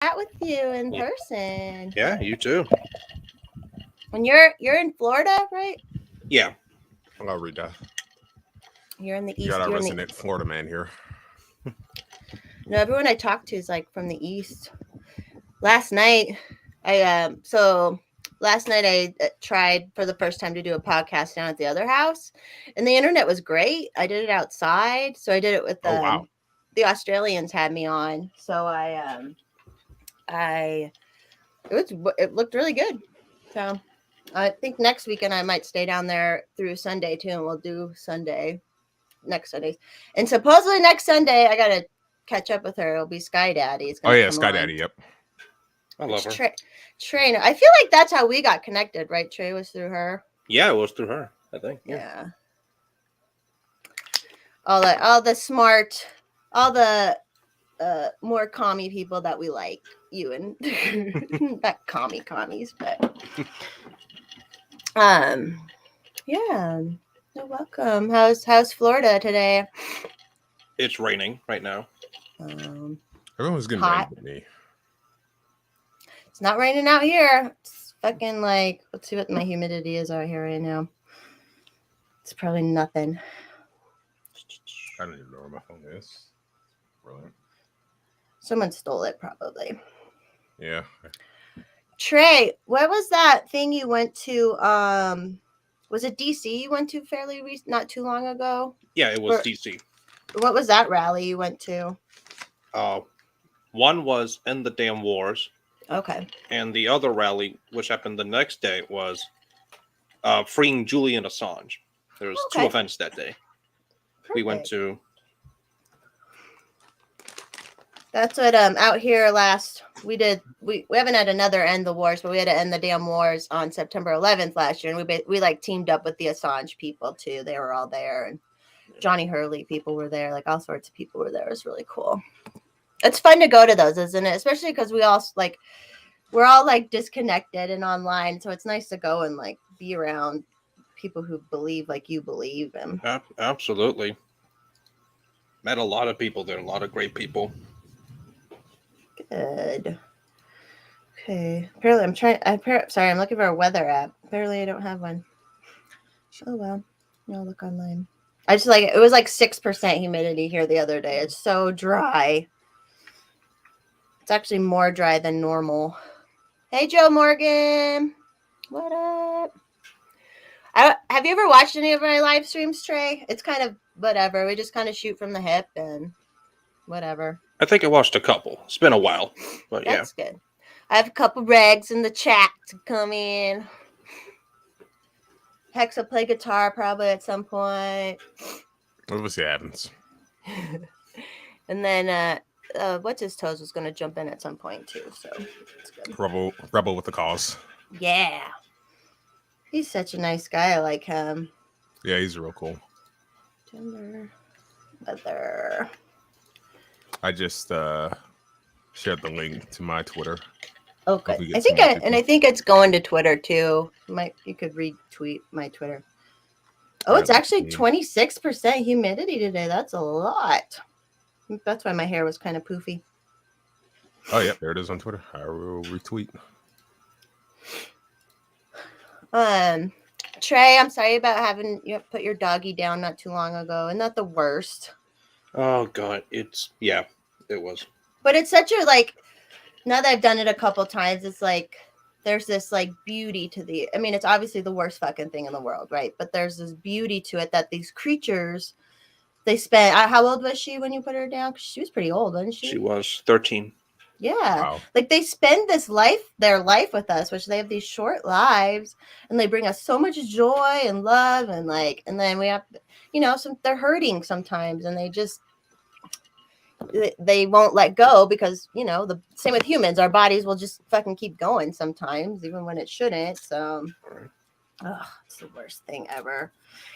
chat with you in person. Yeah, you too. When you're in Florida, right? Yeah. Hello, Rita. You're in the You got east. our You're in the. resident Florida man here. No, everyone I talk to is like from the east. Last night, I tried for the first time to do a podcast down at the other house, and the internet was great. I did it outside, so I did it with Oh, wow. the Australians had me on. So I it looked really good. So I think next weekend I might stay down there through Sunday too, and we'll do next Sunday. And supposedly next Sunday I gotta catch up with her. It'll be Sky Daddy. It's Oh, gonna yeah, come Sky on. Daddy, yep. I love her. Trey. I feel like that's how we got connected, right? Trey was through her. Yeah, it was through her, I think. Yeah. All the smart, all the more commie people that we like. You and not commies, but yeah. You're welcome. How's Florida today? It's raining right now. Everyone's getting Hot. rain with me. It's not raining out here. It's fucking like, let's see what my humidity is out here right now. It's probably nothing. I don't even know where my phone is. Brilliant. Someone stole it, probably. Yeah. Trey, what was that thing you went to? Was it DC you went to fairly not too long ago? Yeah, it was DC. What was that rally you went to? One was End the Damn Wars. Okay. And the other rally, which happened the next day, was freeing Julian Assange. There was two events that day. Perfect. We went to. That's what out here last we did. We haven't had another End the Wars, but we had to End the Damn Wars on September 11th last year, and we like teamed up with the Assange people too. They were all there, and Johnny Hurley people were there. Like all sorts of people were there. It was really cool. It's fun to go to those, isn't it? Especially because we're all like disconnected and online, so it's nice to go and like be around people who believe like you believe. And absolutely, met a lot of people there. A lot of great people. Good. Okay. Apparently, sorry, I'm looking for a weather app. Apparently, I don't have one. Oh well. I'll look online. I just it was like 6% humidity here the other day. It's so dry. It's actually more dry than normal. Hey, Joe Morgan. What up? Have you ever watched any of my live streams, Trey? It's kind of whatever. We just kind of shoot from the hip and whatever. I think I watched a couple. It's been a while, but That's good. I have a couple regs in the chat to come in. Hex will play guitar probably at some point. We'll see what happens. And then what's his toes was going to jump in at some point too. So it's good. Rebel with the cause. Yeah. He's such a nice guy. I like him. Yeah, he's real cool. Weather. I just shared the link to my Twitter. Oh, good. I think it's going to Twitter too. You could retweet my Twitter. Oh, it's actually 26% humidity today. That's a lot. That's why my hair was kind of poofy. Oh yeah, there it is on Twitter. I will retweet. Trey, I'm sorry about having you put your doggy down not too long ago. Isn't that the worst? Oh God, it was. But it's such a now that I've done it a couple times, it's like there's this beauty to it's obviously the worst fucking thing in the world, right? But there's this beauty to it that these creatures, they spend. How old was she when you put her down? Because she was pretty old, wasn't she? She was 13. Yeah. Wow. They spend their life with us, which they have these short lives, and they bring us so much joy and love, and then we have, they're hurting sometimes, and they won't let go because, the same with humans, our bodies will just fucking keep going sometimes, even when it shouldn't. So, it's the worst thing ever.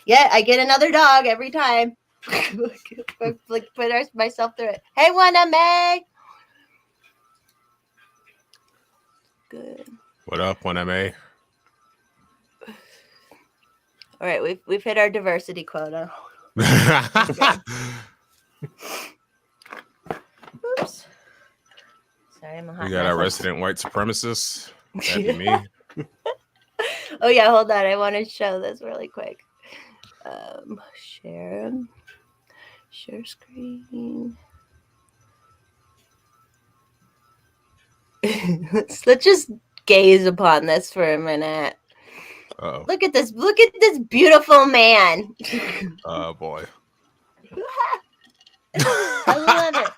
Yeah, I get another dog every time. Put myself through it. Hey, Wanna May. Good. What up, 1MA? All right, we've hit our diversity quota. Oops. Sorry Sorry, I'm a hot We got mess. our resident white supremacist. That'd be me. Oh yeah, hold on. I want to show this really quick. Share screen. let's just gaze upon this for a minute. Uh-oh. Look at this beautiful man. Oh boy. I love it.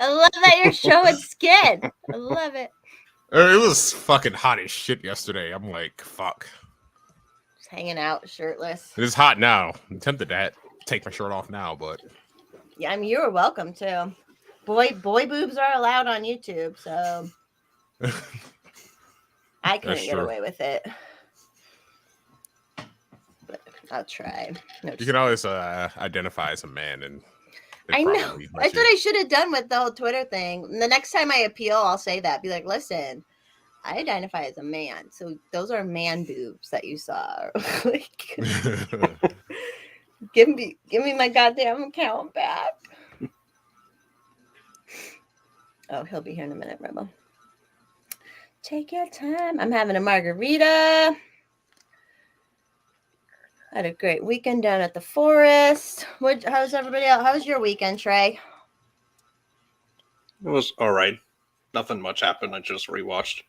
I love that you're showing skin. I love it. It was fucking hot as shit yesterday. I'm like, fuck. Just hanging out shirtless. It is hot now. I'm tempted to take my shirt off now, but Yeah, I mean, you were welcome to. Boy boobs are allowed on YouTube, so I couldn't get away with it. But I'll try. No, you can always identify as a man, and I know. That's what I should have done with the whole Twitter thing. The next time I appeal, I'll say that. Be like, listen, I identify as a man, so those are man boobs that you saw. Like, give me my goddamn account back. Oh, he'll be here in a minute, Rebel. Take your time. I'm having a margarita. I had a great weekend down at the forest. How's everybody else? How's your weekend, Trey? It was all right. Nothing much happened. I just rewatched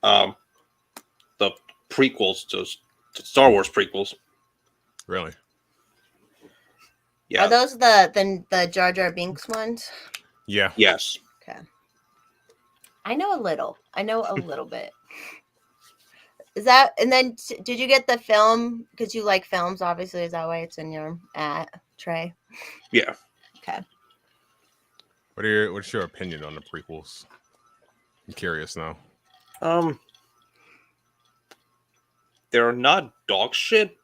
the prequels to Star Wars prequels. Really? Yeah. Are those the Jar Jar Binks ones? Yeah. Yes. Okay. I know a little bit. Is that, and then did you get the film? Because you like films, obviously. Is that why it's in your Trey? Yeah. Okay. What's your opinion on the prequels? I'm curious now. They're not dog shit,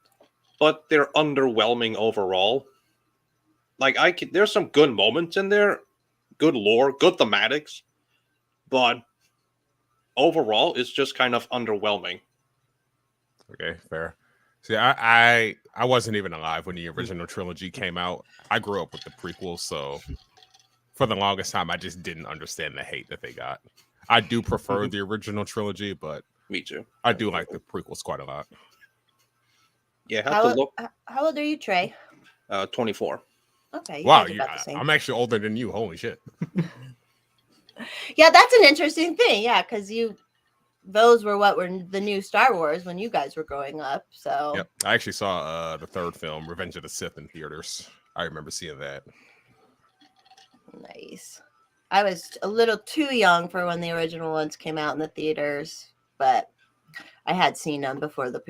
but they're underwhelming overall. Like there's some good moments in there, good lore, good thematics, but overall, it's just kind of underwhelming. Okay, fair. See, I wasn't even alive when the original trilogy came out. I grew up with the prequels, so for the longest time, I just didn't understand the hate that they got. I do prefer the original trilogy, but me too. I do like the prequels quite a lot. Yeah, how old are you, Trey? 24. Okay. Wow, I'm actually older than you. Holy shit. Yeah, that's an interesting thing. Yeah, because those were what were the new Star Wars when you guys were growing up. So yep, I actually saw the third film, Revenge of the Sith, in theaters. I remember seeing that. Nice. I was a little too young for when the original ones came out in the theaters, but I had seen them before but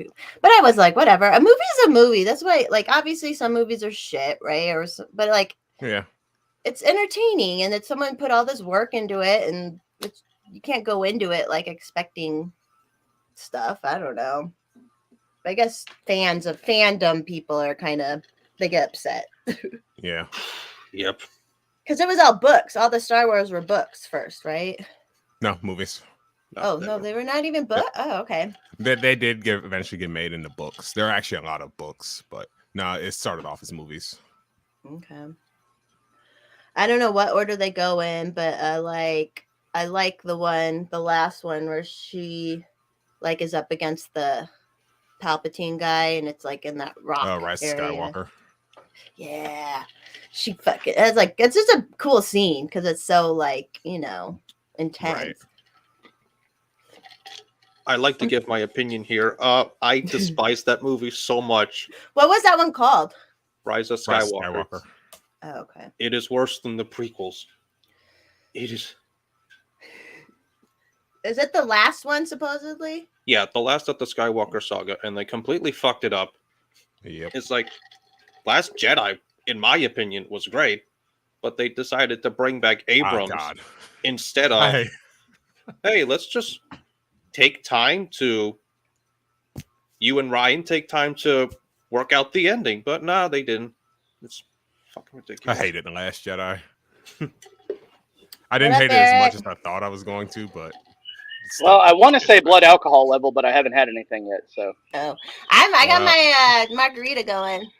I was like, whatever. A movie is a movie. That's why, like, obviously some movies are shit, right? But like, yeah, it's entertaining, and it's someone put all this work into it, and you can't go into it like expecting stuff. I don't know. I guess fans of fandom people are they get upset. yeah, yep. Because it was all books. All the Star Wars were books first, right? no movies. No, they were not even books. Oh, okay. They did eventually get made into books. There are actually a lot of books, but no, it started off as movies. Okay. I don't know what order they go in, but I like the last one where she like is up against the Palpatine guy, and it's like in that rock Rise area. Skywalker. Yeah, she fucking. It's just a cool scene because it's so like intense. Right. I like to give my opinion here. I despise that movie so much. What was that one called? Rise of Skywalker. Oh, okay. It is worse than the prequels. It is. Is it the last one, supposedly? Yeah, the last of the Skywalker saga, and they completely fucked it up. Yep. It's like Last Jedi, in my opinion, was great, but they decided to bring back Abrams instead of, hey, let's just take time you and Ryan take time to work out the ending. But no, they didn't. It's fucking ridiculous. I hated The Last Jedi. I didn't hate it as much as I thought I was going to, but... Well, I want to say blood alcohol level, but I haven't had anything yet, so... Oh. I got my margarita going.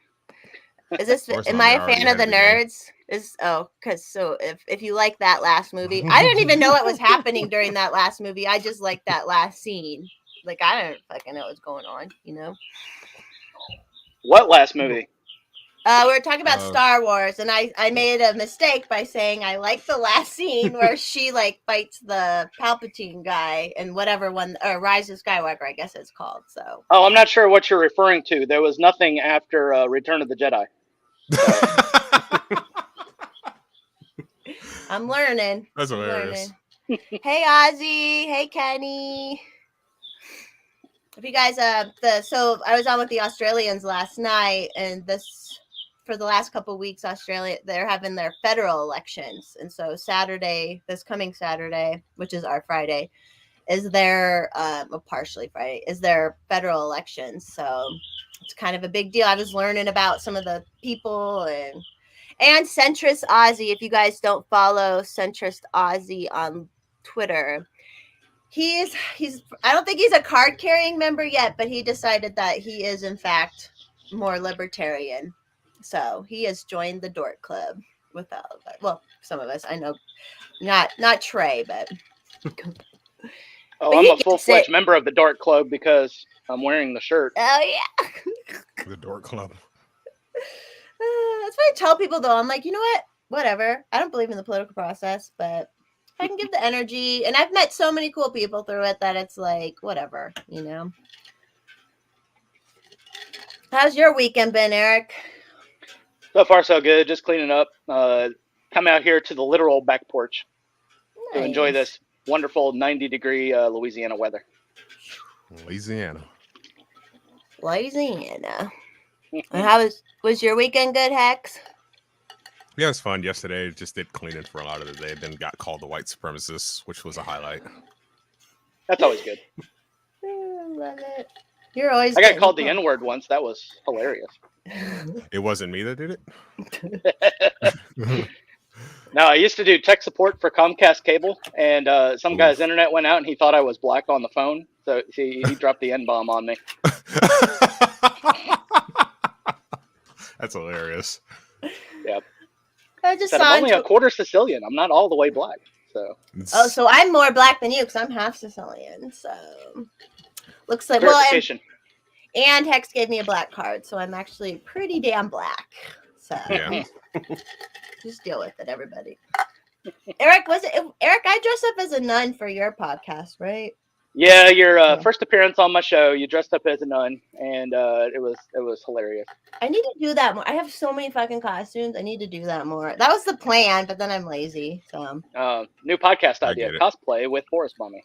Is this? Of course, Am Mom, I you a already fan of the ahead of the game. nerds? Because if you like that last movie, I didn't even know what was happening during that last movie. I just liked that last scene. Like I don't fucking know what's going on, you know. What last movie? We were talking about Star Wars, and I made a mistake by saying I like the last scene where she like fights the Palpatine guy and whatever one, or Rise of Skywalker, I guess it's called. So. Oh, I'm not sure what you're referring to. There was nothing after Return of the Jedi. So. I'm learning. That's hilarious. Hey Ozzy, hey Kenny. If you guys so I was on with the Australians last night, and for the last couple of weeks, Australia, they're having their federal elections, and so this coming Saturday, which is our Friday, is their partially Friday is their federal elections. So it's kind of a big deal. I was learning about some of the people and Centrist Ozzy. If you guys don't follow Centrist Ozzy on Twitter, he's I don't think he's a card carrying member yet, but he decided that he is in fact more libertarian. So he has joined the Dork Club with all of us. Well, some of us. I know not Trey, but Oh, but I'm a full-fledged member of the Dork Club because I'm wearing the shirt. Oh yeah. The Dork Club. That's what I tell people though. I'm like, you know what? Whatever. I don't believe in the political process, but I can give the energy, and I've met so many cool people through it that it's like whatever, you know. How's your weekend been, Eric? So far, so good. Just cleaning up. Come out here to the literal back porch to enjoy this wonderful 90-degree Louisiana weather. Louisiana. And how was your weekend good, Hex? Yeah, it was fun. Yesterday, just did cleaning for a lot of the day, then got called the white supremacist, which was a highlight. That's always good. Love it. You're always. I got called the N-word once. That was hilarious. It wasn't me that did it. No, I used to do tech support for Comcast Cable, and some guy's internet went out, and he thought I was black on the phone, so he dropped the N-bomb on me. That's hilarious. Yep. I'm only a quarter Sicilian. I'm not all the way black. So. Oh, so I'm more black than you because I'm half Sicilian. So looks like and Hex gave me a black card, so I'm actually pretty damn black. So yeah. Just deal with it, everybody. Eric, I dressed up as a nun for your podcast, right? Yeah, your first appearance on my show, you dressed up as a nun, and it was hilarious. I need to do that more. I have so many fucking costumes. I need to do that more. That was the plan, but then I'm lazy. So new podcast idea: cosplay with Forest Mommy.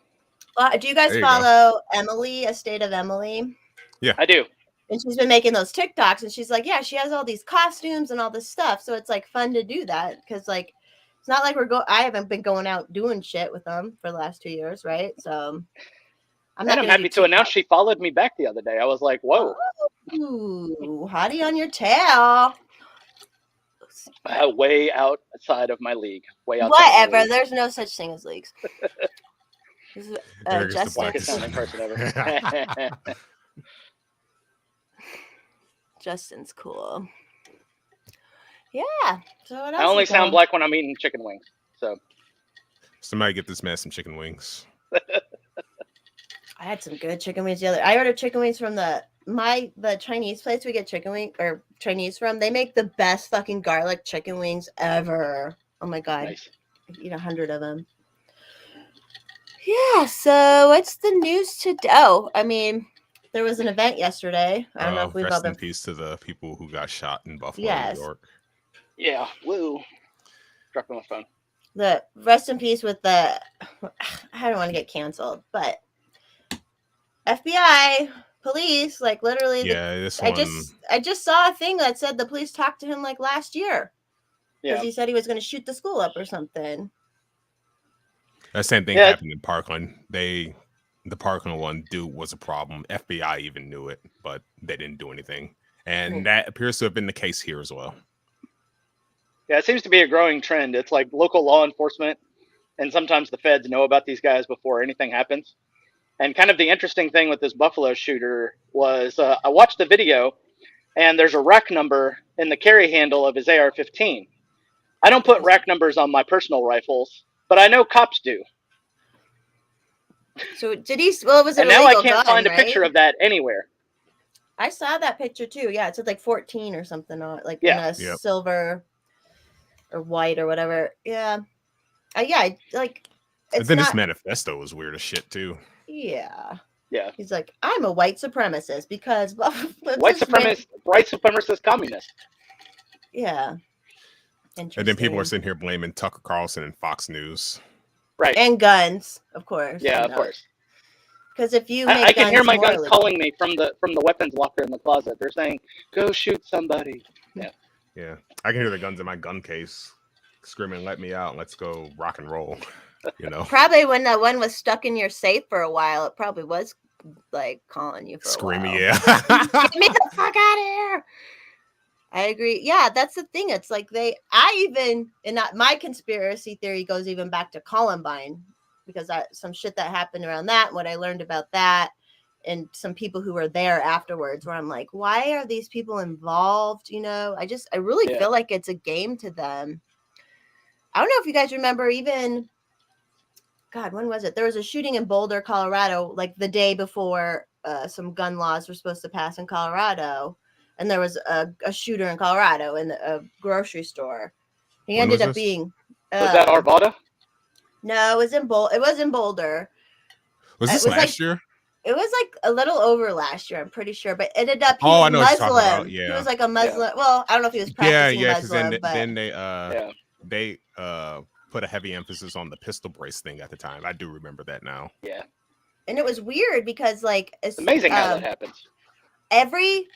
Do you guys follow Emily, A State of Emily? Yeah, I do. And she's been making those TikToks, and she's like, yeah, she has all these costumes and all this stuff. So it's like fun to do that because like it's not like I haven't been going out doing shit with them for the last 2 years, right? So I'm happy to announce she followed me back the other day. I was like, whoa. Ooh, hottie on your tail. Way outside of my league. Way outside. Whatever. League. There's no such thing as leagues. This is, Justin's cool. Yeah. So what else I only sound black when I'm eating chicken wings. So somebody get this man some chicken wings. I had some good chicken wings the other. I ordered chicken wings from the Chinese place we get chicken wing or Chinese from. They make the best fucking garlic chicken wings ever. Oh my god. Nice. I eat 100 of them. Yeah, so what's the news today? Oh, I mean, there was an event yesterday. I don't know if we've rest in peace to the people who got shot in Buffalo, New York. Yeah, woo. Dropping my phone. The rest in peace with the I don't want to get canceled, but FBI, police, like literally. Yeah, I just saw a thing that said the police talked to him like last year because he said he was going to shoot the school up or something. That same thing happened in Parkland. The Parkland one dude was a problem. FBI even knew it, but they didn't do anything, and that appears to have been the case here as well. Yeah, it seems to be a growing trend. It's like local law enforcement, and sometimes the feds know about these guys before anything happens. And kind of the interesting thing with this Buffalo shooter was I watched the video, and there's a rack number in the carry handle of his AR-15. I don't put rack numbers on my personal rifles, but I know cops do. So did he? Well, it was an And now I illegal can't gun, find a right? picture of that anywhere. I saw that picture too. Yeah, it said like 14 or something on it, like Yeah. in a Yep. silver or white or whatever. Yeah, yeah, like And it's then not. his manifesto was weird as shit too. Yeah, Yeah. he's like, I'm a white supremacist because White supremacist communist. Yeah. And then people are Interesting. sitting here blaming Tucker Carlson and Fox News. Right. And guns, of course. Yeah, of course. Because if you I can hear my guns morally- calling me from the weapons locker in the closet. They're saying, "Go shoot somebody." Yeah. Yeah, I can hear the guns in my gun case screaming, "Let me out! Let's go rock and roll!" You know, Probably when that one was stuck in your safe for a while, it probably was like calling you for screaming, a while. yeah. Get me the fuck out of here. I agree. Yeah, that's the thing. It's like my conspiracy theory goes even back to Columbine, because some shit that happened around that, what I learned about that, and some people who were there afterwards, where I'm like, why are these people involved? You know, I really feel like it's a game to them. I don't know if you guys remember, even, God, when was it? There was a shooting in Boulder, Colorado, like the day before some gun laws were supposed to pass in Colorado. And there was a shooter in Colorado in a grocery store. He When ended was up this? being. Was that Arvada? No, it was in Boulder. Was this It was last year? It was like a little over last year, I'm pretty sure. But it ended up. He Oh, was I know what you're talking Muslim. about, yeah. He was like a Muslim. Well, I don't know if he was practicing Because Muslim, but then they put a heavy emphasis on the pistol brace thing at the time. I do remember that now. Yeah. And it was weird because like It's amazing how that happens. Every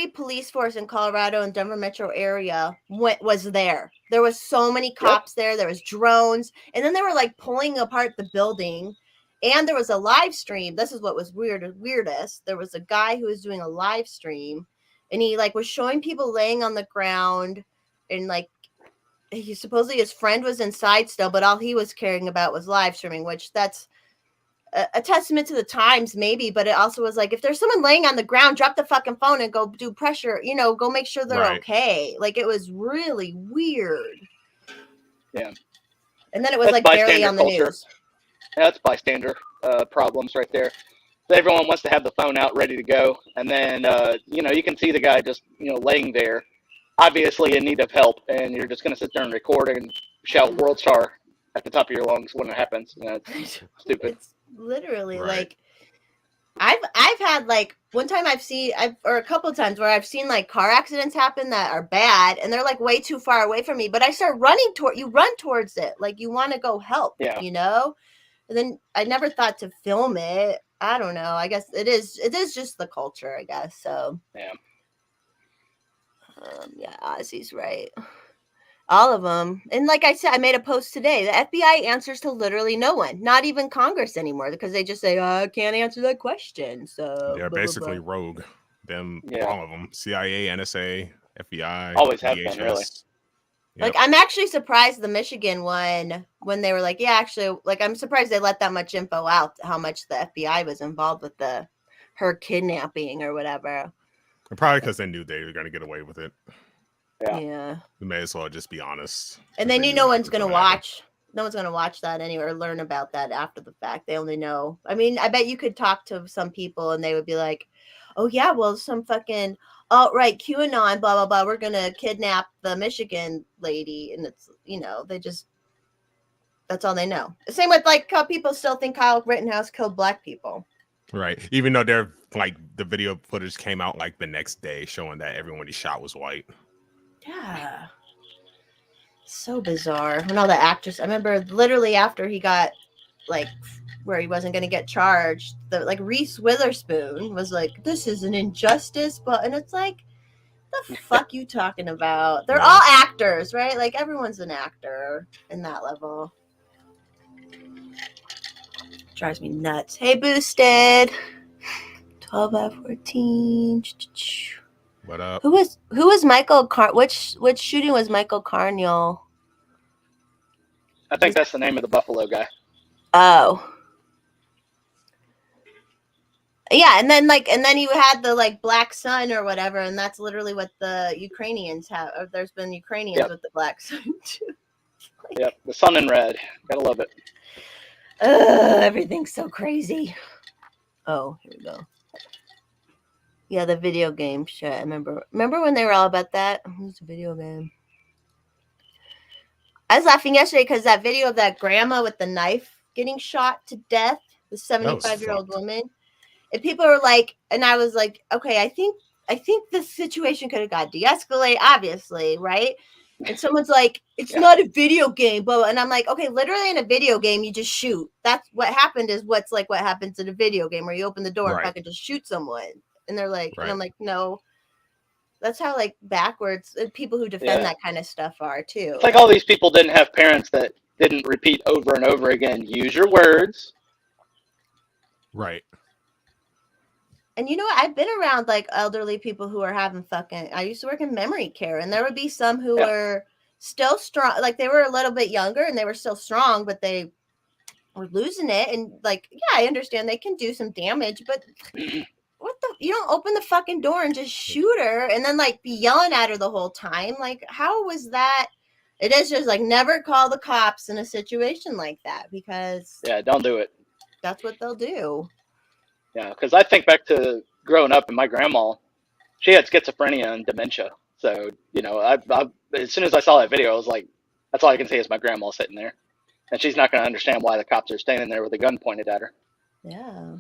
police force in Colorado and Denver metro area was there. There was so many cops there. There was drones, and then they were like pulling apart the building. And there was a live stream. This is what was weirdest. There was a guy who was doing a live stream, and he like was showing people laying on the ground, and like he supposedly his friend was inside still, but all he was caring about was live streaming, which that's a testament to the times, maybe, but it also was like, if there's someone laying on the ground, drop the fucking phone and go do pressure, go make sure they're okay. Like, it was really weird. Yeah. And then it was like barely on the news. That's bystander problems right there. Everyone wants to have the phone out ready to go, and then you can see the guy just laying there, obviously in need of help, and you're just going to sit there and record and shout "World Star" at the top of your lungs when it happens. It's stupid. It's literally like I've had like one time or a couple of times where I've seen like car accidents happen that are bad, and they're like way too far away from me, but I start running you run towards it, like you want to go help, and then I never thought to film it. I don't know. I guess it is just the culture, I guess. So yeah. Ozzy's right. All of them. And like I said, I made a post today. The FBI answers to literally no one, not even Congress anymore, because they just say, I can't answer that question. So they're basically rogue. All of them. CIA, NSA, FBI. Always have been, really. Yep. Like, I'm actually surprised the Michigan one, when they were like, I'm surprised they let that much info out, how much the FBI was involved with her kidnapping or whatever. Probably because they knew they were going to get away with it. Yeah. We may as well just be honest. And they knew no one's going to watch. No one's going to watch that anywhere or learn about that after the fact. They only know. I mean, I bet you could talk to some people and they would be like, oh, yeah, well, some fucking alt-right QAnon, blah, blah, blah. We're going to kidnap the Michigan lady. And it's, that's all they know. Same with like how people still think Kyle Rittenhouse killed black people. Right. Even though they're like the video footage came out like the next day showing that everyone he shot was white. Yeah. So bizarre. When all the actors, I remember literally after he got like where he wasn't going to get charged, Reese Witherspoon was like, this is an injustice, and it's like, the fuck you talking about? They're all actors, right? Like everyone's an actor in that level. Drives me nuts. Hey, Boosted. 12 out of 14. What up? Who was Michael which shooting was Michael Carniel? I think that's the name of the Buffalo guy. Oh. Yeah, and then you had the like black sun or whatever, and that's literally what the Ukrainians have. Or there's been Ukrainians Yep. with the black sun too. Yep, the sun in red. Gotta love it. Everything's so crazy. Oh, here we go. Yeah, the video game shit. I remember when they were all about that. Who's a video game? I was laughing yesterday because that video of that grandma with the knife getting shot to death, the 75-year-old woman. And people were like, and I was like, okay, I think the situation could have got de-escalated, obviously, right? And someone's like, it's not a video game, but and I'm like, okay, literally in a video game, you just shoot. That's what happened is what happens in a video game where you open the door and fucking just shoot someone. And they're like, and I'm like, no. That's how like backwards people who defend that kind of stuff are too. It's like all these people didn't have parents that didn't repeat over and over again, use your words. Right. And you know what? I've been around like elderly people who are having fucking. I used to work in memory care, and there would be some who were still strong. Like they were a little bit younger, and they were still strong, but they were losing it. And like, yeah, I understand they can do some damage, but what the? You don't open the fucking door and just shoot her, and then like be yelling at her the whole time. Like, how was that? It is just like never call the cops in a situation like that because don't do it. That's what they'll do. Yeah, because I think back to growing up, and my grandma, she had schizophrenia and dementia. So, you know, I as soon as I saw that video, I was like, that's all I can see is my grandma sitting there. And she's not going to understand why the cops are standing there with a gun pointed at her. Yeah.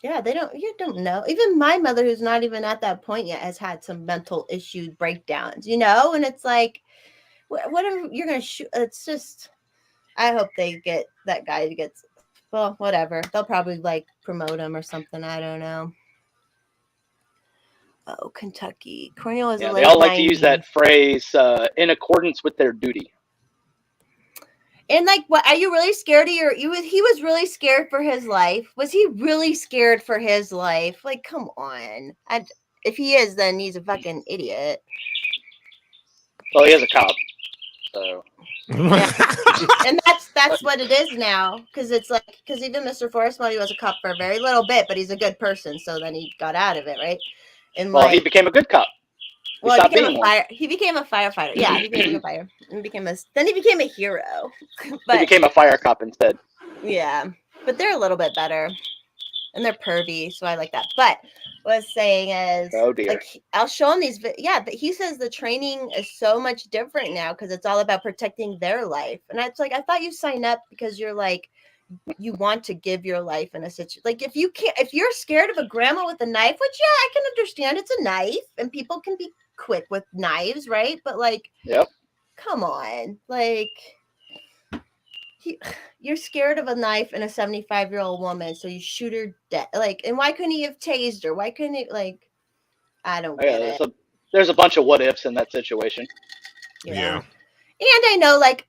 Yeah, you don't know. Even my mother, who's not even at that point yet, has had some mental issue breakdowns, you know? And it's like, whatever you're going to shoot, it's just, I hope they get that guy who gets. Well, whatever. They'll probably like promote him or something. I don't know. Oh, Kentucky. Cornel is they all like to use that phrase in accordance with their duty. And like, what are you really scared of he was really scared for his life. Was he really scared for his life? Like, come on. If he is, then he's a fucking idiot. Well, he is a cop. So and that's what it is now, because it's like, because even Mr. Forrest Muddy was a cop for a very little bit, but he's a good person, so then he got out of it, right? And he became a good cop. He became a firefighter. Yeah, he became a fire. And then he became a hero. But he became a fire cop instead. Yeah, but they're a little bit better, and they're pervy, so I like that. But what I was saying is, like, I'll show him these. Yeah, but he says the training is so much different now because it's all about protecting their life. And it's like, I thought you signed up because you're like, you want to give your life in a situation. Like, if you're scared of a grandma with a knife, which I can understand, it's a knife, and people can be quick with knives, right? But like, come on, like. You're scared of a knife and a 75-year-old woman, so you shoot her dead. Like, and why couldn't he have tased her? Why couldn't he, like, I don't get it. There's a bunch of what ifs in that situation. Yeah. And I know, like,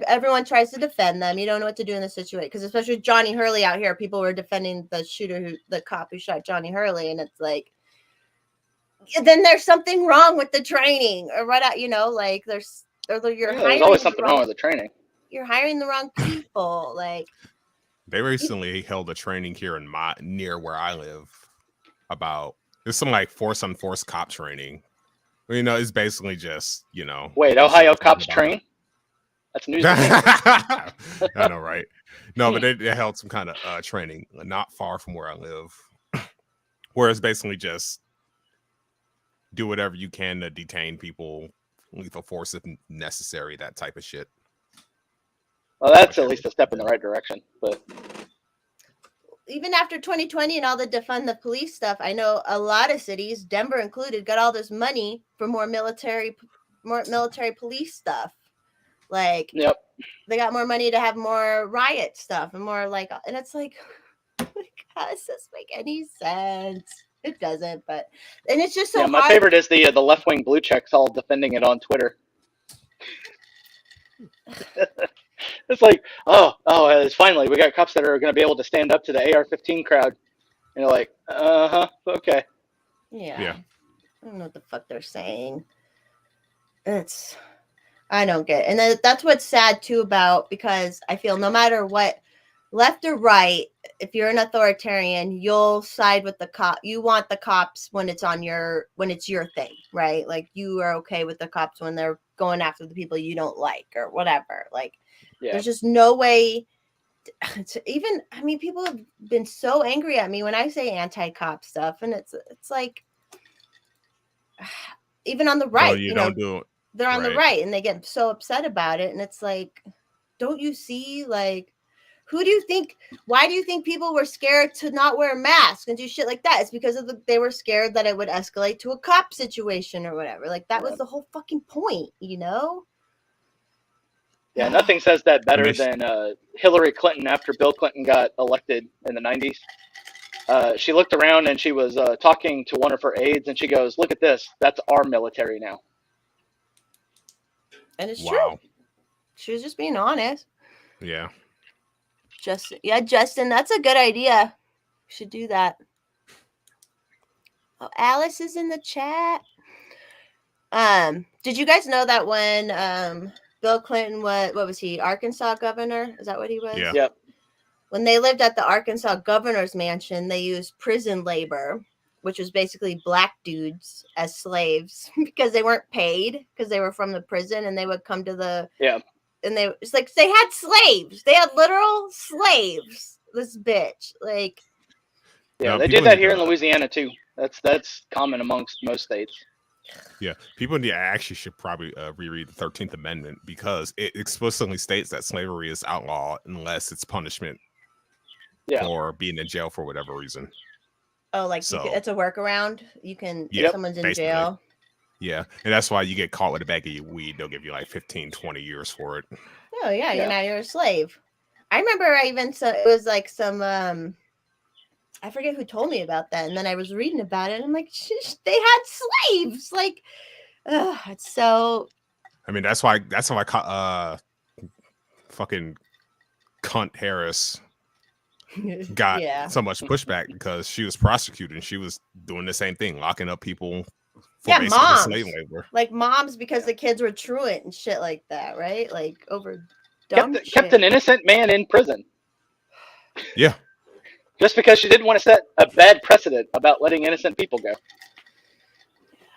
everyone tries to defend them. You don't know what to do in the situation. Because especially Johnny Hurley out here, people were defending the cop who shot Johnny Hurley. And it's like, then there's something wrong with the training. Or what, you know, like, there's always something wrong with the training. You're hiring the wrong people. Like, they recently held a training here near where I live about there's some like force on force cop training. You know, it's basically just, you know. Wait, Ohio cops train? That's news. I know, right? No, but they held some kind of training not far from where I live, where it's basically just do whatever you can to detain people, lethal force if necessary, that type of shit. Well, that's at least a step in the right direction. But even after 2020 and all the defund the police stuff, I know a lot of cities, Denver included, got all this money for more military police stuff. Like, they got more money to have more riot stuff and more like, and it's like, how does this make any sense? It doesn't, but and it's just so. Yeah, my favorite is the left-wing blue checks all defending it on Twitter. It's like, it's finally we got cops that are going to be able to stand up to the AR-15 crowd, and you're like, okay. Yeah. I don't know what the fuck they're saying. I don't get it. And that's what's sad too about, because I feel no matter what left or right, if you're an authoritarian, you'll side with the cop. You want the cops when it's your thing, right? Like you are okay with the cops when they're going after the people you don't like or whatever. Like Yeah. there's just no way to even, I mean, people have been so angry at me when I say anti-cop stuff, and it's like even on the right, Oh, you don't do it. they're on the Right. right and they get so upset about it, and it's like, don't you see, like, why do you think people were scared to not wear masks and do shit like that? It's because they were scared that it would escalate to a cop situation or whatever. Like that was the whole fucking point, you know? Yeah, nothing says that better Miss- than Hillary Clinton after Bill Clinton got elected in the 90s. She looked around and she was talking to one of her aides, and she goes, "Look at this. That's our military now." And it's Wow. true. She was just being honest. Yeah. Justin, that's a good idea. We should do that. Oh, Alice is in the chat. Did you guys know that when Bill Clinton was, what was he, Arkansas governor? Is that what he was? Yeah. Yep. When they lived at the Arkansas governor's mansion, they used prison labor, which was basically black dudes as slaves because they weren't paid because they were from the prison, and they would come to the and it's like they had slaves. They had literal slaves. This bitch, like, yeah, No, they people did that need here to- in Louisiana too. That's common amongst most states. Yeah, people actually should probably reread the 13th Amendment because it explicitly states that slavery is outlawed unless it's punishment for being in jail for whatever reason. oh, like it's a workaround. You can, if someone's in basically. jail. Yeah, and that's why you get caught with a bag of your weed, they'll give you like 15, 20 years for it. Oh yeah, you're a slave. I remember it was like some I forget who told me about that, and then I was reading about it, and I'm like, they had slaves. Like, it's so. I mean, that's why fucking cunt Harris got so much pushback because she was prosecuted and she was doing the same thing, locking up people for basically moms. slave labor. Like moms because the kids were truant and shit like that, right? Like over kept an innocent man in prison. Yeah. Just because she didn't want to set a bad precedent about letting innocent people go.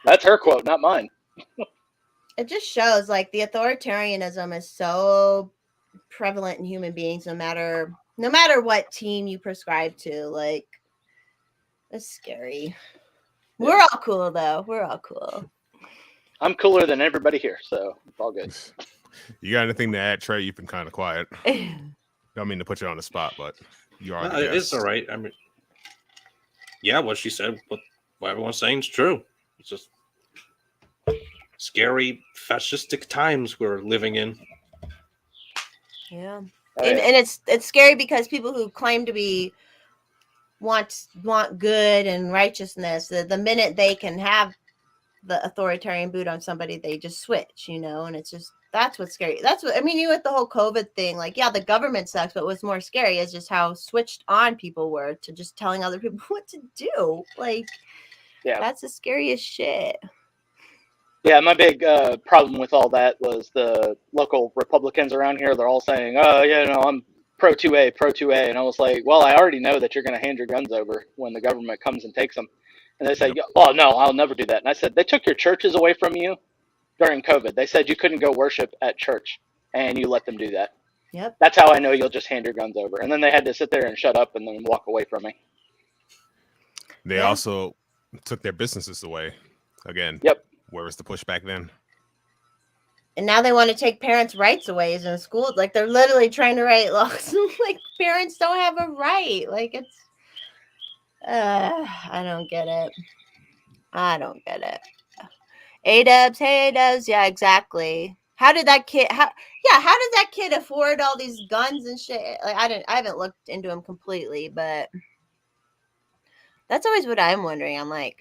That's her quote, not mine. It just shows like the authoritarianism is so prevalent in human beings, no matter what team you prescribe to. Like, it's scary. We're all cool though. We're all cool. I'm cooler than everybody here, so it's all good. You got anything to add, Trey? You've been kind of quiet. Don't mean to put you on the spot, but you are. It's all right. I mean, yeah, what she said, what everyone's saying is true. It's just scary, fascistic times we're living in. Yeah, and it's scary because people who claim to be want good and righteousness, the minute they can have the authoritarian boot on somebody, they just switch, and it's just, that's what's scary. That's what I mean. You with the whole COVID thing, like, yeah, the government sucks, but what's more scary is just how switched on people were to just telling other people what to do. Like, that's the scariest shit. Yeah, my big problem with all that was the local Republicans around here. They're all saying, "Oh, yeah, no, I'm pro 2A, pro 2A," and I was like, "Well, I already know that you're going to hand your guns over when the government comes and takes them." And they say, "Oh no, I'll never do that." And I said, "They took your churches away from you during COVID. They said you couldn't go worship at church, and you let them do that." Yep. That's how I know you'll just hand your guns over. And then they had to sit there and shut up and then walk away from me. They also took their businesses away again. Yep. Where was the pushback then? And now they want to take parents' rights away in schools. Like, they're literally trying to write laws. Like, parents don't have a right. Like, it's, I don't get it. A-dubs, hey A-dubs, yeah, exactly. How did that kid afford all these guns and shit? Like, I haven't looked into them completely, but that's always what I'm wondering. I'm like,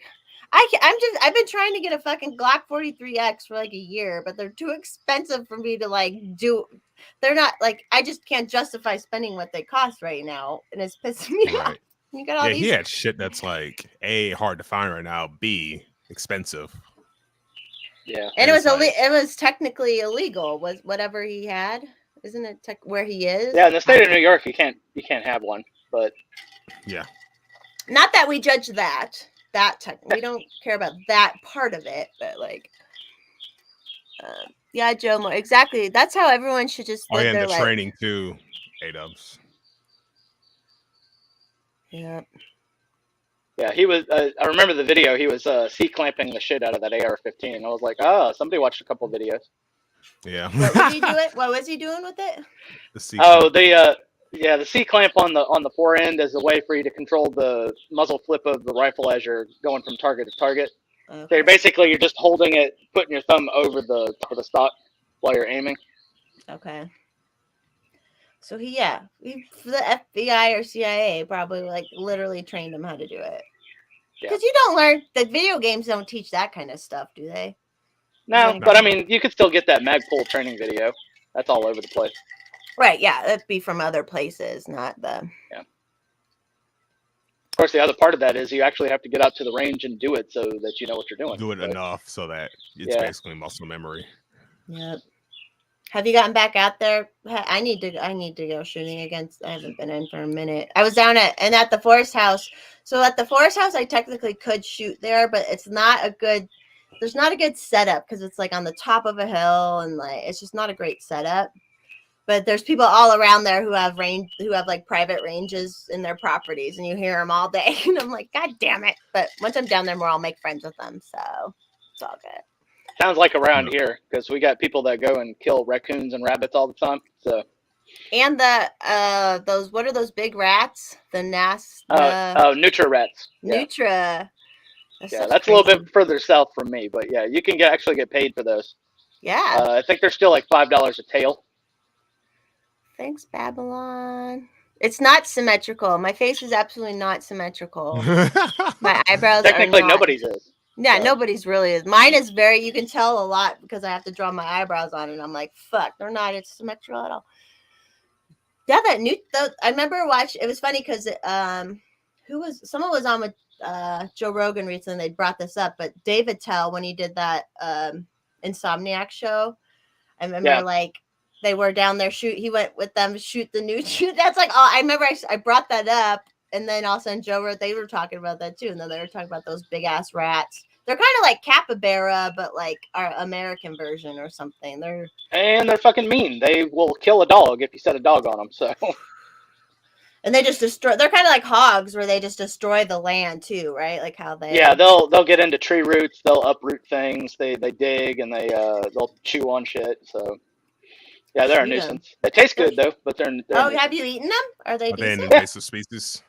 I've been trying to get a fucking Glock 43X for like a year, but they're too expensive for me to like do. They're not, like, I just can't justify spending what they cost right now, and it's pissing me off. You got all these. He had shit that's like A, hard to find right now, B, expensive. Yeah. And it was technically illegal, was whatever he had. Isn't it where he is? Yeah, in the state of New York, you can't have one. But Yeah. Not that we judge that. We don't care about that part of it, but like, yeah, Joe Moore. Exactly. That's how everyone should just Oh live yeah, and their the life. training too. A-dubs. Yeah. yeah, he was. I remember the video. He was C-clamping the shit out of that AR-15. I was like, oh, somebody watched a couple videos. Yeah. What was he doing? What was he doing with it? The C Oh, the C-clamp on the fore end is a way for you to control the muzzle flip of the rifle as you're going from target to target. So Okay. you're just holding it, putting your thumb over the top of the stock while you're aiming. Okay. So he for the FBI or CIA probably like literally trained him how to do it. Yeah. Because you don't learn the video games don't teach that kind of stuff, do they? No, No. but I mean, you could still get that Magpul training video. That's all over the place. Right, yeah, that'd be from other places, not the. Yeah. Of course, the other part of that is you actually have to get out to the range and do it so that you know what you're doing. Do it But enough so that it's Yeah. basically muscle memory. Yep. Have you gotten back out there? I need to go shooting against. I haven't been in for a minute. I was down at the forest house. So at the forest house, I technically could shoot there, but it's not a good. There's not a good setup because it's like on the top of a hill and like it's just not a great setup. But there's people all around there who have like private ranges in their properties, and you hear them all day. And I'm like, God damn it! But once I'm down there more, I'll make friends with them. So it's all good. sounds like around here because we got people that go and kill raccoons and rabbits all the time. So And the those what are those big rats? The Nutra rats. Yeah, Nutra. that's a little bit further south from me, but yeah, you can actually get paid for those. Yeah. I think they're still like $5 a tail. Thanks, Babylon. It's not symmetrical. My face is absolutely not symmetrical. My eyebrows Technically, are not. nobody's is. Yeah, so. nobody's really is. Mine is very. You can tell a lot because I have to draw my eyebrows on, and I'm like, fuck, they're not. It's symmetrical at all. Yeah, I remember watching. It was funny because someone was on with Joe Rogan recently. They brought this up, but David Tell when he did that Insomniac show, I remember like they were down there he went with them to shoot the new shoot. That's like I remember I brought that up, and then all of a sudden they were talking about that too, and then they were talking about those big ass rats. They're kind of like capybara, but like our American version or something. They're fucking mean. They will kill a dog if you set a dog on them. So. And they just destroy. They're kind of like hogs, where they just destroy the land too, right? Like how they. Yeah, they'll get into tree roots. They'll uproot things. They dig and they'll chew on shit. So. Yeah, they're a nuisance. They taste good though, but they're have you eaten them? Are they Are they an decent? invasive species?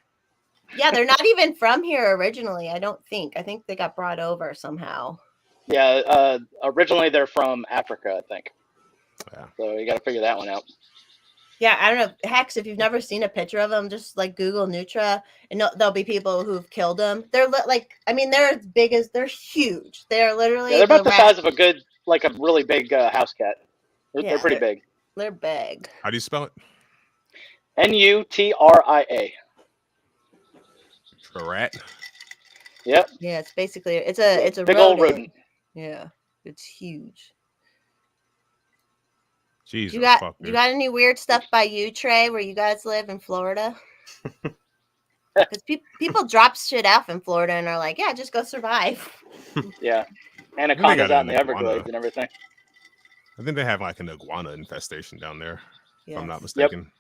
Yeah, they're not even from here originally. I don't think. I think they got brought over somehow. Yeah, originally they're from Africa, I think. Yeah. So you got to figure that one out. Yeah, I don't know. Hex, if you've never seen a picture of them, just like Google Nutra, and there'll be people who've killed them. They're they're as big as they're huge. They're literally. Yeah, they're about the size of a really big house cat. They're pretty big. They're big. How do you spell it? Nutria. A rat. Yep. Yeah, it's basically it's a big rodent. old rodent. Yeah, it's huge. Jesus, You got any weird stuff by you, Trey, where you guys live in Florida? Because people drop shit off in Florida and are like, yeah, just go survive. Yeah, anacondas out in the an Everglades iguana. and everything. I think they have like an iguana infestation down there, if I'm not Yes. mistaken.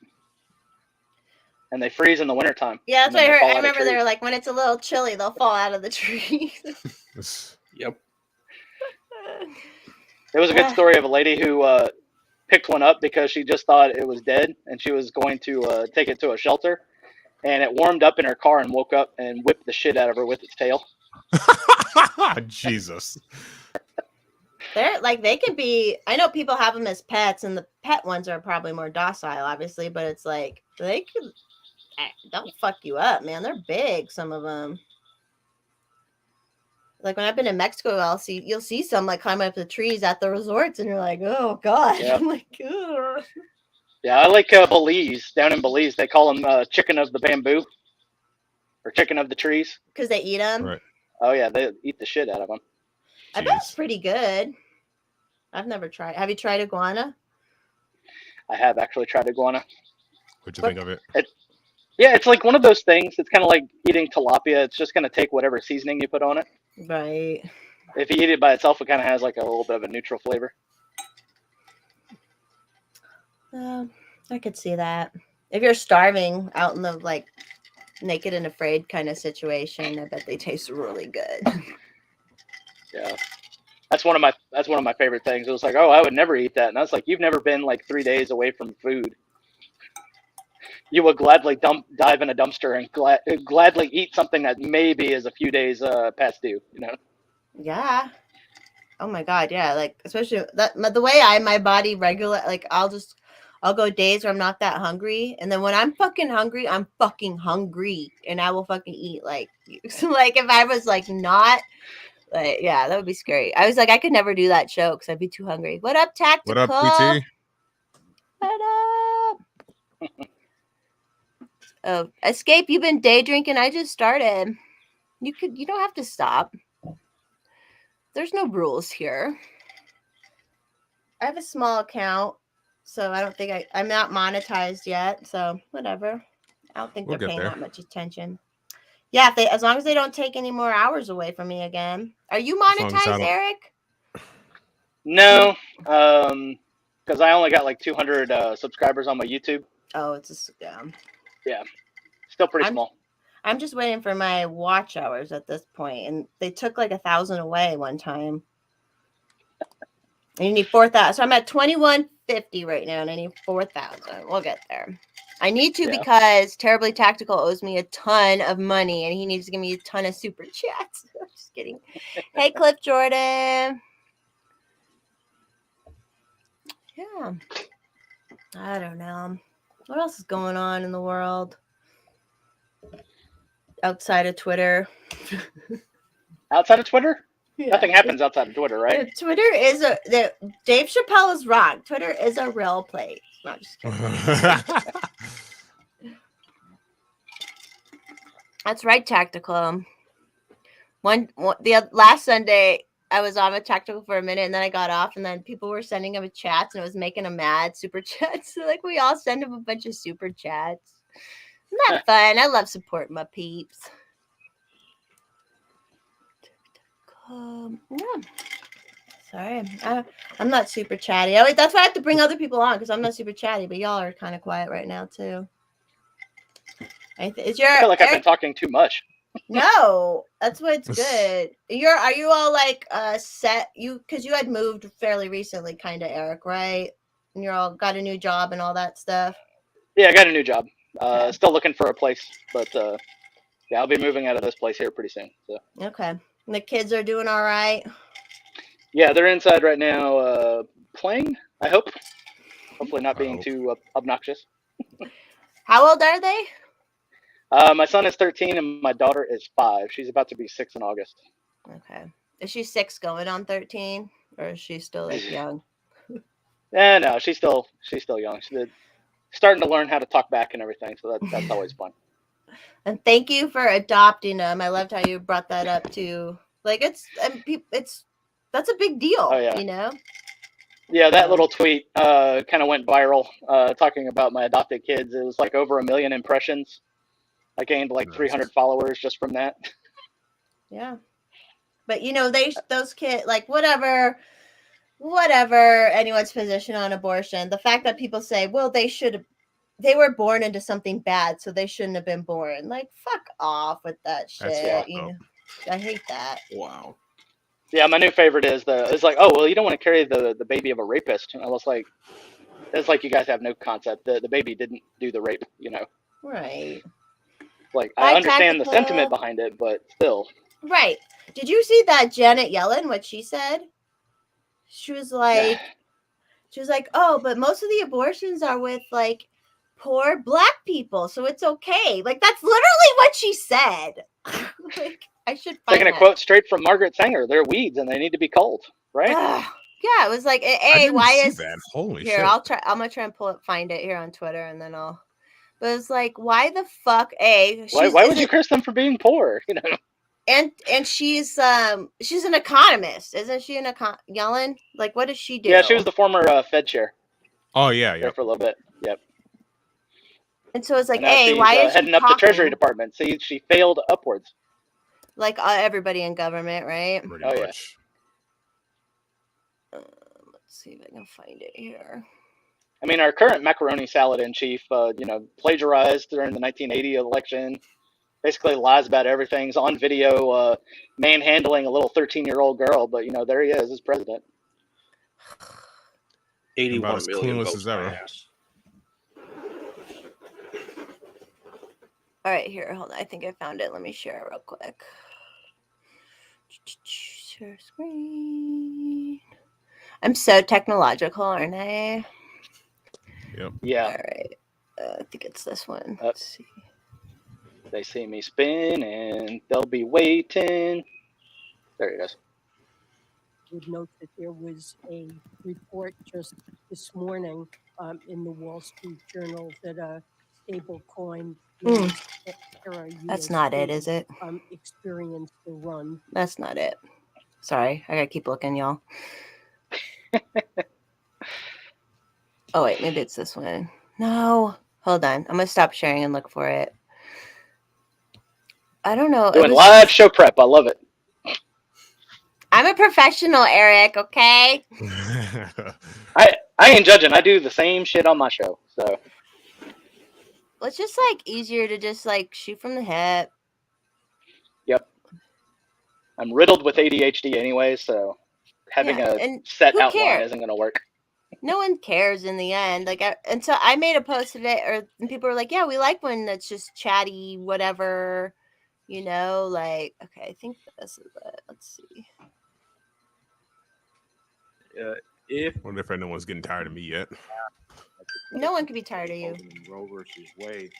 And they freeze in the wintertime. Yeah, that's what I heard. I remember they trees. were like, when it's a little chilly, they'll fall out of the trees. Yep. There was a good story of a lady who picked one up because she just thought it was dead, and she was going to take it to a shelter, and it warmed up in her car and woke up and whipped the shit out of her with its tail. Jesus. They're like, they could be, I know people have them as pets, and the pet ones are probably more docile, obviously, but it's like, they'll fuck you up, man. They're big, some of them. Like when I've been in Mexico, you'll see some like climb up the trees at the resorts, and you're like, oh god. Yeah. I'm like, ugh. Yeah, I like Belize. Down in Belize, they call them chicken of the bamboo, or chicken of the trees. Because they eat them. Right. Oh yeah, they eat the shit out of them. I bet it's pretty good. I've never tried. Have you tried iguana? I have actually tried iguana. What'd you think of it? Yeah, it's like one of those things. It's kind of like eating tilapia. It's just going to take whatever seasoning you put on it. Right. If you eat it by itself, it kind of has like a little bit of a neutral flavor. I could see that. If you're starving out in the like naked and afraid kind of situation, I bet they taste really good. Yeah, that's one of my favorite things. It was like, oh, I would never eat that, and I was like, you've never been like 3 days away from food. You would gladly dive in a dumpster and gladly eat something that maybe is a few days past due. You know? Yeah. Oh my God. Yeah. Like, especially the way my body regulate, like I'll go days where I'm not that hungry. And then when I'm fucking hungry, I'm fucking hungry and I will fucking eat like, so like if I was like not like, yeah, that would be scary. I was like, I could never do that show because I'd be too hungry. What up, Tactical? What up, PT? What up? Oh, Escape, you've been day drinking. I just started. You don't have to stop. There's no rules here. I have a small account, so I don't think I'm not monetized yet, so whatever. I don't think We'll they're get paying there. that much attention. Yeah, as long as they don't take any more hours away from me again. Are you As long as I monetized, don't- Eric? No, because I only got like 200 subscribers on my YouTube. Oh, it's Yeah, still pretty small. I'm just waiting for my watch hours at this point, and they took like 1,000 away one time. And you need 4,000. So I'm at 2,150 right now, and I need 4,000. We'll get there. I need to because Terribly Tactical owes me a ton of money, and he needs to give me a ton of super chats. I'm just kidding. Hey, Cliff Jordan. Yeah. I don't know. What else is going on in the world outside of Twitter? Outside of Twitter, Yeah. nothing happens outside of Twitter, right? Twitter is Dave Chappelle is wrong. Twitter is a real place. No, just kidding. That's right, Tactical. The last Sunday, I was on with Tactical for a minute, and then I got off, and then people were sending him chats, and it was making him mad. Super chats. So, like, we all send him a bunch of super chats. Isn't that fun? I love supporting my peeps. Yeah. Sorry, I'm not super chatty. That's why I have to bring other people on because I'm not super chatty. But y'all are kind of quiet right now too. I feel like I've been talking too much. No, that's what's good. Are you all like set? Because you had moved fairly recently, kind of, Eric, right? And you're all got a new job and all that stuff. Yeah, I got a new job. Still looking for a place, but yeah, I'll be moving out of this place here pretty soon. So. Okay, and the kids are doing all right. Yeah, they're inside right now playing, I hope. Hopefully not being too obnoxious. How old are they? My son is 13 and my daughter is 5. She's about to be 6 in August. Okay. Is she 6 going on 13? Or is she still like young? No, she's still young. She's starting to learn how to talk back and everything, so that's always fun. And thank you for adopting them. I loved how you brought that up too. Like that's a big deal. Oh, yeah. You know? Yeah, that little tweet kind of went viral talking about my adopted kids. It was like over 1 million impressions. I gained like 300 followers just from that. Yeah. But those kids, like whatever anyone's position on abortion, the fact that people say, well, they were born into something bad, so they shouldn't have been born. Like, fuck off with that shit. I hate that. Wow. Yeah, my new favorite is it's like, oh, well, you don't want to carry the baby of a rapist. And I was like, it's like you guys have no concept. The baby didn't do the rape, Right. Like, I understand the sentiment behind it, but still. Right. Did you see that Janet Yellen, what she said? She was like, oh, but most of the abortions are with like poor Black people, so it's okay. Like, that's literally what she said. Like, I should find Taking a quote straight from Margaret Sanger. They're weeds and they need to be culled, right? Yeah, it was like, why is that? Holy here? Shit. I'm gonna try and find it here on Twitter, and then I'll. But it's like, why the fuck? Why would you curse them for being poor? And she's an economist, isn't she? Yellen, like, what does she do? Yeah, she was the former Fed chair. Oh yeah, there yep. for a little bit. Yep. And so it's like, And now hey, she's why is she heading up the Treasury talking? Department. See, she failed upwards. Like everybody in government, right? Pretty Oh, yeah. much. Let's see if I can find it here. I mean, our current macaroni salad in chief, plagiarized during the 1980 election. Basically lies about everything. He's on video manhandling a little 13-year-old girl, but there he is as president. 81 as million clueless votes as my ever. ass. All right, here, hold on. I think I found it. Let me share it real quick. Share screen. I'm so technological, aren't I? Yep. Yeah. All right. I think it's this one. Up. Let's see. They see me spin, and they'll be waiting. There it is. Would note that there was a report just this morning in the Wall Street Journal that a stable coin known as Terra That's not it, is it? experienced a run. That's not it. Sorry, I gotta keep looking, y'all. Oh wait, maybe it's this one. No, hold on. I'm gonna stop sharing and look for it. I don't know. Doing live show prep. I love it. I'm a professional, Eric. Okay. I ain't judging. I do the same shit on my show. So Well, it's just like easier to just like shoot from the hip. yep. I'm riddled with ADHD anyway, so having Yeah, a and set who outline cares? isn't going to work. No one cares in the end. Like, and so I made a post today, and people were like, "Yeah, we like when it's just chatty, whatever." Like, okay, I think this is it. Let's see. I wonder if anyone's getting tired of me yet. No one can be tired of you. Roe versus Wade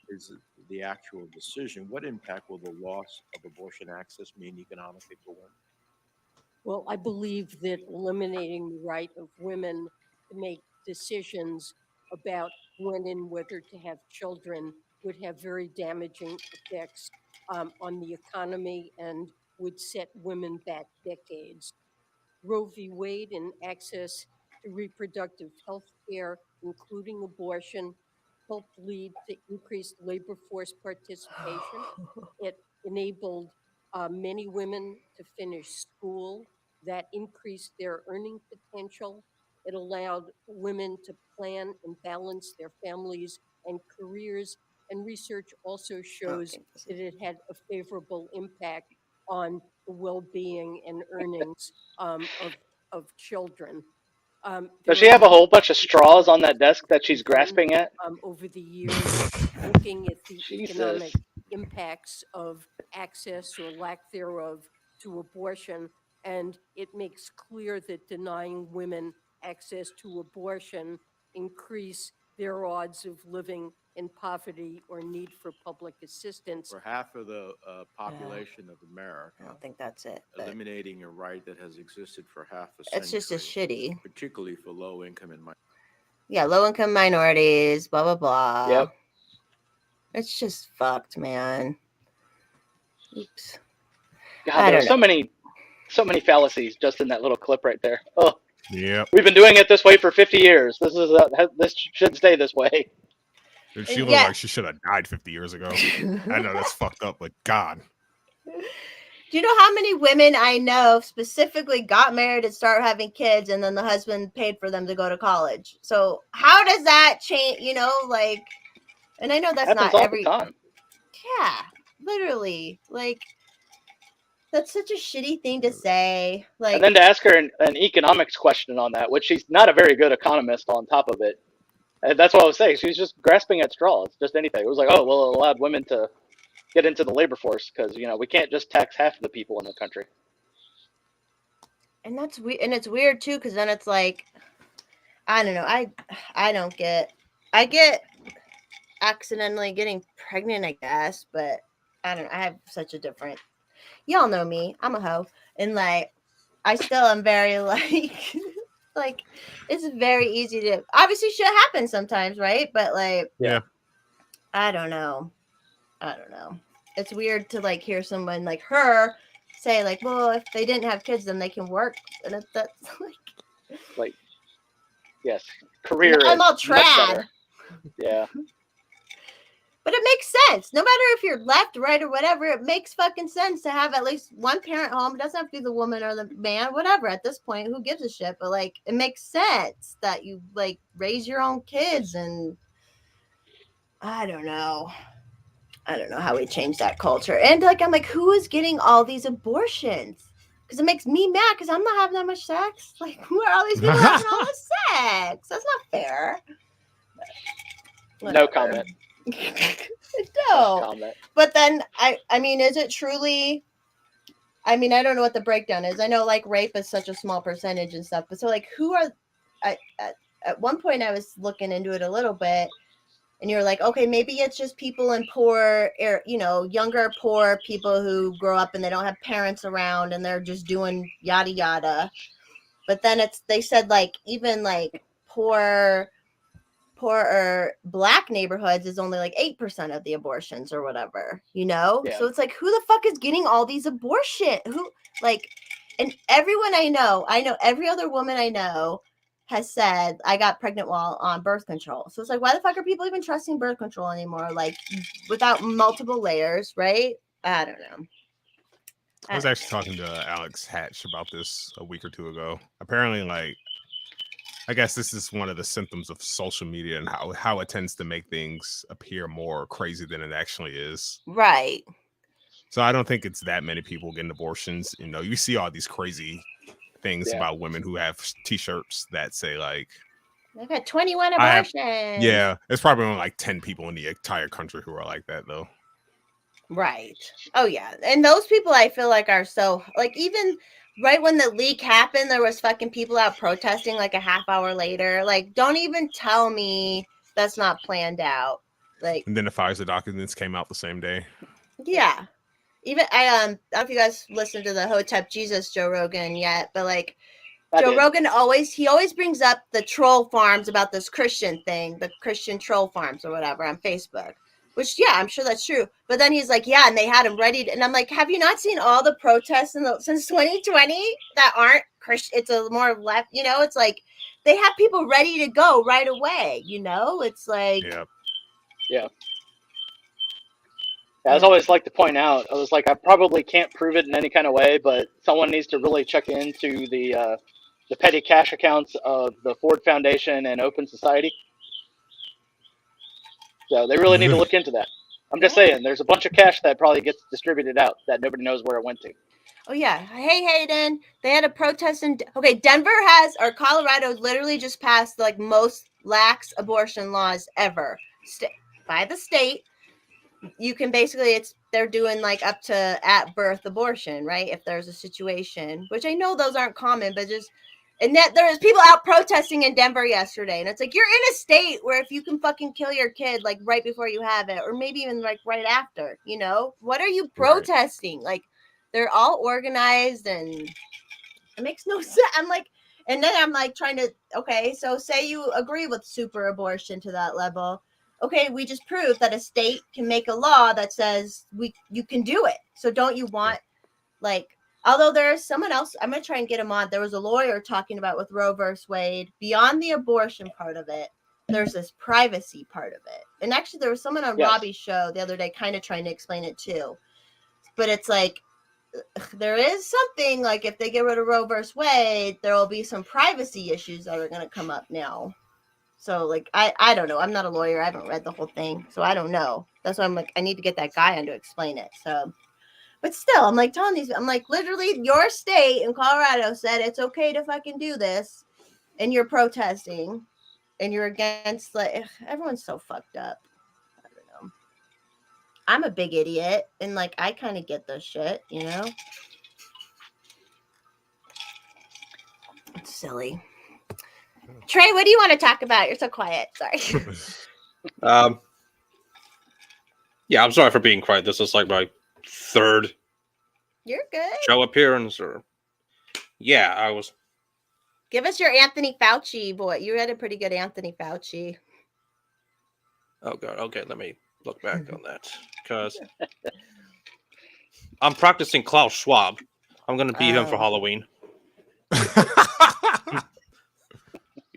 is the actual decision. What impact will the loss of abortion access mean economically for women? Well, I believe that eliminating the right of women to make decisions about when and whether to have children would have very damaging effects on the economy and would set women back decades. Roe v. Wade and access to reproductive health care, including abortion, helped lead to increased labor force participation. It enabled many women to finish school. That increased their earning potential. It allowed women to plan and balance their families and careers. And research also shows that it had a favorable impact on the well-being and earnings of children. Does she have a whole bunch of straws on that desk that she's grasping at? Over the years, looking at the Jesus. economic impacts of access or lack thereof to abortion, and it makes clear that denying women access to abortion increase their odds of living in poverty or need for public assistance. For half of the population of America, I don't think that's it. But eliminating a right that has existed for half a century. it's just a shitty. Particularly for low income and low income minorities, blah blah blah. Yep. It's just fucked, man. Oops. God, there are so many fallacies just in that little clip right there. Oh, Yep. we've been doing it this way for 50 years. This should stay this way. Dude, she looked like she should have died 50 years ago. I know that's fucked up, but God. Do you know how many women I know specifically got married and started having kids, and then the husband paid for them to go to college? So how does that change? And I know that's happens not all every the time. Yeah, literally. Like, that's such a shitty thing to say. Like, And then to ask her an economics question on that, which she's not a very good economist on top of it. And that's what I was saying. She's just grasping at straws, just anything. It was like, oh, well, it allowed women to get into the labor force because, we can't just tax half of the people in the country. and that's weird. And it's weird, too, because then it's like, I don't know. I get accidentally getting pregnant, I guess, but I don't know. I have such a different, y'all know me. I'm a hoe. And I still am very like it's very easy to, obviously shit happens sometimes, right? But Yeah. I don't know. It's weird to hear someone like her say well, if they didn't have kids, then they can work. And that's Yes, career. I'm all is much trad. better. Yeah. But it makes sense. No matter if you're left, right, or whatever, it makes fucking sense to have at least one parent home. It doesn't have to be the woman or the man, whatever. At this point, who gives a shit? But like, it makes sense that you like raise your own kids, and I don't know. I don't know how we change that culture. And like, I'm like, who is getting all these abortions? Because it makes me mad because I'm not having that much sex. Like, who are all these people having all this sex? That's not fair. No comment. No. Comment. But then I mean, is it truly? I mean, I don't know what the breakdown is. I know like rape is such a small percentage and stuff, but so like who are? At one point I was looking into it a little bit, and you're like, okay, maybe it's just people in poor, younger poor people who grow up and they don't have parents around and they're just doing yada yada. But then they said like even like poorer black neighborhoods is only like 8% of the abortions or whatever, Yeah. So it's like, who the fuck is getting all these abortion? Who, like, and everyone I know every other woman I know has said I got pregnant while on birth control. So it's like, why the fuck are people even trusting birth control anymore? Like, without multiple layers, right? I don't know. I was actually talking to Alex Hatch about this a week or two ago. Apparently, like, I guess this is one of the symptoms of social media and how it tends to make things appear more crazy than it actually is. Right. So I don't think it's that many people getting abortions. You see all these crazy things about women who have T-shirts that say like, I got 21 abortions. yeah, it's probably only like 10 people in the entire country who are like that though. Right. Oh yeah. And those people I feel like are so like, even right when the leak happened, there was fucking people out protesting like a half hour later. Like, don't even tell me that's not planned out. Like, And then the Pfizer documents came out the same day. yeah. Even I don't know if you guys listened to the Hotep Jesus Joe Rogan yet, but like Rogan always brings up the troll farms about this Christian thing, the Christian troll farms or whatever on Facebook. Which, yeah, I'm sure that's true. But then he's like, yeah, and they had him ready to, and I'm like, have you not seen all the protests since 2020 that aren't Christian? It's a more left, it's like they have people ready to go right away, It's like, yeah. I was always like to point out, I was like, I probably can't prove it in any kind of way, but someone needs to really check into the petty cash accounts of the Ford Foundation and Open Society. So they really need to look into that. I'm just saying, there's a bunch of cash that probably gets distributed out that nobody knows where it went to. Oh, yeah. Hey, Hayden, they had a protest in, Denver or Colorado literally just passed like most lax abortion laws ever by the state. You can basically, they're doing like up to at birth abortion, right? If there's a situation, which I know those aren't common, but just, and that there was people out protesting in Denver yesterday. And it's like, you're in a state where if you can fucking kill your kid, like right before you have it, or maybe even like right after, what are you protesting? Right. Like, they're all organized and it makes no sense. I'm like, and then I'm like trying to, so say you agree with super abortion to that level. Okay, we just proved that a state can make a law that says you can do it. So don't you want, like, although there's someone else, I'm going to try and get him on. There was a lawyer talking about with Roe versus Wade, beyond the abortion part of it, there's this privacy part of it. And actually there was someone on Robbie's show the other day kind of trying to explain it too. But it's like, there is something like if they get rid of Roe versus Wade, there will be some privacy issues that are going to come up now. So, like, I don't know. I'm not a lawyer. I haven't read the whole thing. So, I don't know. That's why I'm like, I need to get that guy on to explain it. So, but still, I'm like telling these, I'm like, literally, your state in Colorado said it's okay to fucking do this. And you're protesting. And you're against, like, everyone's so fucked up. I don't know. I'm a big idiot. And, like, I kind of get this shit, It's silly. Trey, what do you want to talk about? You're so quiet. Sorry. Yeah, I'm sorry for being quiet. This is like my third You're good. show appearance, or I was. Give us your Anthony Fauci boy. You had a pretty good Anthony Fauci. Oh god. Okay, let me look back on that because I'm practicing Klaus Schwab. I'm gonna be him for Halloween.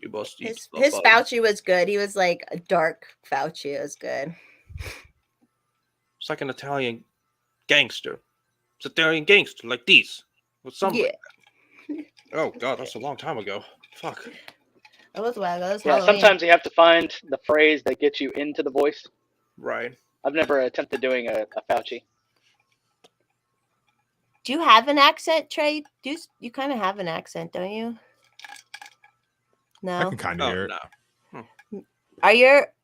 must eat His the his bud. Fauci was good. He was like a dark Fauci. It was good. It's like an Italian gangster. It's Italian gangster like these. With some. Yeah, Oh god, that's a long time ago. Fuck. that was a while ago. That was Yeah, Halloween. sometimes you have to find the phrase that gets you into the voice. Right. I've never attempted doing a Fauci. Do you have an accent, Trey? You kind of have an accent, don't you? I No. can kind of Oh hear it. no.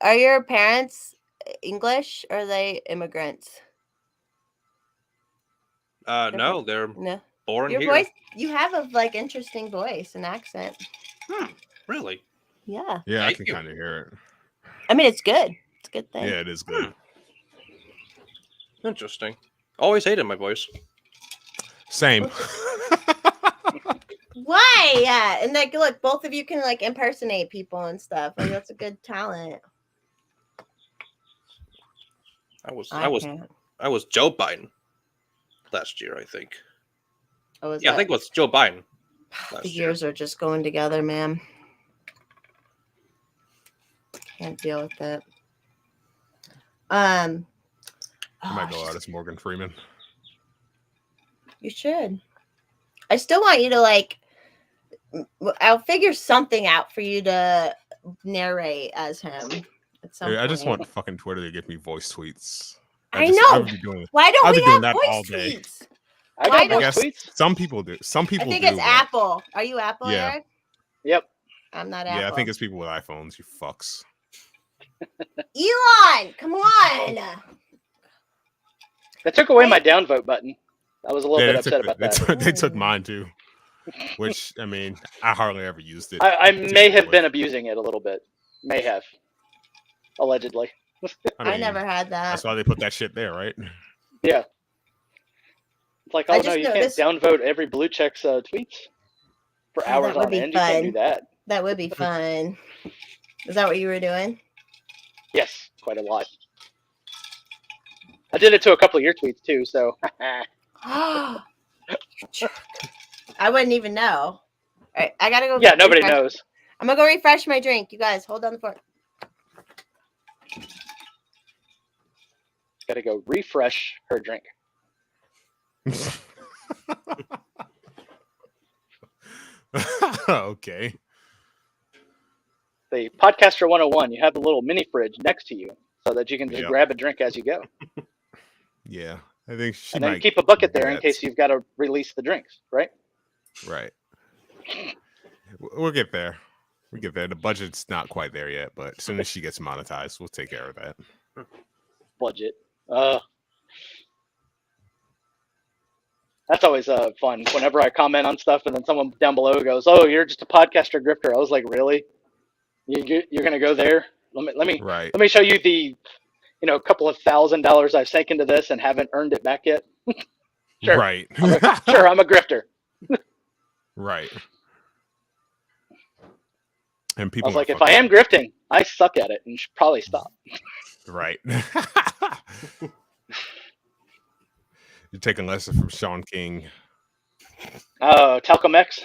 Are your parents English or are they immigrants? No, they're No. born Your here. voice, you have a like interesting voice and accent. Really? Yeah. Yeah, I Thank can you. kind of hear it. I mean, it's good. It's a good thing. Yeah, it is good. Interesting. Always hated my voice. Same. Why? Yeah. And like, look, both of you can like impersonate people and stuff. Like, that's a good talent. I was can't. I was Joe Biden last year, I think. Oh, was Yeah, I that- think it was Joe Biden. the last year. years are just going together, man. Can't deal with it. I might oh, go just- out as Morgan Freeman. You should. I still want you to like. I'll figure something out for you to narrate as him. At some Dude, I just point. want fucking Twitter to give me voice tweets. I just- know. would be doing it. Why don't I'll we be doing have that all voice day. tweets? I Why got I don't- voice guess tweets. some people do. Some people I think do. it's but- Apple. Are you Apple, Yeah. Eric? Yep. I'm not Apple. Yeah, I think it's people with iPhones. You fucks. Elon. Come on. They took away Wait. my downvote button. I was a little Yeah, bit they upset took, about they, that. took, they took mine too. Which I mean, I hardly ever used it. I to may have begin been with. abusing it a little bit. May have. Allegedly. I mean, never had that. That's why they put that shit there, right? Yeah. It's like, I oh no, just you noticed- can't downvote every blue check's tweets for Oh, hours that would on be end. You can't do fun. that. That would be fun. Is that what you were doing? Yes, quite a lot. I did it to a couple of your tweets too, so I wouldn't even know. All right, I gotta go. yeah, nobody refresh- knows. I'm gonna go refresh my drink. You guys, hold on the fort. Got to go refresh her drink. Okay. The Podcaster 101, you have a little mini fridge next to you so that you can just Yep. grab a drink as you go. Yeah, I think she And then might keep a bucket do there in that. case you've got to release the drinks, right? Right. We'll get there. We get there. The budget's not quite there yet, but as soon as she gets monetized, we'll take care of that. Budget. That's always fun. Whenever I comment on stuff and then someone down below goes, "Oh, you're just a podcaster grifter," I was like, "Really? You're gonna go there? Let me Right. show you the, couple of $1,000 I've sank into this and haven't earned it back yet." Sure. Right. Sure, I'm a grifter. Right. And I people was are like, if fucking- I am grifting, I suck at it and should probably stop. Right. You're taking lessons from Sean King, Oh, Talcum X.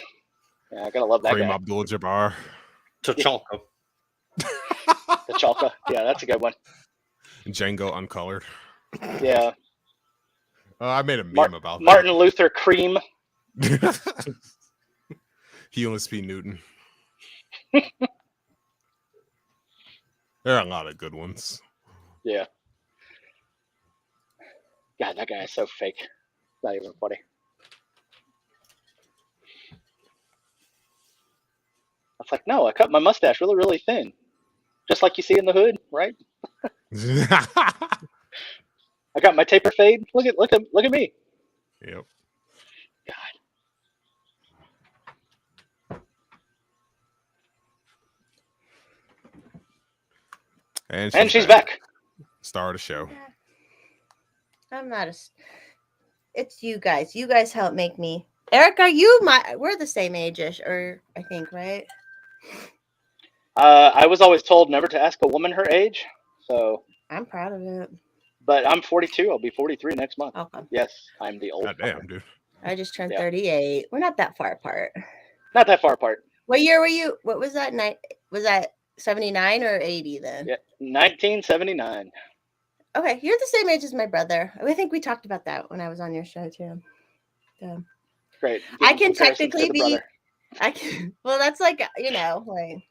Yeah, I gotta love that Kareem guy. Abdul-Jabbar. T'Challa. The Chalka. Yeah, that's a good one. Django Uncolored. Yeah. I made a meme about Martin Luther Cream. that. Helios P. Newton. There are a lot of good ones. Yeah. God, that guy is so fake. Not even funny. I was like, no, I cut my mustache really, really thin. Just like you see in the hood, right? I got my taper fade. Look at me. Yep. God. And she's back. Star of the show. I'm not a. It's you guys. You guys help make me. Eric, are you my? We're the same age-ish, or I think, right? I was always told never to ask a woman her age. So, I'm proud of it. but I'm 42. I'll be 43 next month. Okay. Yes, I'm the old. God damn, dude. I just turned Yeah. 38. We're not that far apart. Not that far apart. What year were you? What was that night? Was that 79 or 80 then? Yeah, 1979. Okay, you're the same age as my brother. I think we talked about that when I was on your show too. So Great. I Getting can comparisons to technically the be. brother. I can. Well, that's like like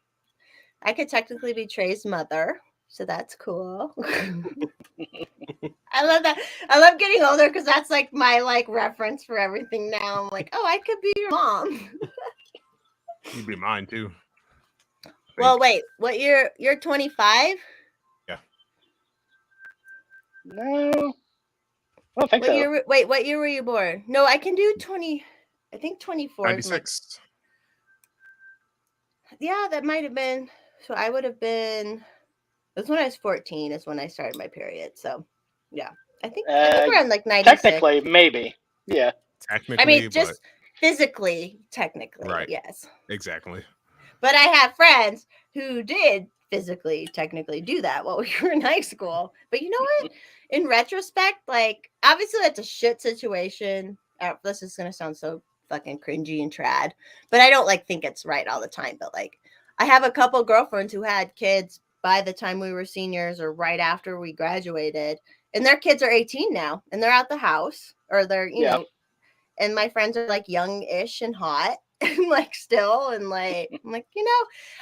I could technically be Trey's mother, so that's cool. I love that. I love getting older because that's like my like reference for everything now. I'm like, oh, I could be your mom. You'd be mine too. Well, wait. What year? You're 25. Yeah. No, I don't think What so. year? Wait, what year were you born? No, I can do 20. I think 24 is my. 96. Yeah, that might have been. So I would have been. It was when I was 14. Is when I started my period. So, yeah, I think around like 96. Technically, maybe. Yeah. Technically, I mean, but just physically, technically, right. yes. Exactly. But I have friends who did physically, technically do that while we were in high school. But you know what? In retrospect, like, obviously that's a shit situation. This is going to sound so fucking cringy and trad, but I don't like think it's right all the time. But like, I have a couple girlfriends who had kids by the time we were seniors or right after we graduated, and their kids are 18 now and they're out the house or they're, you know, and my friends are like young-ish and hot and like still and like I'm like,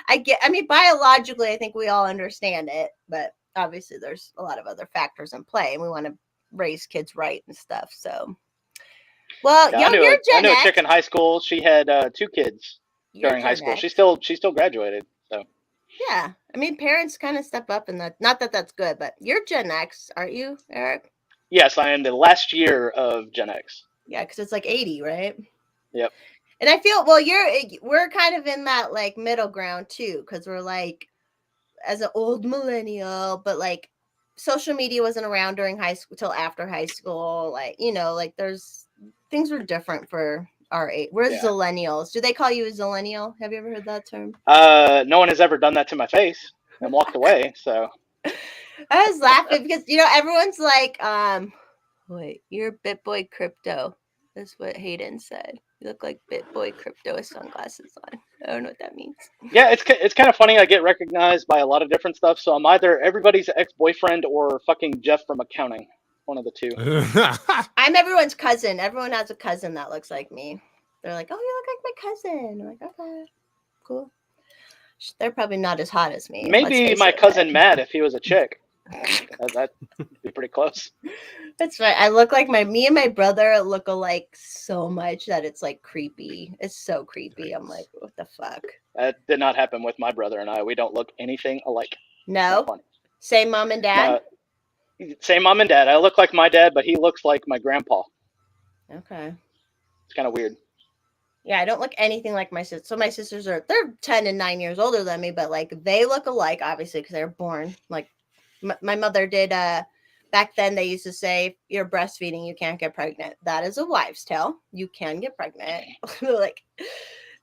I mean biologically I think we all understand it, but obviously there's a lot of other factors in play and we want to raise kids right and stuff. So well, Yeah, you're I Gen knew a X. chick in high school. She had 2 kids You're during high Gen school. X. She still graduated. So Yeah. I mean parents kind of step up in that. Not that that's good, but you're Gen X, aren't you, Eric? yes, I am the last year of Gen X. Yeah, because it's like 80, right? Yep. And I feel we're kind of in that like middle ground too, because we're like as an old millennial, but like social media wasn't around during high school till after high school. Like, like there's things were different for our age. We're zillennials. Do they call you a zillennial? Have you ever heard that term? No one has ever done that to my face and walked away. So I was laughing because everyone's like, wait, you're BitBoy Crypto. That's what Hayden said. You look like BitBoy Crypto with sunglasses on. I don't know what that means. yeah, it's kind of funny. I get recognized by a lot of different stuff. So I'm either everybody's ex-boyfriend or fucking Jeff from accounting. One of the two. I'm everyone's cousin. Everyone has a cousin that looks like me. They're like, oh, you look like my cousin. I'm like, okay, cool. They're probably not as hot as me. Maybe my cousin Matt if he was a chick. That'd be pretty close. That's right. I look like me and my brother look alike so much that it's like creepy. It's so creepy. I'm like, what the fuck? That did not happen with my brother and I. We don't look anything alike. No? Same mom and dad? Same mom and dad. I look like my dad, but he looks like my grandpa. Okay. It's kind of weird. Yeah, I don't look anything like my sister. So my sisters they're 10 and 9 years older than me, but like they look alike, obviously, because they're born. Like my mother did. Back then, they used to say, if you're breastfeeding, you can't get pregnant. That is a wives' tale. You can get pregnant. Like,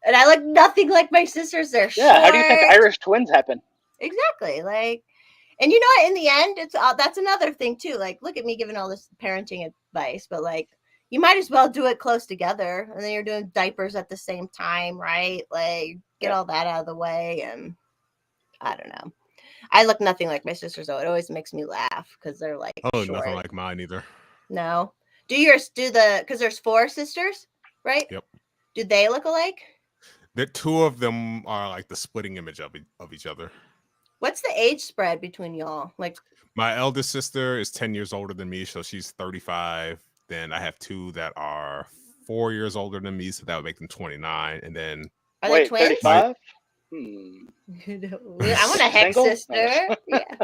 and I look nothing like my sisters. They're short. How do you think Irish twins happen? Exactly. Like, and you know what? In the end, it's that's another thing too. Like, look at me giving all this parenting advice, but like, you might as well do it close together, and then you're doing diapers at the same time, right? Like, get all that out of the way, and I don't know. I look nothing like my sisters, though. It always makes me laugh because they're like short. Nothing like mine either. No. Because there's 4 sisters, right? Yep. Do they look alike? The 2 of them are like the splitting image of each other. What's the age spread between y'all? Like, my eldest sister is 10 years older than me, so she's 35. Then I have 2 that are 4 years older than me, so that would make them 29. And then are they twins? 35? I want a hex sister. Yeah.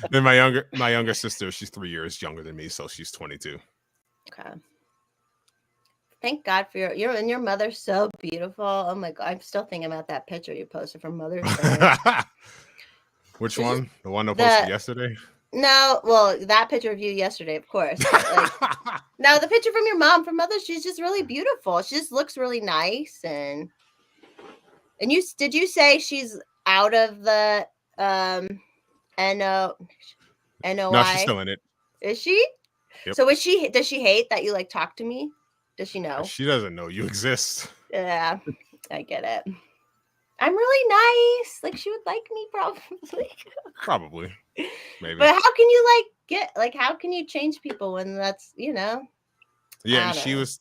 Then my younger sister, she's 3 years younger than me, so she's 22. Okay. Thank God for your mother's so beautiful. Oh my God, I'm still thinking about that picture you posted from Mother's Day. Which one? The one I posted yesterday? No, well, that picture of you yesterday, of course. No, the picture from your mom from Mother's. She's just really beautiful. She just looks really nice, and did you say she's out of the NOI? No, she's still in it. Is she? Yep. So does she hate that you like talk to me? Does she know? She doesn't know you exist. Yeah, I get it. I'm really nice. Like she would like me probably. Probably. Maybe. But how can you how can you change people when that's, Yeah, I and don't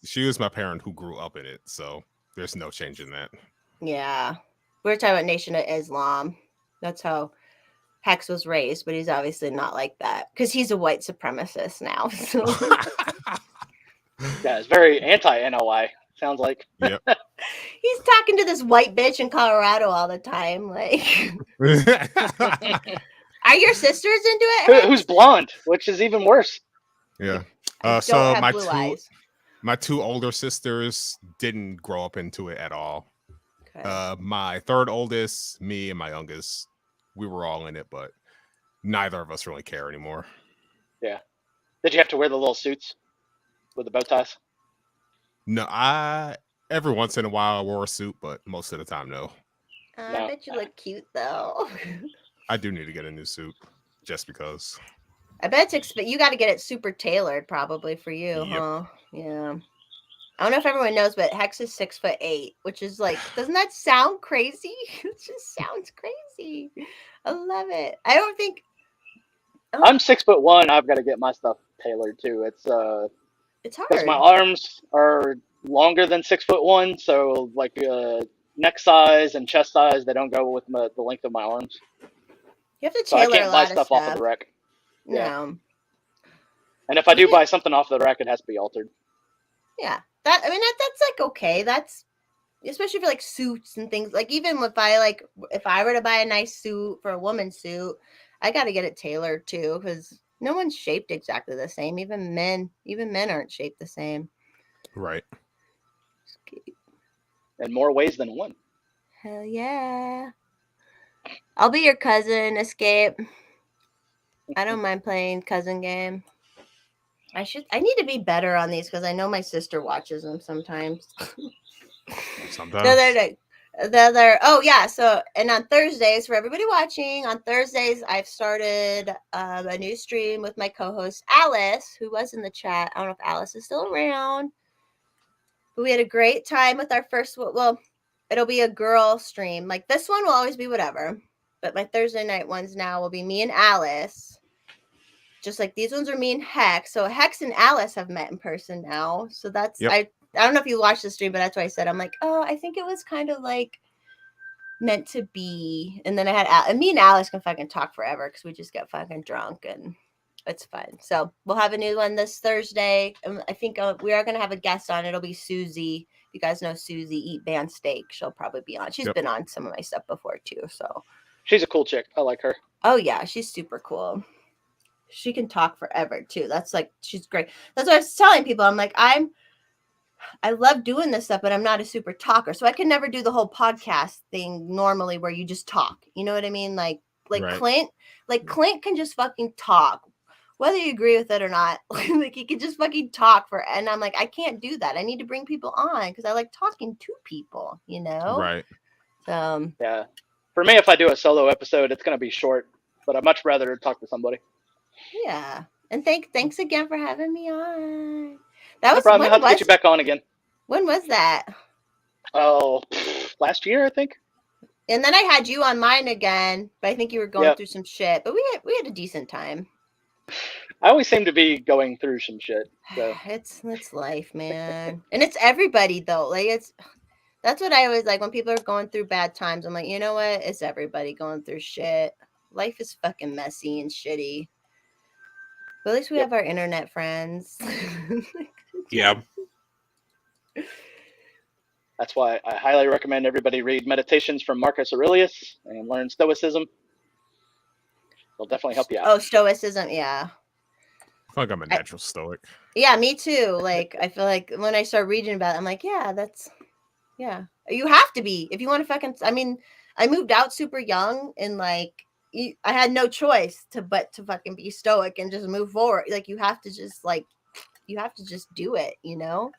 she know. was my parent who grew up in it, so there's no changing that. Yeah. We're talking about Nation of Islam. That's how Hex was raised, but he's obviously not like that because he's a white supremacist now. So Yeah, it's very anti-NOI. Sounds like. Yep. he's talking to this white bitch in Colorado all the time. Like, are your sisters into it? Who's Hex? blonde, which is even worse. Yeah. I don't So have blue eyes. my two older sisters didn't grow up into it at all. Okay. My third oldest, me, and my youngest, we were all in it, but neither of us really care anymore. Yeah. Did you have to wear the little suits with the bow ties? No, every once in a while I wore a suit, but most of the time, no. I No. bet you look cute though. I do need to get a new suit just because. I bet it's you got to get it super tailored probably for you, Yep. huh? Yeah. I don't know if everyone knows, but Hex is 6'8", which is like, doesn't that sound crazy? It just sounds crazy. I love it. I don't think I'm 6'1". I've got to get my stuff tailored too. It's it's because my hard. arms are longer than 6'1", so like neck size and chest size, they don't go with the length of my arms. You have to So I tailor a can't buy lot of stuff off of stuff. the rack. Yeah. No. And if I do Yeah. buy something off the rack, it has to be altered. Yeah. That's like okay. That's especially for like suits and things. Like even if I were to buy a nice suit for a woman's suit, I got to get it tailored too because no one's shaped exactly the same. Even men aren't shaped the same. Right. In more ways than one. Hell yeah. I'll be your cousin, Escape. I don't mind playing cousin game. I need to be better on these because I know my sister watches them sometimes. Sometimes. Oh yeah, so and on Thursdays, for everybody watching, on Thursdays I've started a new stream with my co-host Alice, who was in the chat. I don't know if Alice is still around. But we had a great time with our first, well, it'll be a girl stream. Like this one will always be whatever. But my Thursday night ones now will be me and Alice. Just like these ones are me and Hex. So Hex and Alice have met in person now. So that's Yep. I don't know if you watched the stream, but that's why I said I'm like, oh, I think it was kind of like meant to be. And then I had and me and Alice can fucking talk forever because we just get fucking drunk and it's fun. So we'll have a new one this Thursday. I think we are gonna have a guest on. It'll be Susie. You guys know Susie Eat Band Steak. She'll probably be on. She's Yep. been on some of my stuff before too. So She's a cool chick. I like her. oh yeah, she's super cool. She can talk forever too. That's like she's great. That's what I was telling people. I'm like, I love doing this stuff, but I'm not a super talker. So I can never do the whole podcast thing normally where you just talk. You know what I mean? Like Right. Clint can just fucking talk. Whether you agree with it or not, like he can just fucking talk and I'm like, I can't do that. I need to bring people on because I like talking to people, you know? Right. Yeah. For me, if I do a solo episode, it's going to be short, but I'd much rather talk to somebody. Yeah. And thanks again for having me on. No problem. I'll have to get you back on again. When was that? Oh, last year, I think. And then I had you on mine again, but I think you were going Yep. through some shit. But we had a decent time. I always seem to be going through some shit. So It's life, man. And it's everybody though. Like that's what I always like when people are going through bad times. I'm like, you know what? It's everybody going through shit. Life is fucking messy and shitty. But at least we Yep. have our internet friends. Yeah. that's why I highly recommend everybody read Meditations from Marcus Aurelius and learn Stoicism. They'll definitely help you out. Oh, Stoicism, yeah. I feel like I'm a natural stoic. Yeah, me too. Like I feel like when I start reading about it, I'm like, yeah, you have to be if you want to fucking. I mean, I moved out super young and like I had no choice but to fucking be stoic and just move forward. Like you have to just do it, you know.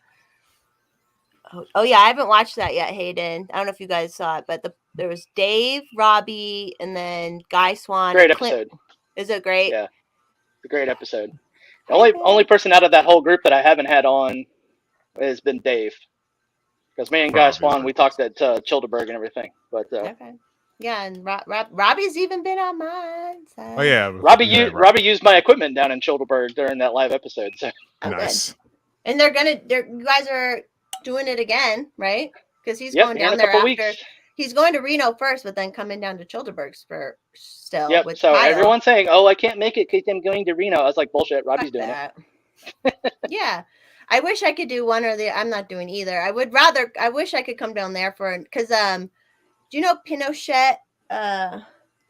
Oh yeah, I haven't watched that yet, Hayden. I don't know if you guys saw it, but there was Dave, Robbie, and then Guy Swan. Great and Clint. episode. Is it great? Yeah, it's a great episode. The only person out of that whole group that I haven't had on has been Dave, Because me and Guy Swan, Probably. we talked at Childeberg and everything. But Okay. Yeah, and Robbie's even been on mine. So. Oh yeah, Robbie, yeah, right. Robbie used my equipment down in Childeberg during that live episode. So Oh, Nice. good. And you guys are doing it again, right? Because he's yep, going here in down a there couple after. weeks. He's going to Reno first, but then coming down to Childeberg for still Yep. with So Kyle. everyone's saying, "Oh, I can't make it because I'm going to Reno." I was like, "Bullshit." Robbie's Fuck doing that. Yeah. I wish I could do one or the. I'm not doing either. I wish I could come down there because do you know Pinochet?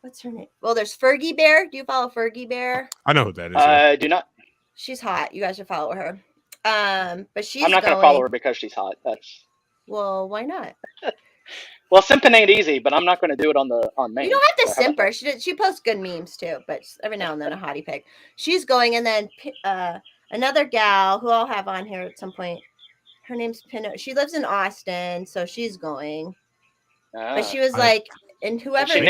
What's her name? Well, there's Fergie Bear. Do you follow Fergie Bear? I know who that is. it. Yeah. I do not. She's hot. You guys should follow her. But she's I'm not going to follow her because she's hot. That's Well, why not? well, simping ain't easy, but I'm not going to do it on main. You don't have to So how about simper. She posts good memes too, but every now and then a hottie pic. She's going, and then another gal who I'll have on here at some point. Her name's Pino. She lives in Austin, so she's going. that? But she was I- like, and And whoever she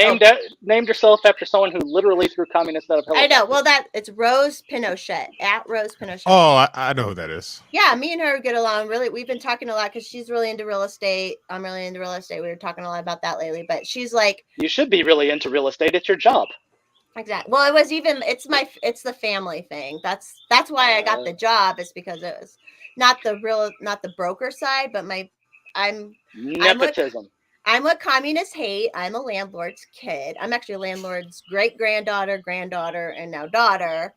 named herself after someone who literally threw communists out of I helicopters. know. Well, it's Rose Pinochet at Rose Pinochet. Oh, I know who that is. Yeah, me and her get along really. We've been talking a lot because she's really into real estate. I'm really into real estate. We were talking a lot about that lately. But she's like, You should be really into real estate. It's your job. exactly. Well, it's the family thing. That's why I got the job, is because it was not the broker side, but Nepotism. I'm what communists hate. I'm a landlord's kid. I'm actually a landlord's great granddaughter, and now daughter.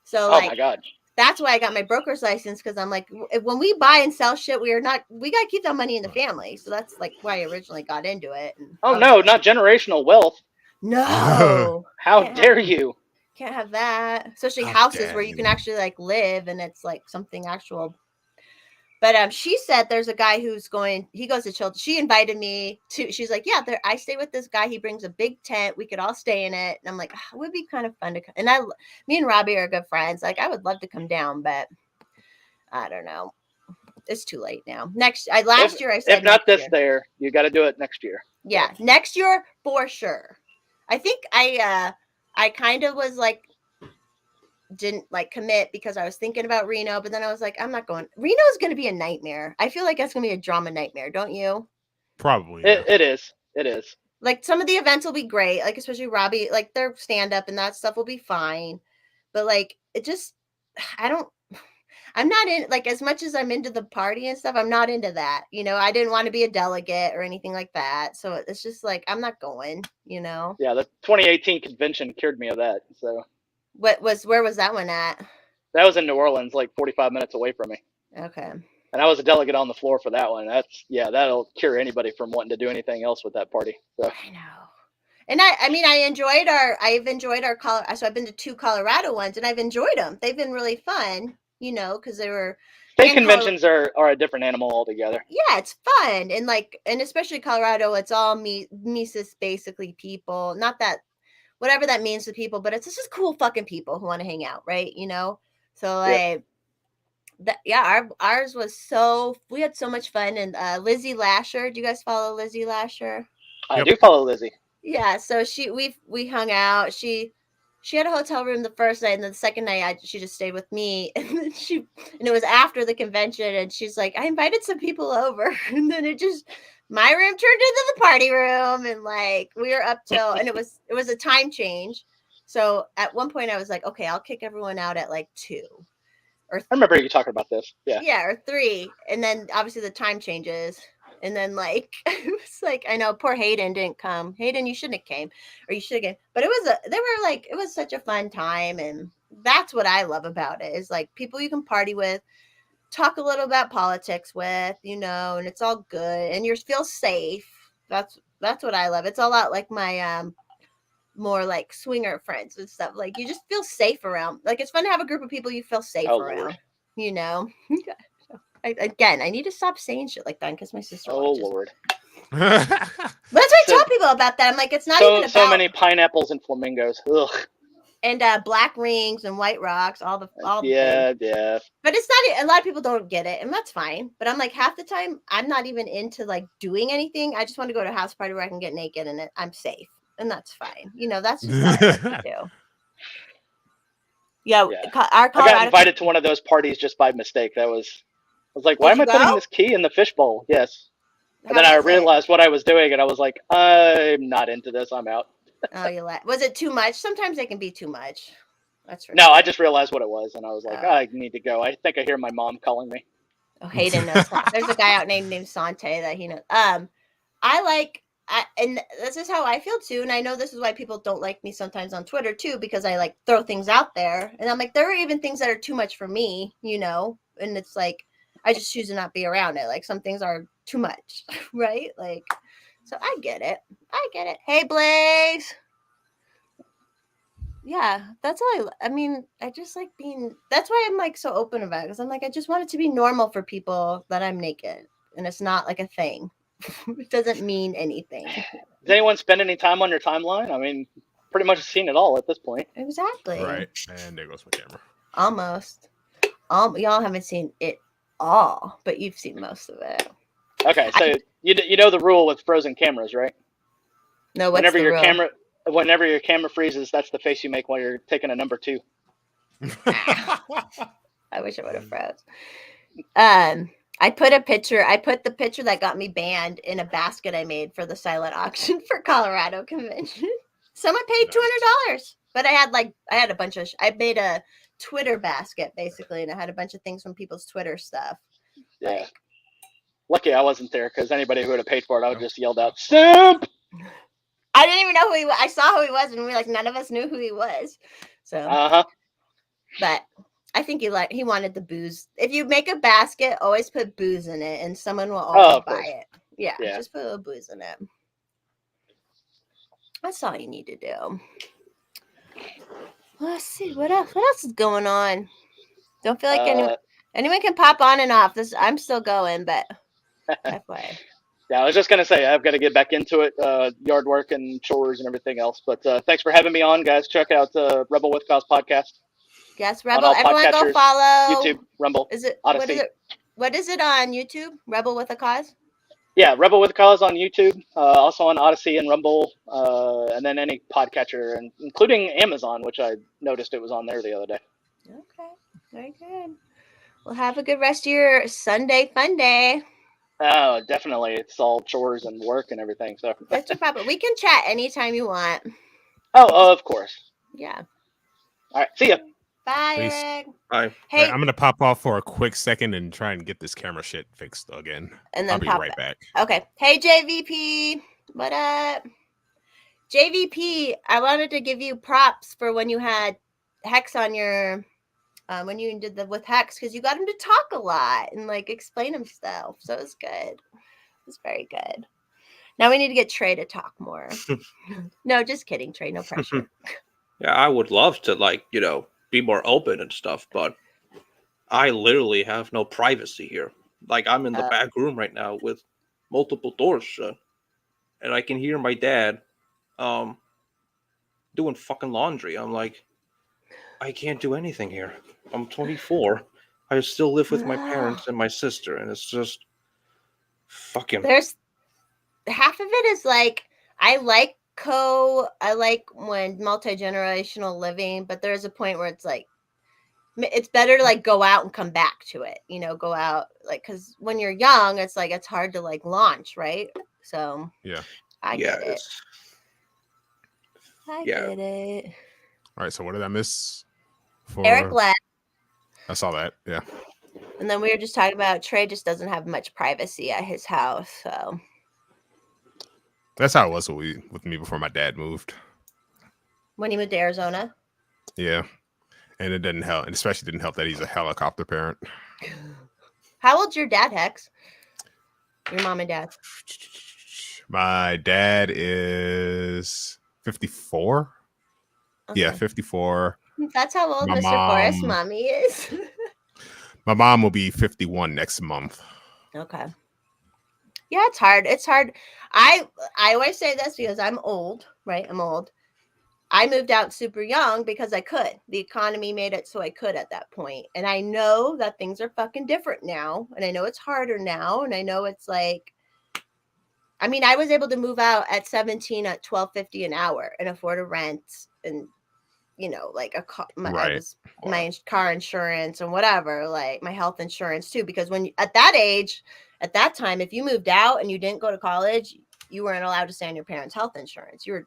So Oh my god. that's why I got my broker's license, because I'm like, when we buy and sell shit, we got to keep that money in the family. So that's like why I originally got into it. And Oh no, not generational wealth. no, How Can't dare have- you? can't have that. Especially How houses dare where you you. can actually like live and it's like something actual. But she said there's a guy who's going. He goes to children. She invited me to. She's like, yeah, I stay with this guy. He brings a big tent. We could all stay in it. And I'm like, it would be kind of fun to. And me and Robbie are good friends. Like, I would love to come down, but I don't know. It's too late now. Last year I said, If not next this year. there, you got to do it next year. Yeah, next year for sure. I think I kind of was like, didn't like commit because I was thinking about Reno, but then I was like, I'm not going. Reno is going to be a nightmare. I feel like that's going to be a drama nightmare, don't you? Probably. Yeah. It is. It is. Like, some of the events will be great, like especially Robbie, like their stand up and that stuff will be fine, but like it just, I'm not in, like, as much as I'm into the party and stuff, I'm not into that. I didn't want to be a delegate or anything like that, so it's just like I'm not going. Yeah, the 2018 convention cured me of that. So Where was that one at? that was in New Orleans, like 45 minutes away from me. Okay. And I was a delegate on the floor for that one. That'll cure anybody from wanting to do anything else with that party. So I know. And I've enjoyed our Colorado. So I've been to 2 Colorado ones and I've enjoyed them. They've been really fun, because they were. state conventions are a different animal altogether. Yeah, it's fun. And especially Colorado, it's all Mises basically people. Not that, whatever that means to people, but it's just cool fucking people who want to hang out, right? So like, ours was we had so much fun. And Lizzie Lasher, do you guys follow Lizzie Lasher? I Yep. do follow Lizzie. Yeah, so we hung out. She had a hotel room the first night, and then the second night she just stayed with me. And then it was after the convention, and she's like, I invited some people over, and then my room turned into the party room, and like we were up till, and it was a time change. So at one point I was like, okay, I'll kick everyone out at like 2 or I remember you talking about this. Yeah. or 3, and then obviously the time changes. And then like it was like, I know poor Hayden didn't come. Hayden, you shouldn't have came, or you should have. But it was such a fun time, and that's what I love about it, is like people you can party with, talk a little about politics with, and it's all good, and you feel safe. That's what I love. It's a lot like my more like swinger friends and stuff. Like you just feel safe around. Like it's fun to have a group of people you feel safe around. Lord. I need to stop saying shit like that because my sister watches. Lord. But that's what I tell people about that. I'm like, it's not even about so many pineapples and flamingos. Ugh. and black rings and white rocks, all the Yeah. But it's not. A lot of people don't get it, and that's fine. But I'm like, half the time, I'm not even into like doing anything. I just want to go to a house party where I can get naked and I'm safe, and that's fine. That's just what I like to do. Yeah, our I Colorado. got invited to one of those parties just by mistake. I was like, why Did am I you putting go? this key in the fishbowl? Yes. And then I realized what I was doing, and I was like, I'm not into this. I'm out. Oh, was it too much? Sometimes they can be too much. That's for No, sure. I just realized what it was, and I was like, Oh. I need to go. I think I hear my mom calling me. Oh, Hayden knows that. There's a guy out named Sante that he knows. And this is how I feel too. And I know this is why people don't like me sometimes on Twitter too, because I like throw things out there. And I'm like, there are even things that are too much for me, and it's like, I just choose to not be around it. Like some things are too much, right? Like, so I get it. Hey, Blaze. Yeah, that's all I just like that's why I'm like so open about it. Because I'm like, I just want it to be normal for people that I'm naked. And it's not like a thing. It doesn't mean anything. Does anyone spend any time on your timeline? I mean, pretty much seen it all at this point. Exactly. Right. And there goes my camera. Almost. Y'all haven't seen it all, but you've seen most of it. Okay, so you know the rule with frozen cameras, right? No, what's whenever the your rule? whenever your camera freezes, that's the face you make while you're taking a number 2. I wish I would have froze. I put the picture that got me banned in a basket I made for the silent auction for Colorado convention. Someone paid $200, but I had a bunch of I made a Twitter basket basically, and I had a bunch of things from people's Twitter stuff. Yeah. Lucky I wasn't there, because anybody who would have paid for it, I would have just yelled out, "Simp!" I didn't even know who he was. I saw who he was, and none of us knew who he was. So, but I think he wanted the booze. If you make a basket, always put booze in it, and someone will always buy it. Yeah, just put a little booze in it. That's all you need to do. Let's see what else. What else is going on? Don't feel like anyone can pop on and off. I'm still going, but halfway. Yeah, I was just gonna say I've got to get back into it, yard work and chores and everything else. But thanks for having me on, guys. Check out Rebel with Cause podcast. Yes, Rebel. Everyone go follow YouTube, Rumble. Is it Odyssey. What is it on YouTube? Rebel with a Cause? Yeah, Rebel with a Cause on YouTube. Also on Odyssey and Rumble, and then any podcatcher, and including Amazon, which I noticed it was on there the other day. Okay, very good. Well, have a good rest of your Sunday fun day. Oh, definitely. It's all chores and work and everything. So that's no problem. We can chat anytime you want. Oh, of course. Yeah. All right. See ya. Bye, Peace. Eric. Bye. Hey, I'm gonna pop off for a quick second and try and get this camera shit fixed again. And then I'll be right back. Okay. Hey, JVP. What up? JVP, I wanted to give you props for when you had Hex on your when you did with Hex, because you got him to talk a lot and like explain himself. So it was good. It was very good. Now we need to get Trey to talk more. No, just kidding, Trey. No pressure. Yeah, I would love to be more open and stuff, but I literally have no privacy here. Like I'm in the back room right now with multiple doors shut, and I can hear my dad doing fucking laundry. I'm like, I can't do anything here. I'm 24. I still live with my parents and my sister, and it's just fucking. There's half of it is like I like when multi-generational living, but there's a point where it's like it's better to like go out and come back to it, go out, like, because when you're young it's like it's hard to like launch, right? So yeah, I get it. I get it. All right, so what did I miss? Eric left. I saw that. Yeah. And then we were just talking about Trey just doesn't have much privacy at his house, so that's how it was with me before my dad moved. When he moved to Arizona? Yeah. And it didn't help. And especially didn't help that he's a helicopter parent. How old's your dad, Hex? Your mom and dad? My dad is 54. Okay. Yeah, 54. That's how old Mr. Forrest mommy is. My mom will be 51 next month. Okay. Yeah, it's hard. It's hard. I always say this because I'm old, right? I'm old. I moved out super young because I could. The economy made it so I could at that point. And I know that things are fucking different now. And I know it's harder now. And I know it's like, I mean, I was able to move out at 17 at $12.50 an hour and afford a rent and, like my car insurance and whatever, like my health insurance too. Because when at that age, at that time, if you moved out and you didn't go to college, you weren't allowed to stay on your parents' health insurance. You were,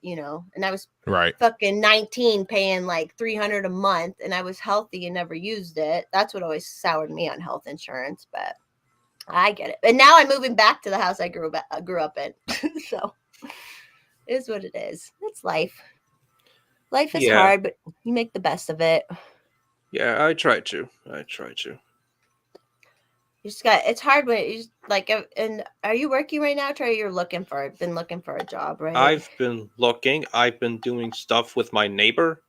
and I was Right. fucking 19 paying like $300 a month, and I was healthy and never used it. That's what always soured me on health insurance, but I get it. And now I'm moving back to the house I grew up in. So it is what it is. It's life. Life is hard, but you make the best of it. Yeah, I try to. You just it's hard when you just, like, and are you working right now, Trey? You're been looking for a job, right? I've been looking. I've been doing stuff with my neighbor,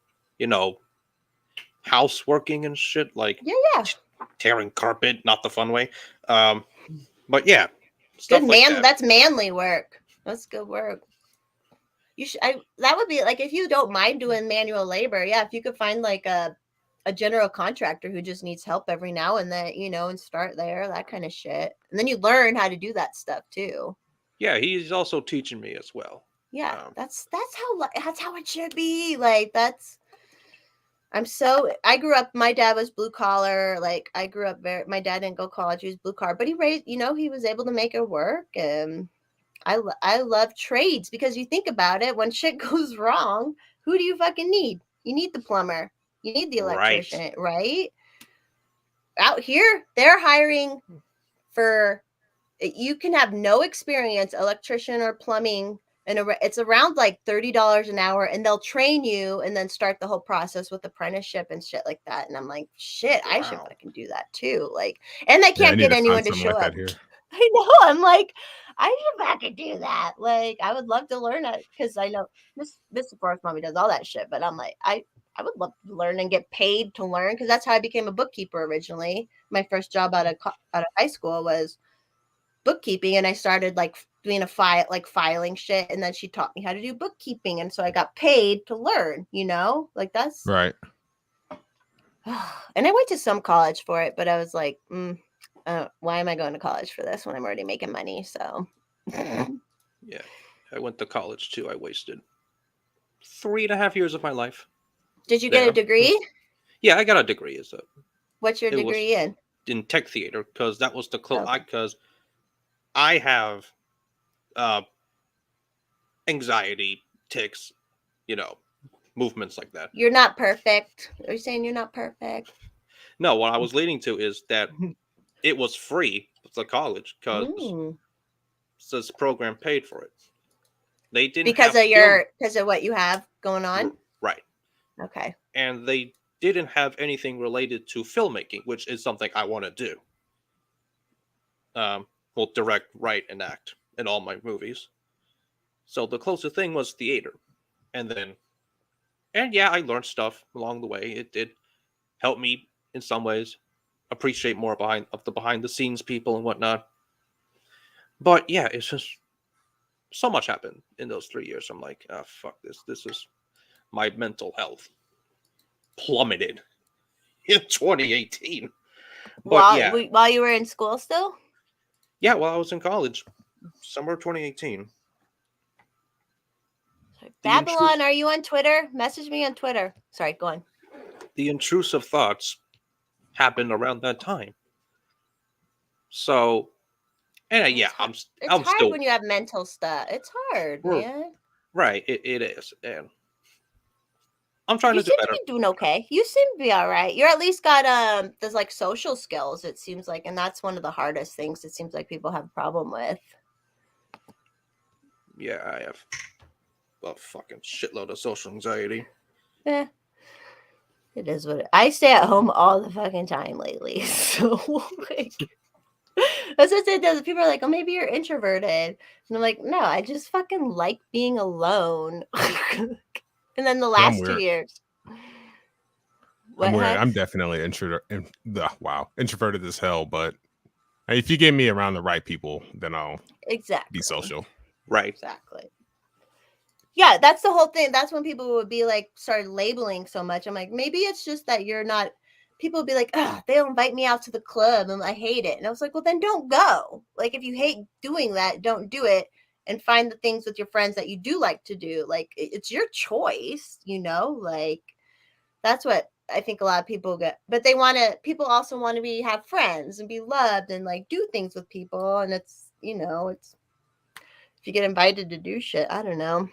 houseworking and shit, like Yeah. tearing carpet, not the fun way. But yeah, Good stuff like man. that. That's manly work. That's good work. You should. That would be like, if you don't mind doing manual labor. Yeah, if you could find like a general contractor who just needs help every now and then, and start there, that kind of shit. And then you learn how to do that stuff too. Yeah, he's also teaching me as well. Yeah, that's how it should be. Like, I grew up, my dad was blue collar. Like, I grew up my dad didn't go to college. He was blue collar, but he he was able to make it work. And I love trades, because you think about it, when shit goes wrong, who do you fucking need? You need the plumber. You need the electrician, right? Out here, they're hiring for, you can have no experience, electrician or plumbing, and it's around like $30 an hour, and they'll train you and then start the whole process with apprenticeship and shit like that. And I'm like, shit, I should fucking do that too. Like, and they can't get anyone to show up. Here. I know. I'm like, I should fucking do that. Like, I would love to learn it, because I know Miss Forrest Mommy does all that shit. But I'm like, I would love to learn and get paid to learn, because that's how I became a bookkeeper originally. My first job out of high school was bookkeeping, and I started like doing filing shit, and then she taught me how to do bookkeeping, and so I got paid to learn. Like, that's right. And I went to some college for it, but I was like, why am I going to college for this when I'm already making money? So yeah, I went to college too. I wasted 3.5 years of my life. Did you get a degree? Yeah, I got a degree. What's your degree in? In tech theater, because that was the because I have anxiety, tics, movements like that. You're not perfect. Are you saying you're not perfect? No, what I was leading to is that it was free to college, because this program paid for it. They didn't because of what you have going on, right? Okay. And they didn't have anything related to filmmaking, which is something I want to do. Well, direct, write, and act in all my movies. So the closest thing was theater, and yeah, I learned stuff along the way. It did help me in some ways appreciate more behind the scenes people and whatnot. But yeah, it's just so much happened in those 3 years. I'm like, oh, fuck this. This is my mental health plummeted in 2018. But while you were in school still? Yeah, while I was in college, summer 2018. Babylon, are you on Twitter? Message me on Twitter. Sorry, go on. The intrusive thoughts happened around that time. So, and yeah, it's hard when you have mental stuff. It's hard, man. Right, it is, and I'm trying to do better. You seem to be doing okay. You seem to be all right. You're at least got there's like social skills, it seems like, and that's one of the hardest things it seems like people have a problem with. Yeah, I have a fucking shitload of social anxiety. Yeah. It is what I stay at home all the fucking time lately. So like, that's what it does. People are like, oh, maybe you're introverted. And I'm like, no, I just fucking like being alone. And then the last 2 years. I'm weird. I'm definitely introverted as hell, but if you get me around the right people, then I'll be social. Right. Exactly. Yeah, that's the whole thing. That's when people would be like, start labeling so much. I'm like, maybe it's just that you're not, people would be like, oh, they'll invite me out to the club and I hate it. And I was like, well, then don't go. Like, if you hate doing that, don't do it. And find the things with your friends that you do like to do. Like, it's your choice, like, that's what I think a lot of people get, but people also want to have friends and be loved and like do things with people. And it's, it's, if you get invited to do shit, I don't know.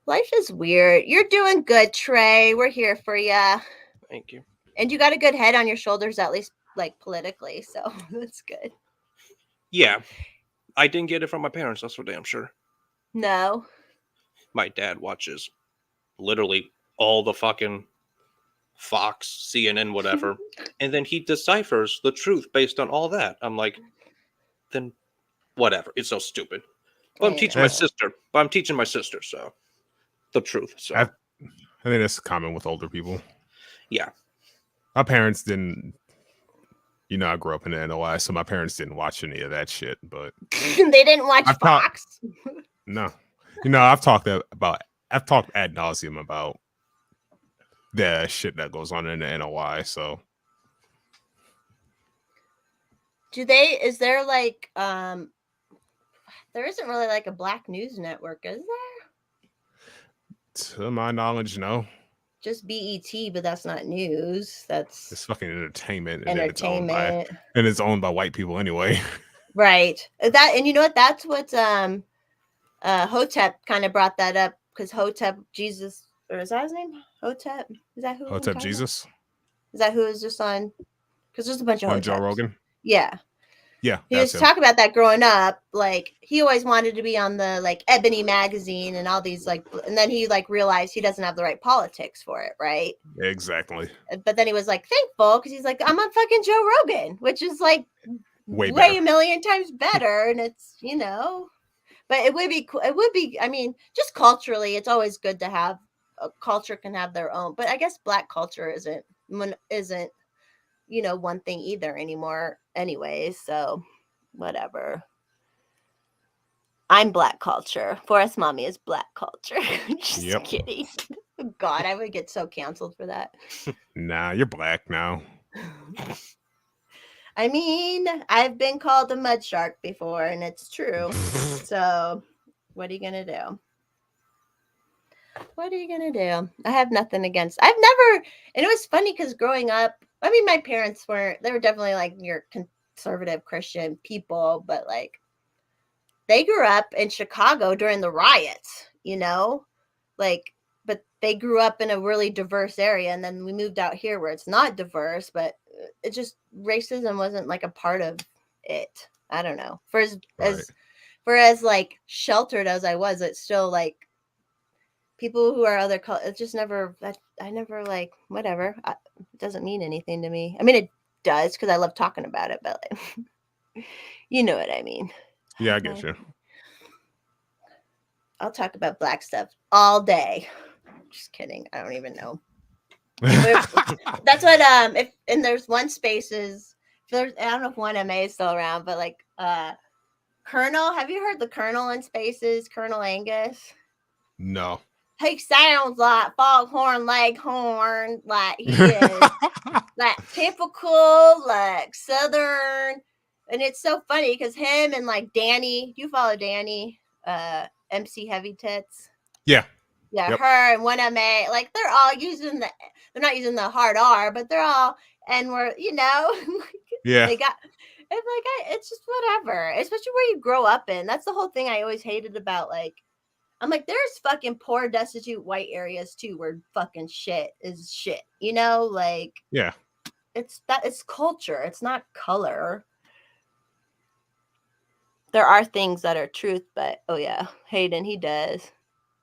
Life is weird. You're doing good, Trey. We're here for you. Thank you. And you got a good head on your shoulders, at least like politically. So that's good. Yeah. I didn't get it from my parents, that's for damn sure. No. My dad watches literally all the fucking Fox, CNN, whatever, and then he deciphers the truth based on all that. I'm like, then whatever. It's so stupid. But I'm teaching my sister. So the truth. So I think that's common with older people. Yeah. My parents didn't. I grew up in the NOI, so my parents didn't watch any of that shit. But they didn't watch Fox. No, I've talked ad nauseum about the shit that goes on in the NOI. So, is there like there isn't really like a black news network, is there? To my knowledge, no. Just BET, but that's not news. It's fucking entertainment. And it's owned by white people anyway. Right. And you know what? That's what Hotep kind of brought that up, because Hotep Jesus, or is that his name? Hotep? Is that who? Hotep Jesus? About? Is that who is just on? Because there's a bunch of on Hoteps. Joe Rogan. Yeah. Yeah, he was talking about that growing up. Like, he always wanted to be on the like Ebony magazine and all these like, and then he like realized he doesn't have the right politics for it, right? Exactly. But then he was like thankful, because he's like, I'm on fucking Joe Rogan, which is like way a million times better, and it's but it would be. I mean, just culturally, it's always good to have a culture can have their own. But I guess Black culture isn't one thing either anymore anyway, so whatever. I'm Black culture. Forest Mommy is Black culture. Just kidding. God, I would get so canceled for that. Nah, you're Black now. I mean, I've been called a mud shark before, and it's true. So what are you gonna do? What are you gonna do? I have nothing against. And it was funny because growing up, I mean, my parents they were definitely like your conservative Christian people, but like they grew up in Chicago during the riots, but they grew up in a really diverse area, and then we moved out here where it's not diverse, but it just, racism wasn't like a part of it. I don't know. For as like sheltered as I was, it's still like people who are other colors. It just never. I never like whatever. It doesn't mean anything to me. I mean, it does because I love talking about it, but like, you know what I mean. Yeah, I get you. I'll talk about Black stuff all day. Just kidding. I don't even know. That's what and there's one Spaces. I don't know if 1MA is still around, but like Colonel, have you heard the Colonel in Spaces? Colonel Angus? No. He sounds like Foghorn Leghorn, like he is like typical like Southern, and it's so funny because him and like Danny, you follow Danny, MC Heavy Tits? Yeah. Yeah, yep. Her and 1MA, like they're all they're not using the hard R, but they're all, and we're, yeah. They got, it's just whatever, especially where you grow up in. That's the whole thing I always hated about, like, I'm like, there's fucking poor, destitute white areas too where fucking shit is shit, like, yeah. It's culture, it's not color. There are things that are truth, but oh yeah, Hayden, he does.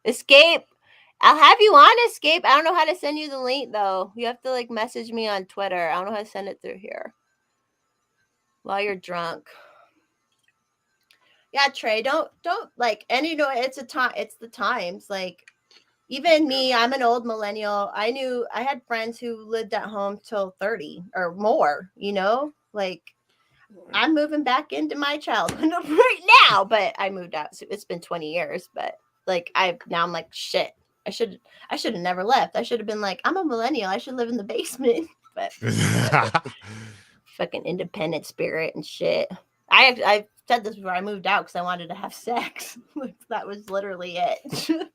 Escape. I'll have you on Escape. I don't know how to send you the link though. You have to like message me on Twitter. I don't know how to send it through here. While you're drunk. Yeah, Trey, don't like, and it's the times. Like, even me, I'm an old millennial. I had friends who lived at home till 30 or more, like I'm moving back into my childhood right now, but I moved out. So it's been 20 years, but like I'm like, shit, I should have never left. I should have been like, I'm a millennial, I should live in the basement. But fucking independent spirit and shit. I said this before, I moved out because I wanted to have sex. That was literally it.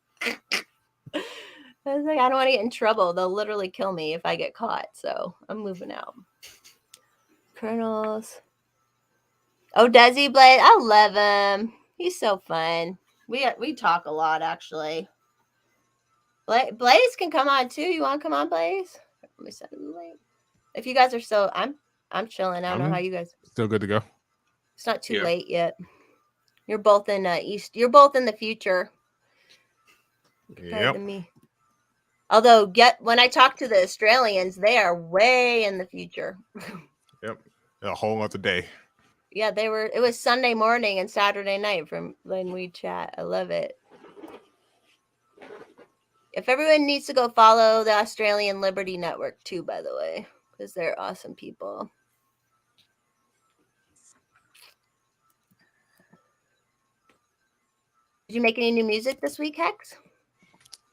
I was like, I don't want to get in trouble. They'll literally kill me if I get caught. So I'm moving out. Colonels. Oh, does he, Blaze? I love him. He's so fun. We talk a lot, actually. Blaze can come on too. You want to come on, Blaze? Let me set the link. If you guys are so, I'm chilling. I don't know how you guys. Still good to go. It's not too Yeah. late yet. You're both in East. You're both in the future. Compared to me. Although, when I talk to the Australians, they are way in the future. Yep. A whole other day. Yeah, they were. It was Sunday morning and Saturday night from when we chat. I love it. If everyone needs to go follow the Australian Liberty Network too, by the way, because they're awesome people. Did you make any new music this week, Hex?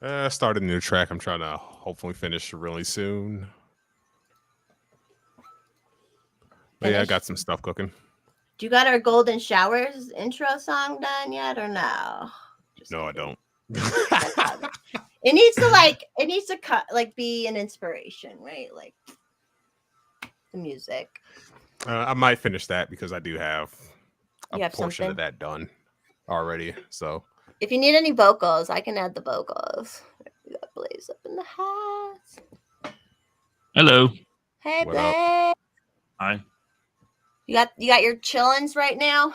I started a new track. I'm trying to hopefully finish really soon. But yeah, I got some stuff cooking. Do you got our Golden Showers intro song done yet or no? No, I don't. It needs to cut be an inspiration, right? Like the music. I might finish that because I do have a You have portion something? of that done already. So If you need any vocals, I can add the vocals. We got Blaze up in the house. Hello. Hey, What up? Blaze. Hi. You got your chillins right now?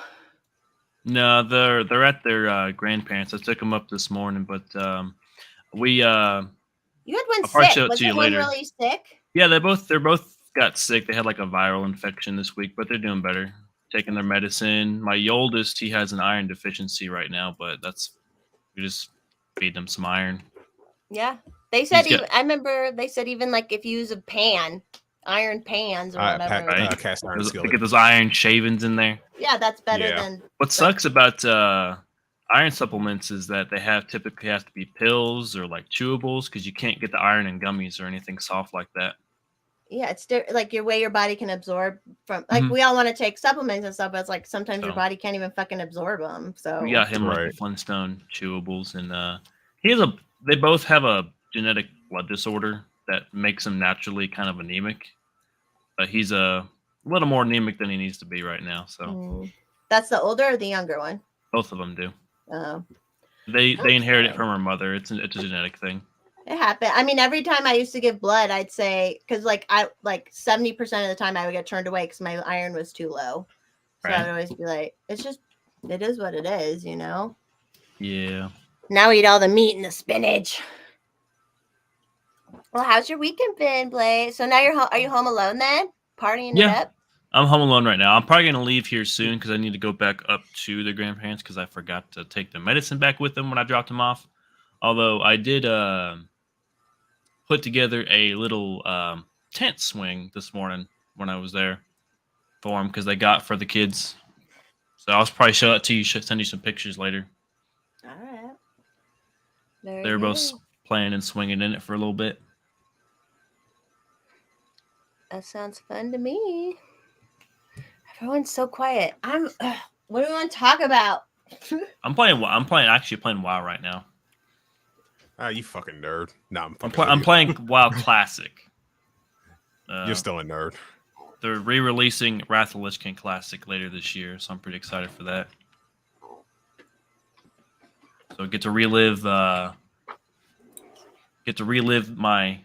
No, they're at their grandparents. I took them up this morning, but we You had one I'll probably sick. show it Was to you it one later. really sick? yeah, they're both got sick. They had like a viral infection this week, but they're doing better. Taking their medicine. My oldest, he has an iron deficiency right now, but we just feed them some iron. Yeah. They said He's got- I remember they said even like if you use a pan, iron pans or whatever. Right. cast iron They skillet. get those iron shavings in there. Yeah, that's better Yeah. than What sucks about iron supplements is that they typically have to be pills or like chewables because you can't get the iron in gummies or anything soft like that. yeah, it's like your way your body can absorb from like Mhm. we all want to take supplements and stuff, but it's like sometimes your So- body can't even fucking absorb them. So We got him like Right. the Flintstone chewables, and they both have a genetic blood disorder that makes him naturally kind of anemic. But he's a little more anemic than he needs to be right now. So That's the older or the younger one? both of them do. Oh. They inherit it Okay. from her mother. It's a genetic thing. It happened. I mean, every time I used to give blood, I'd say because like 70% of the time I would get turned away because my iron was too low. So I Right. would always be like, it's just it is what it is, you know. Yeah. Now eat all the meat and the spinach. Well, how's your weekend been, Blaze? So now are you home alone then? Partying it Yeah. up? I'm home alone right now. I'm probably going to leave here soon because I need to go back up to the grandparents because I forgot to take the medicine back with them when I dropped them off. Although I did put together a little tent swing this morning when I was there for them because they got for the kids. So I'll probably show that to you, send you some pictures later. All right. Very They were both good. playing and swinging in it for a little bit. That sounds fun to me. Everyone's so quiet. What do we want to talk about? I'm actually playing WoW right now. Ah, you fucking nerd. Nah, I'm playing WoW Classic. You're still a nerd. They're re-releasing Wrath of Lich King Classic later this year, so I'm pretty excited for that. So I get to relive my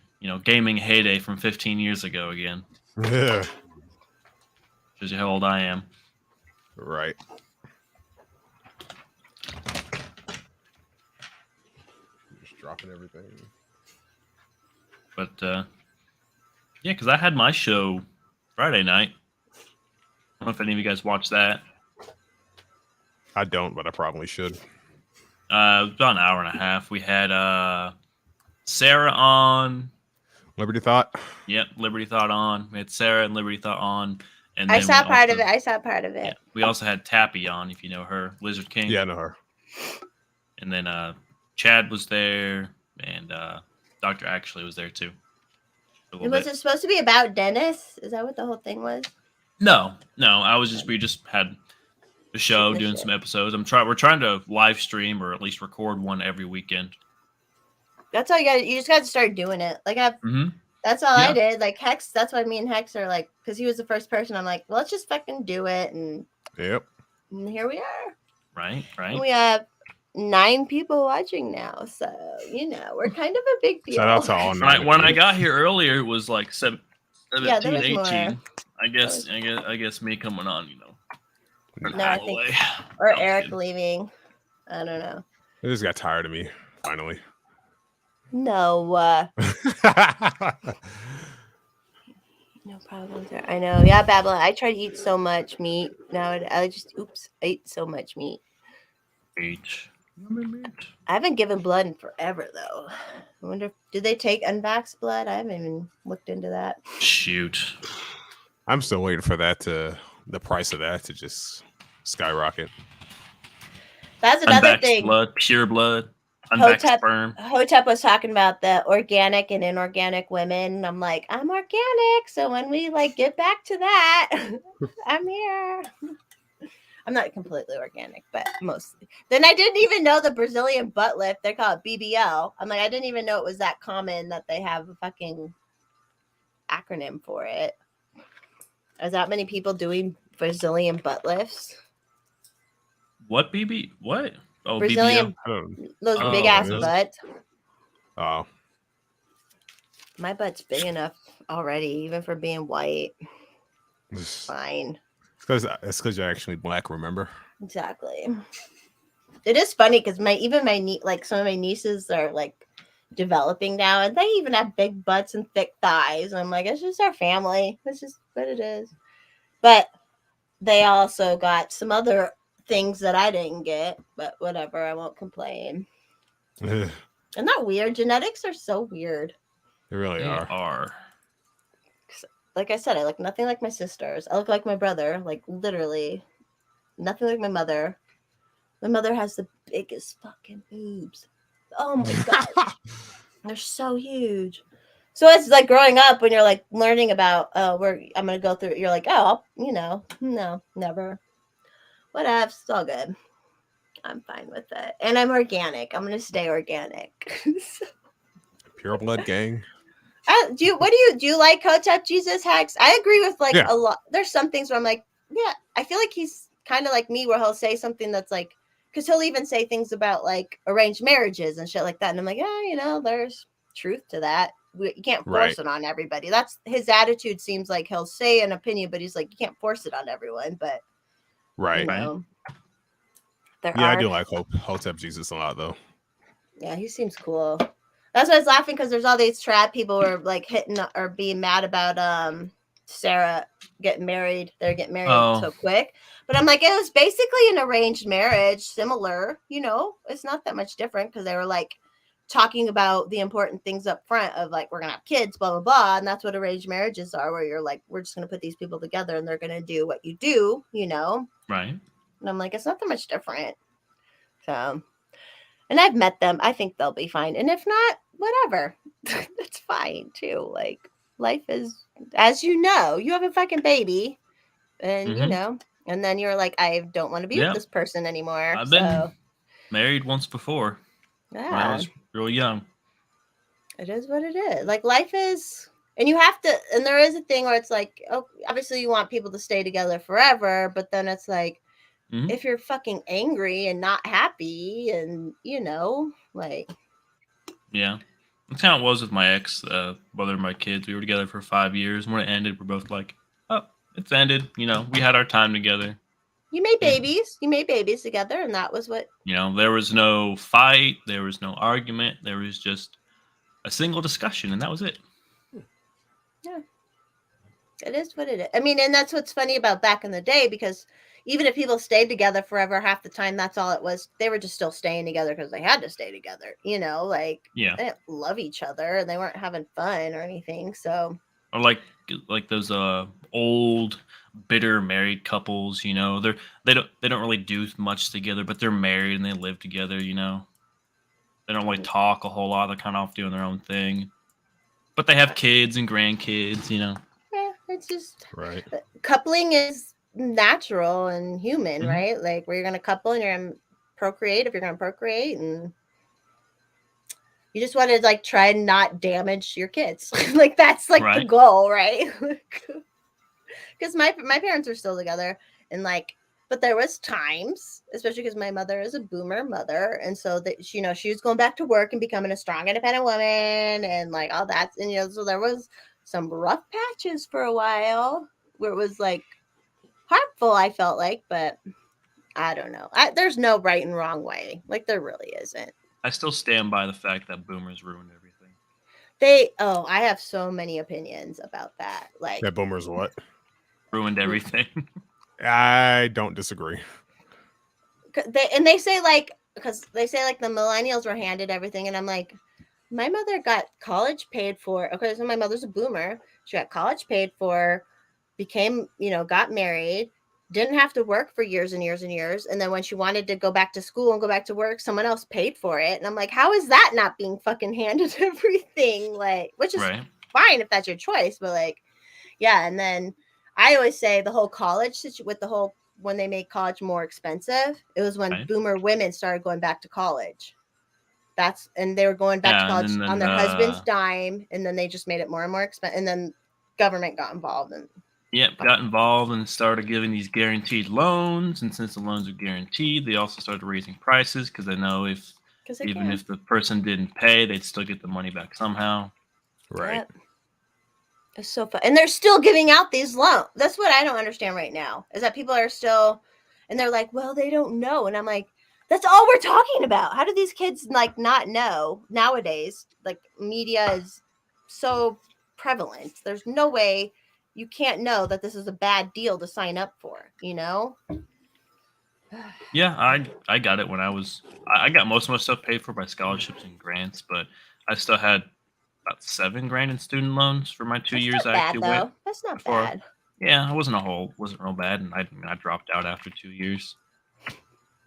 gaming heyday from 15 years ago again. Yeah. Shows you how old I am. Right. Just dropping everything. But yeah, because I had my show Friday night. I don't know if any of you guys watched that. I don't, but I probably should. It was about an hour and a half. We had Sarah on. Liberty Thought. Yep, Liberty Thought on. We had Sarah and Liberty Thought on. And I then saw we part of also- it. I saw part of it. Yeah, we also had Tappy on, if you know her, Lizard King. Yeah, I know her. And then Chad was there, and Dr. Ashley was there too. for a little Was bit. it supposed to be about Dennis? Is that what the whole thing was? No. We just had the show, The doing shit. some episodes. We're trying to live stream or at least record one every weekend. That's all you got. You just got to start doing it. Like Mm-hmm. that's all I Yeah. did. Like Hex. That's why me and Hex are like, because he was the first person. I'm like, well, let's just fucking do it, and Yep. here we are. Right. And we have 9 people watching now, so we're kind of a big deal. Shout out to all When I, 9 when of I you. got here earlier, it was like 17, Yeah, there was 18. more. I guess me coming on, No, I think, or Eric leaving. I don't know. They just got tired of me, finally. No, no problems there. I know. Yeah, Babylon. I try to eat so much meat now. I ate so much meat. H. I haven't given blood in forever though. I wonder, did they take unvaxxed blood? I haven't even looked into that. Shoot. I'm still waiting for the price of that to just skyrocket. That's another Unvaxxed thing. blood, pure blood, unvaxxed sperm. Hotep was talking about the organic and inorganic women. I'm like, I'm organic, so when we get back to that, I'm here. I'm not completely organic, but mostly. Then I didn't even know the Brazilian butt lift. They call it BBL. I'm like, I didn't even know it was that common that they have a fucking acronym for it. Is that many people doing Brazilian butt lifts? What BB? What? Oh, Brazilian, BBL. those Oh, big ass those- butts. Oh, My butt's big enough already, even for being white. it's Fine. because you're actually black. Remember? Exactly. It is funny because some of my nieces are developing now, and they even have big butts and thick thighs. I'm like, it's just our family. It's just what it is. But they also got some other things that I didn't get. But whatever, I won't complain. They Isn't that weird? Genetics are so weird. really They are. are. Like I said, I look nothing like my sisters. I look like my brother, literally nothing like my mother. My mother has the biggest fucking boobs. Oh my god, they're so huge. So it's like growing up when you're learning about I'm gonna go through. You're like, oh, no, never. Whatever, it's all good. I'm fine with it, and I'm organic. I'm gonna stay organic. Pure blood gang. Do you like Hotep Jesus Hex? I agree with Yeah. a lot. There's some things where I'm like, yeah, I feel like he's kind of like me, where he'll say something that's because he'll even say things about arranged marriages and shit like that, and I'm like, yeah, there's truth to that. You can't force it on everybody. That's his attitude. Seems like he'll say an opinion, but he's like, you can't force it on everyone. But Right. There I do like Hotep Jesus a lot though. Yeah, he seems cool. That's why I was laughing, because there's all these trap people who are hitting or being mad about Sarah getting married. They're getting married so quick. But I'm like, it was basically an arranged marriage, similar, it's not that much different, because they were talking about the important things up front of we're gonna have kids, blah blah blah. And that's what arranged marriages are, where you're we're just gonna put these people together and they're gonna do what you do, Right. And I'm like, it's not that much different. So, and I've met them. I think they'll be fine. And if not, whatever. That's fine too. Life is, as you have a fucking baby, and and then you're like, I don't want to be with this person anymore. I've been married once before. Yeah. When I was real young. It is what it is. Life is, and you have to, and there is a thing where it's obviously you want people to stay together forever, but then it's if you're fucking angry and not happy, and yeah, that's how it was with my ex, brother and my kids. We were together for 5 years. When it ended, we're both like, oh, it's ended. We had our time together. You made babies. You made babies together, and that was what. There was no fight. There was no argument. There was just a single discussion, and that was it. Yeah. It is what it is. I mean, and that's what's funny about back in the day, because even if people stayed together forever, half the time, that's all it was. They were just still staying together because they had to stay together, They didn't love each other and they weren't having fun or anything. So, or like those old bitter married couples, they don't really do much together, but they're married and they live together, They don't talk a whole lot. They're kind of off doing their own thing, but they have kids and grandkids, Yeah, it's just right. Coupling is natural and human, right? Where you're going to couple and you're going to procreate if you're going to procreate, and You just want to like try and not damage your kids. Like that's like the Right. goal, right? Because my parents are still together, and like, but there was times, especially because my mother is a boomer mother, and so that she was going back to work and becoming a strong, independent woman, and like all that, and so there was some rough patches for a while where it was like harmful. I felt like, but I don't know. There's no right and wrong way. Like there really isn't. I still stand by the fact that boomers ruined everything. I have so many opinions about that. Like That boomers what? Ruined everything. I don't disagree. they say like, because they say like the millennials were handed everything, and I'm like, my mother got college paid for. Okay, so my mother's a boomer. She got college paid for, became, got married, didn't have to work for years and years and years. And then when she wanted to go back to school and go back to work, someone else paid for it. And I'm like, how is that not being fucking handed everything? Like, which is Right. fine if that's your choice, but like, yeah. And then I always say the whole college with the whole, when they made college more expensive, it was when Right. boomer women started going back to college. And they were going back to Yeah, college and then, on their husband's dime, and then they just made it more and more expensive, and then government got involved. And Yep, got involved and started giving these guaranteed loans. And since the loans are guaranteed, they also started raising prices because they know if the person didn't pay, they'd still get the money back somehow. Right. Yep. It's so fun. And they're still giving out these loans. That's what I don't understand right now, is that people are still, and they're like, well, they don't know. And I'm like, that's all we're talking about. How do these kids like not know nowadays? Like media is so prevalent. There's no way you can't know that this is a bad deal to sign up for, Yeah, I got it when I got most of my stuff paid for by scholarships and grants, but I still had about $7,000 in student loans for my 2 That's years not I bad, actually though. went. That's not before- bad. Yeah, it wasn't real bad, and I dropped out after 2 years.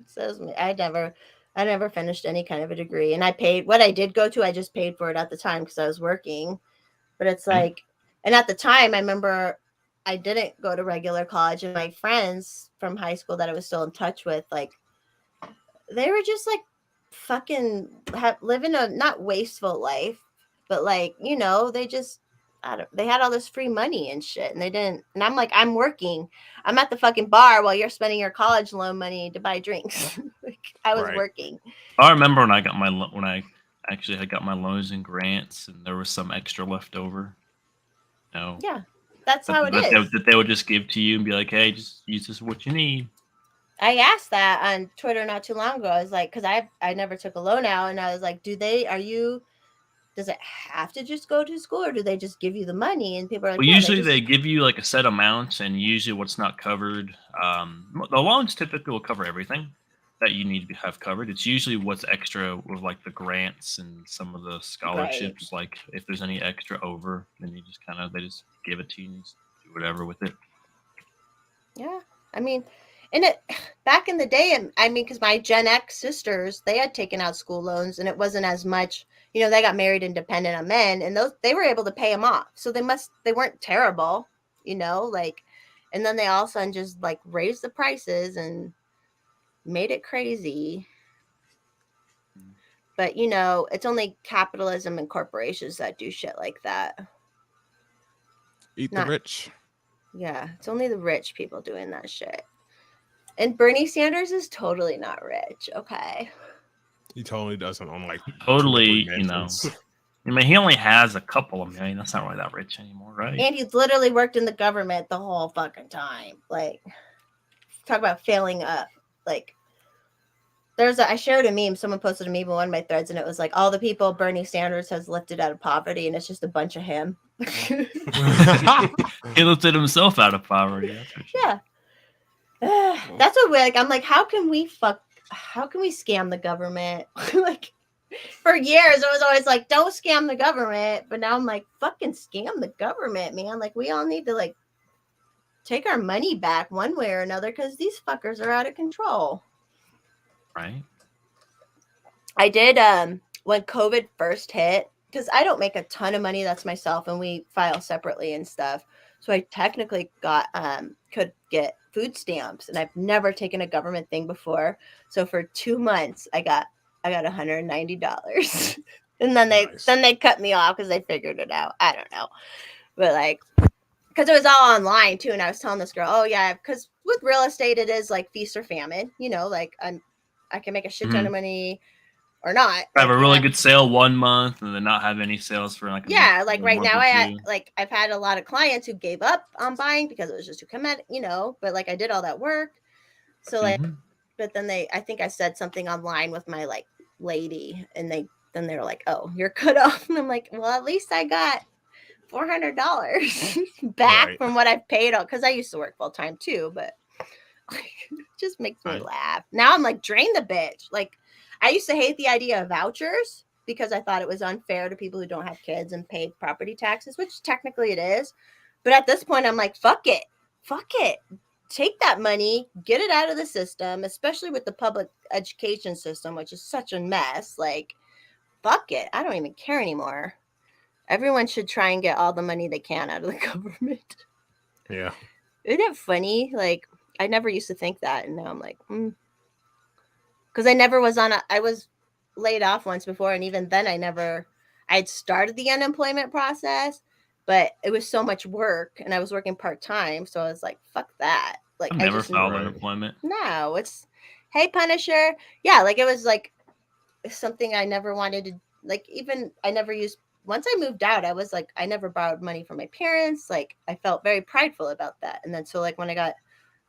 Says me. I never finished any kind of a degree, and I paid what I did go to. I just paid for it at the time because I was working. But it's like, and at the time, I remember I didn't go to regular college, and my friends from high school that I was still in touch with, like, they were just like fucking living a not wasteful life, but like, they just. They had all this free money and shit, and they didn't. And I'm like, I'm working. I'm at the fucking bar while you're spending your college loan money to buy drinks. Like, I was working. I remember when I actually had got my loans and grants, and there was some extra left over. Yeah, that's how it is. That they would just give to you and be like, hey, just use this what you need. I asked that on Twitter not too long ago. I was like, because I never took a loan out, and I was like, does it have to just go to school, or do they just give you the money? And people are like, well, usually they give you like a set amount, and usually what's not covered, the loans typically will cover everything that you need to have covered. It's usually what's extra with like the grants and some of the scholarships. Right. Like if there's any extra over, then you just they just give it to you and you just do whatever with it. Yeah, I mean, and it back in the day, I mean, because my Gen X sisters, they had taken out school loans, and it wasn't as much. They got married independent of men, and they were able to pay them off. So they weren't terrible, like, and then they all of a sudden just like raised the prices and made it crazy. But, it's only capitalism and corporations that do shit like that. Eat the rich. Yeah, it's only the rich people doing that shit. And Bernie Sanders is totally not rich, okay? He totally doesn't own like totally, I mean, he only has a couple of million. That's not really that rich anymore, right? And he's literally worked in the government the whole fucking time. Like, talk about failing up. Like, I shared a meme. Someone posted a meme in one of my threads, and it was like all the people Bernie Sanders has lifted out of poverty, and it's just a bunch of him. He lifted himself out of poverty. Yeah. That's what I'm like, how can we scam the government? Like, for years it was always like, don't scam the government, but now I'm like, fucking scam the government, man. Like, we all need to like take our money back one way or another, because these fuckers are out of control. Right. I did when COVID first hit, because I don't make a ton of money, that's myself, and we file separately and stuff, so I technically could get food stamps, and I've never taken a government thing before. So for 2 months I got $190. And then Nice. they cut me off because they figured it out. I don't know. But like, because it was all online too. And I was telling this girl, oh yeah, because with real estate, it is like feast or famine, you know, like I can make a shit ton of money or not. Have like, a really good sale 1 month and then not have any sales for like a yeah, like right month now or two. I've had a lot of clients who gave up on buying because it was just too committed, you know, but like I did all that work. So like, but then I think I said something online with my like lady and they were like, oh, you're cut off. And I'm like, well, at least I got $400 back from what I've paid on, because I used to work full time too, but like, it just makes me laugh. Now I'm like, drain the bitch. Like I used to hate the idea of vouchers because I thought it was unfair to people who don't have kids and pay property taxes, which technically it is. But at this point, I'm like, fuck it. Take that money, get it out of the system, especially with the public education system, which is such a mess. Like, fuck it. I don't even care anymore. Everyone should try and get all the money they can out of the government. Yeah. Isn't it funny? Like, I never used to think that. And now I'm like, because I never was I was laid off once before. And even then I'd started the unemployment process, but it was so much work and I was working part-time. So I was like, fuck that. Like, I've never filed unemployment. No, it's, hey, Punisher. Yeah, like it was like something I never wanted to, like, even I never used, once I moved out, I was like, I never borrowed money from my parents. Like, I felt very prideful about that. And then so like when I got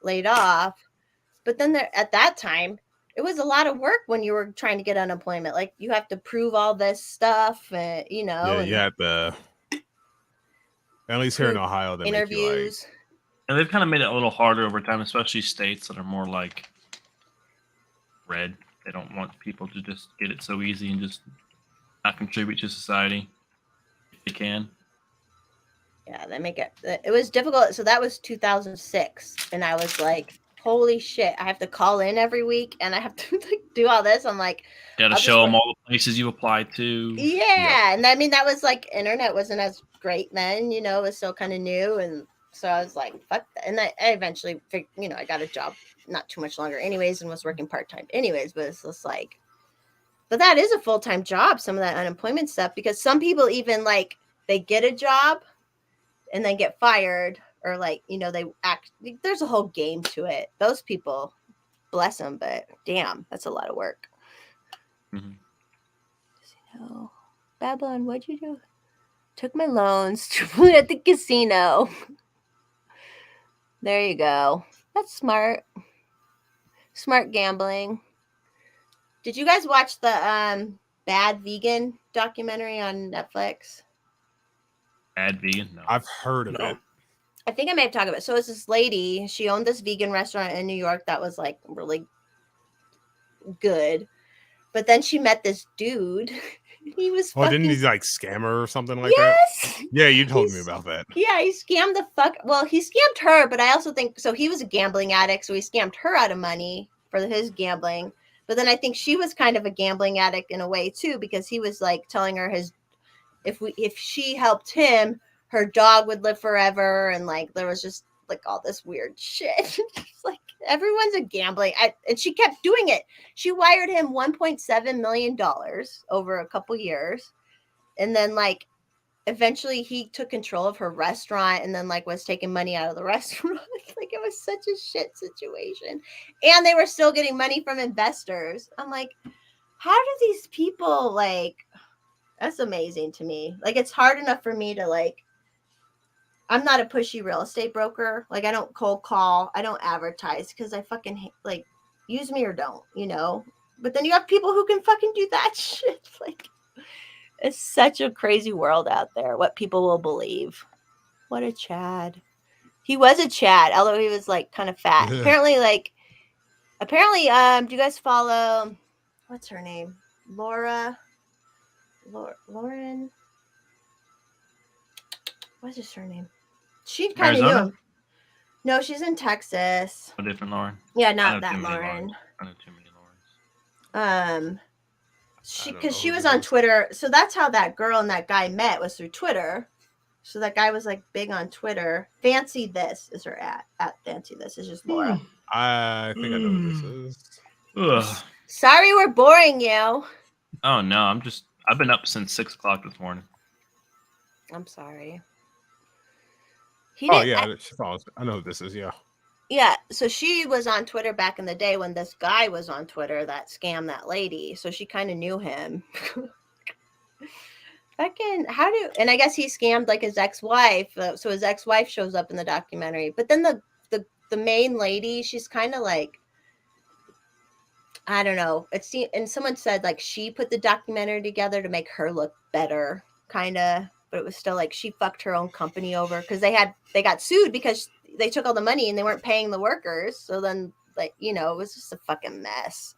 laid off, but then at that time, it was a lot of work when you were trying to get unemployment. Like you have to prove all this stuff, you know. Yeah, you had the, at least here in Ohio, they interviews. Make you like, and they've kind of made it a little harder over time, especially states that are more like red. They don't want people to just get it so easy and just not contribute to society if they can. Yeah, they make it. It was difficult. So that was 2006, and I was like, "Holy shit! I have to call in every week, and I have to like do all this." I'm like, "You got to show them all the places you applied to." Yeah, and I mean that was like internet wasn't as great then, you know, it was still kind of new, and so I was like, "Fuck that!" And I eventually, you know, I got a job not too much longer, anyways, and was working part time, anyways. But it's just like, but that is a full time job. Some of that unemployment stuff, because some people even like they get a job and then get fired, or like, you know, they act, there's a whole game to it. Those people, bless them, but damn, that's a lot of work. So, Babylon, what'd you do? Took my loans to put at the casino. There you go. That's smart. Smart gambling. Did you guys watch the Bad Vegan documentary on Netflix? Bad Vegan? No. I've heard of it. I think I may have talked about it. So it's this lady, she owned this vegan restaurant in New York that was like really good. But then she met this dude. He was didn't he like scam her or something like that? Yeah, you told me about that. Yeah, he scammed the fuck. Well, he scammed her, but I also think so. He was a gambling addict, so he scammed her out of money for his gambling. But then I think she was kind of a gambling addict in a way too, because he was like telling her if she helped him, her dog would live forever, and like there was just like all this weird shit. It's like everyone's a gambling, and she kept doing it. She wired him $1.7 million over a couple years, and then like eventually he took control of her restaurant, and then like was taking money out of the restaurant. Like it was such a shit situation, and they were still getting money from investors. I'm like, how do these people like? That's amazing to me. Like it's hard enough for me to like. I'm not a pushy real estate broker. Like I don't cold call. I don't advertise because I fucking like use me or don't, you know. But then you have people who can fucking do that shit. Like it's such a crazy world out there. What people will believe. What a Chad. He was a Chad, although he was like kind of fat. Apparently, do you guys follow? What's her name? Lauren. What's his surname? She kind of knew him. No, she's in Texas. A different Lauren. Yeah, not that Lauren. I know too many Laurens. Because she was on Twitter. So that's how that girl and that guy met, was through Twitter. So that guy was like big on Twitter. Fancy This is her at Fancy This is just Laura. I think I know who this is. Ugh. Sorry, we're boring you. Oh no, I've been up since 6 o'clock this morning. I'm sorry. He Oh didn't. yeah, I know who this is. Yeah. Yeah, so she was on Twitter back in the day when this guy was on Twitter that scammed that lady. So she kind of knew him. Fucking and I guess he scammed like his ex-wife. So his ex-wife shows up in the documentary. But then the main lady, she's kind of like, I don't know. And someone said like she put the documentary together to make her look better, kind of. But it was still like she fucked her own company over because they got sued because they took all the money and they weren't paying the workers. So then, like, you know, it was just a fucking mess.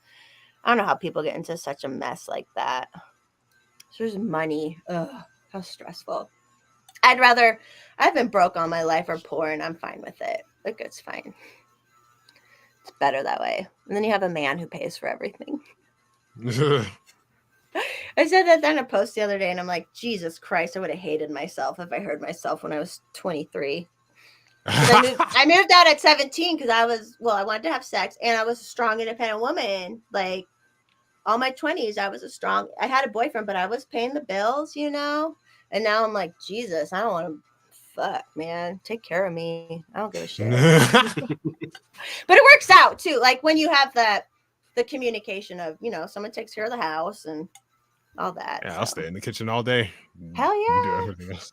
I don't know how people get into such a mess like that. So there's money. Ugh, how stressful. I've been broke all my life or poor and I'm fine with it. Like, it's fine. It's better that way. And then you have a man who pays for everything. I said that in a post the other day and I'm like, Jesus Christ, I would have hated myself if I heard myself when I was 23. I moved out at 17 because I wanted to have sex and I was a strong, independent woman. Like, all my 20s, I had a boyfriend, but I was paying the bills, you know? And now I'm like, Jesus, I don't want to fuck, man. Take care of me. I don't give a shit. But it works out too. Like when you have the communication of, you know, someone takes care of the house and all that. Yeah, I'll stay in the kitchen all day. Hell You do yeah. everything else.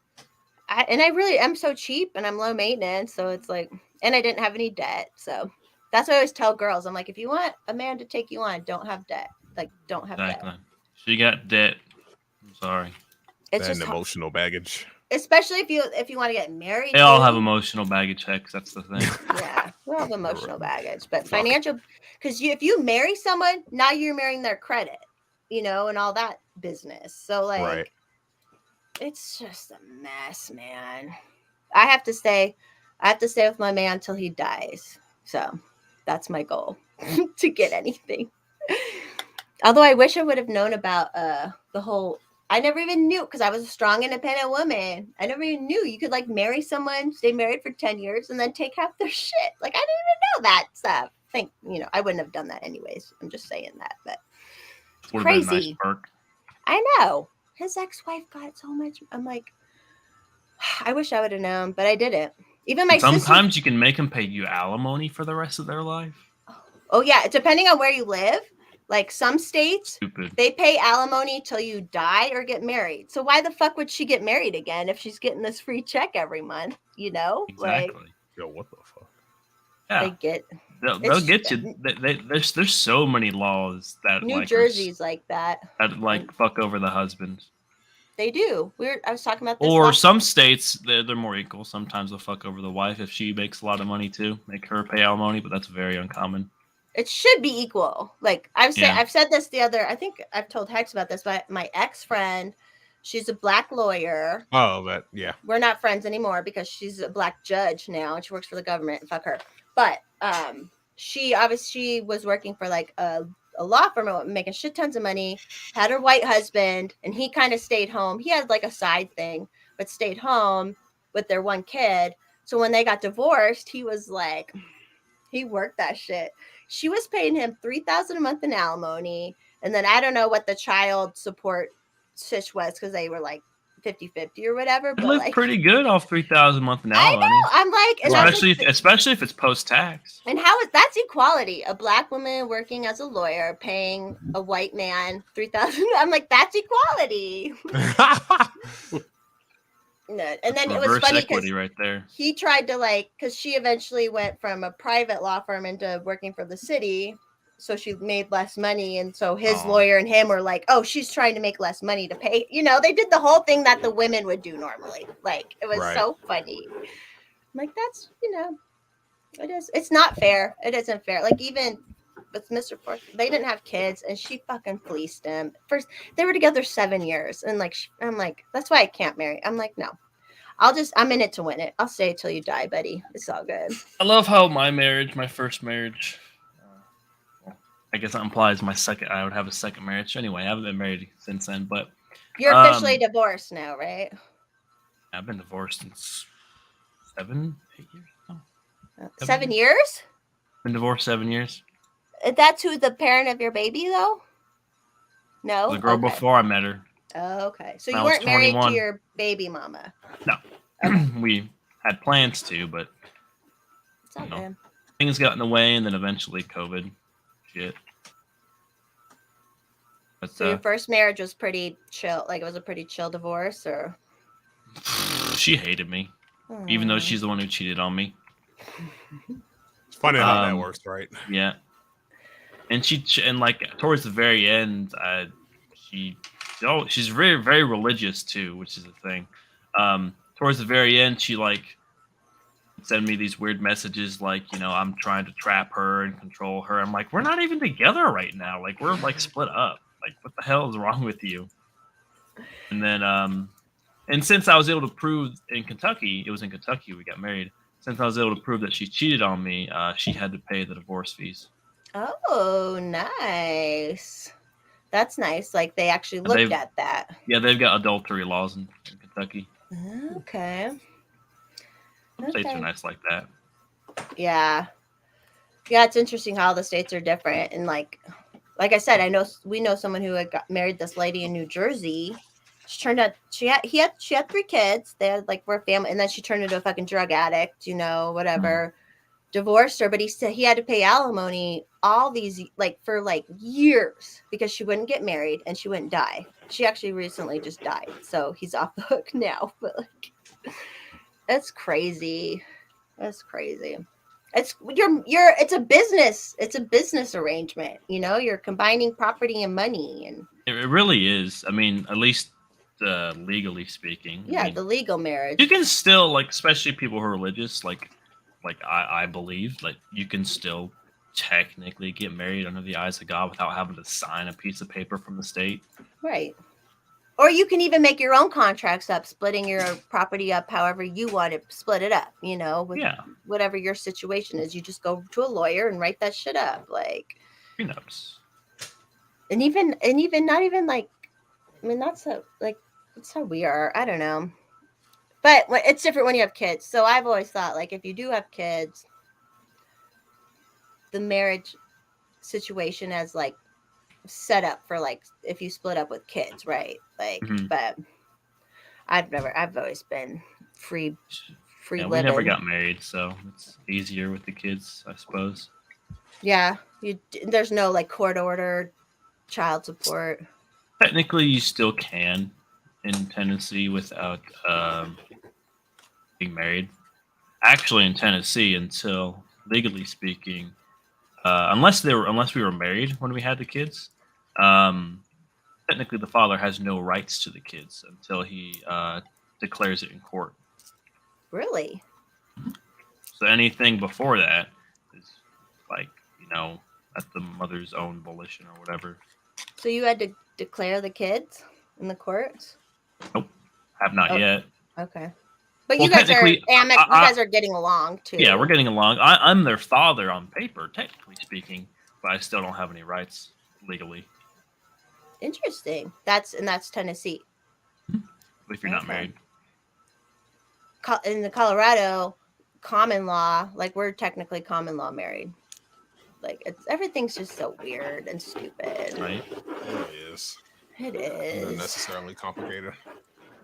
I really am so cheap and I'm low maintenance. So it's like, and I didn't have any debt. So that's what I always tell girls. I'm like, if you want a man to take you on, don't have debt. Like, don't have Exactly. debt. She got debt. I'm sorry. It's And just emotional baggage. especially if you want to get married. They all too. have emotional baggage checks. That's the thing. Yeah, we all have emotional baggage, but Fuck. financial, because if you marry someone, now you're marrying their credit, you know, and all that business. So like, Right. it's just a mess, man. I have to stay with my man until he dies. So that's my goal to get anything. Although I wish I would have known about the whole. I never even knew because I was a strong, independent woman. I never even knew you could like marry someone, stay married for 10 years, and then take half their shit. Like I didn't even know that stuff. I wouldn't have done that anyways. I'm just saying that, but it's Would have been a crazy. nice perk. I know his ex-wife got so much. I'm like, I wish I would have known, but I didn't. Even my sister. Sometimes you can make them pay you alimony for the rest of their life. Oh yeah, depending on where you live. Like some states, Stupid. they pay alimony till you die or get married. So why the fuck would she get married again if she's getting this free check every month? You know, Exactly. Yo, what the fuck? Yeah. They get They'll get you. There's so many laws that New like Jersey's like that. that like fuck over the husband. They do. I was talking about this. Or some states they're more equal. Sometimes they'll fuck over the wife if she makes a lot of money too, make her pay alimony, but that's very uncommon. It should be equal. Like I've said this I think I've told Hex about this, but my ex-friend, she's a black lawyer. Oh, that yeah. We're not friends anymore because she's a black judge now and she works for the government. Fuck her. But she was working for like a law firm, making shit tons of money, had her white husband, and he kind of stayed home. He had like a side thing, but stayed home with their one kid. So when they got divorced, he was like, he worked that shit. She was paying him $3,000 a month in alimony. And then I don't know what the child support fish was because they were like 50-50 or whatever. They But live like, pretty good off $3,000 a month in I alimony. know. I'm like, Especially if it's post tax. and how is that's equality? A black woman working as a lawyer paying a white man $3,000. I'm like, that's equality. No. And then it was Reverse funny equity because right there. he tried to because she eventually went from a private law firm into working for the city. So she made less money. And so his lawyer and him were like, oh, she's trying to make less money to pay. You know, they did the whole thing that the women would do normally. Like, it was so funny. I'm like, that's, it is. It's not fair. It isn't fair. Like, even with Mr. Forth, they didn't have kids and she fucking fleeced him. First, they were together 7 years. And I'm like, that's why I can't marry. I'm like, no. I'm in it to win it. I'll stay till you die, buddy. It's all good. I love how my first marriage, I guess that implies I would have a second marriage. Anyway, I haven't been married since then, but You're officially divorced now, right? I've been divorced since 7, 8 years. No, 7 years? Been divorced 7 years. That's who the parent of your baby, though? No? The girl before I met her. Oh, okay. So I you was weren't married to 21. your baby mama. No. Okay. We had plans to, but It's all No. good. things got in the way, and then eventually COVID. Shit. But So your first marriage was pretty chill. Like it was a pretty chill divorce, or she hated me, even though Hmm. she's the one who cheated on me. It's funny how that Um, works, right? Yeah. And and like towards the very end, she's very very religious too, which is the thing. Towards the very end, she like send me these weird messages like, I'm trying to trap her and control her. I'm like, we're not even together right now. Like we're like split up. Like what the hell is wrong with you? And then and since I was able to prove in Kentucky, it was in Kentucky we got married. Since I was able to prove that she cheated on me, she had to pay the divorce fees. Oh, nice. That's nice. Like they actually And looked at that. Yeah, they've got adultery laws in Kentucky. Okay. Some states are Okay. nice like that. Yeah. Yeah, it's interesting how the states are different. And like I said, we know someone who had got married this lady in New Jersey. She turned out she had 3 kids. They had like were a family, and then she turned into a fucking drug addict, whatever. Divorced her, but he said he had to pay alimony all these for years because she wouldn't get married and she wouldn't die. She actually recently just died, so he's off the hook now. But that's crazy. That's crazy. It's it's a business. It's a business arrangement. You're combining property and money, and It really is. I mean, at least legally speaking. I mean, the legal marriage. you can still especially people who are religious, like I believe, you can still technically get married under the eyes of God without having to sign a piece of paper from the state. Right. Or you can even make your own contracts up, splitting your property up however you want to split it up, with whatever your situation is. You just go to a lawyer and write that shit up. Prenups. And even not even that's how we are. I don't know. But it's different when you have kids. So I've always thought if you do have kids, the marriage situation as set up for if you split up with kids, right? But I've always been free Yeah, living. we never got married, so it's easier with the kids, I suppose. Yeah, there's no court order, child support. Technically, you still can in Tennessee without being married. Actually, in Tennessee, until legally speaking, unless we were married when we had the kids, technically the father has no rights to the kids until he declares it in court. Really? So anything before that is at the mother's own volition or whatever. So you had to declare the kids in the courts? Nope, have not yet. Okay. But you guys are you guys are getting along too. Yeah, we're getting along. I'm their father on paper, technically speaking, but I still don't have any rights legally. Interesting. That's Tennessee. If you're not married. In the Colorado common law, we're technically common law married. Everything's just so weird and stupid. Right? It is. It is. Unnecessarily complicated.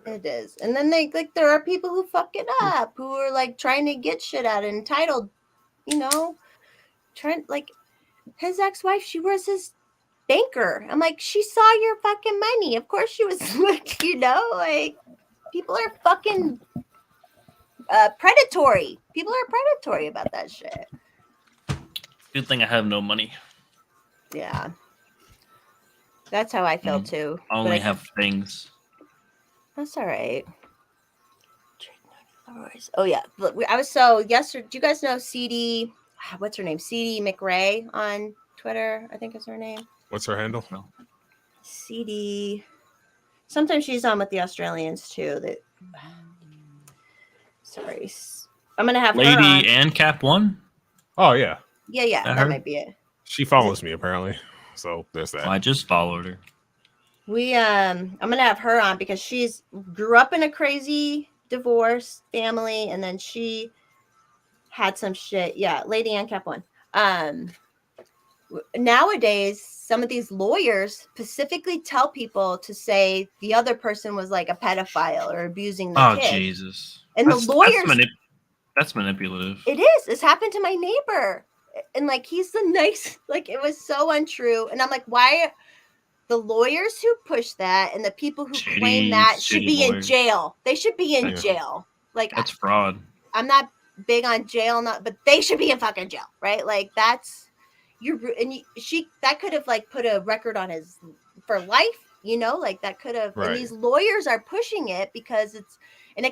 It is. And then there are people who fuck it up, who are trying to get shit out and entitled, trying his ex-wife, she was his banker. I'm she saw your fucking money. Of course she was people are fucking predatory. People are predatory about that shit. Good thing I have no money. Yeah. That's how I feel too. I only have things. That's all right. Oh yeah. I was so yesterday. Do you guys know CD? What's her name? CD McRae on Twitter. I think is her name. What's her handle? No. CD. Sometimes she's on with the Australians too. Sorry. I'm gonna have Lady her on. and Cap One. Oh yeah. Yeah. That might be it. She follows me apparently. So there's that. Well, I just followed her. I'm gonna have her on because she's grew up in a crazy divorce family, and then she had some shit. Yeah, Lady Ann Cap One. nowadays, some of these lawyers specifically tell people to say the other person was like a pedophile or abusing the Oh kid. Jesus! And the lawyers, That's manipulative. it is. It's happened to my neighbor. And like, he's the nice, like, it was so untrue. And I'm like, why? The lawyers who push that and the people who claim that should shitty be in lawyers. jail. They should be in Yeah. jail. Like, That's fraud. I'm not big on jail, but they should be in fucking jail, right? Like, that's that could have like put a record on his for life, like that could have. Right. And these lawyers are pushing it because it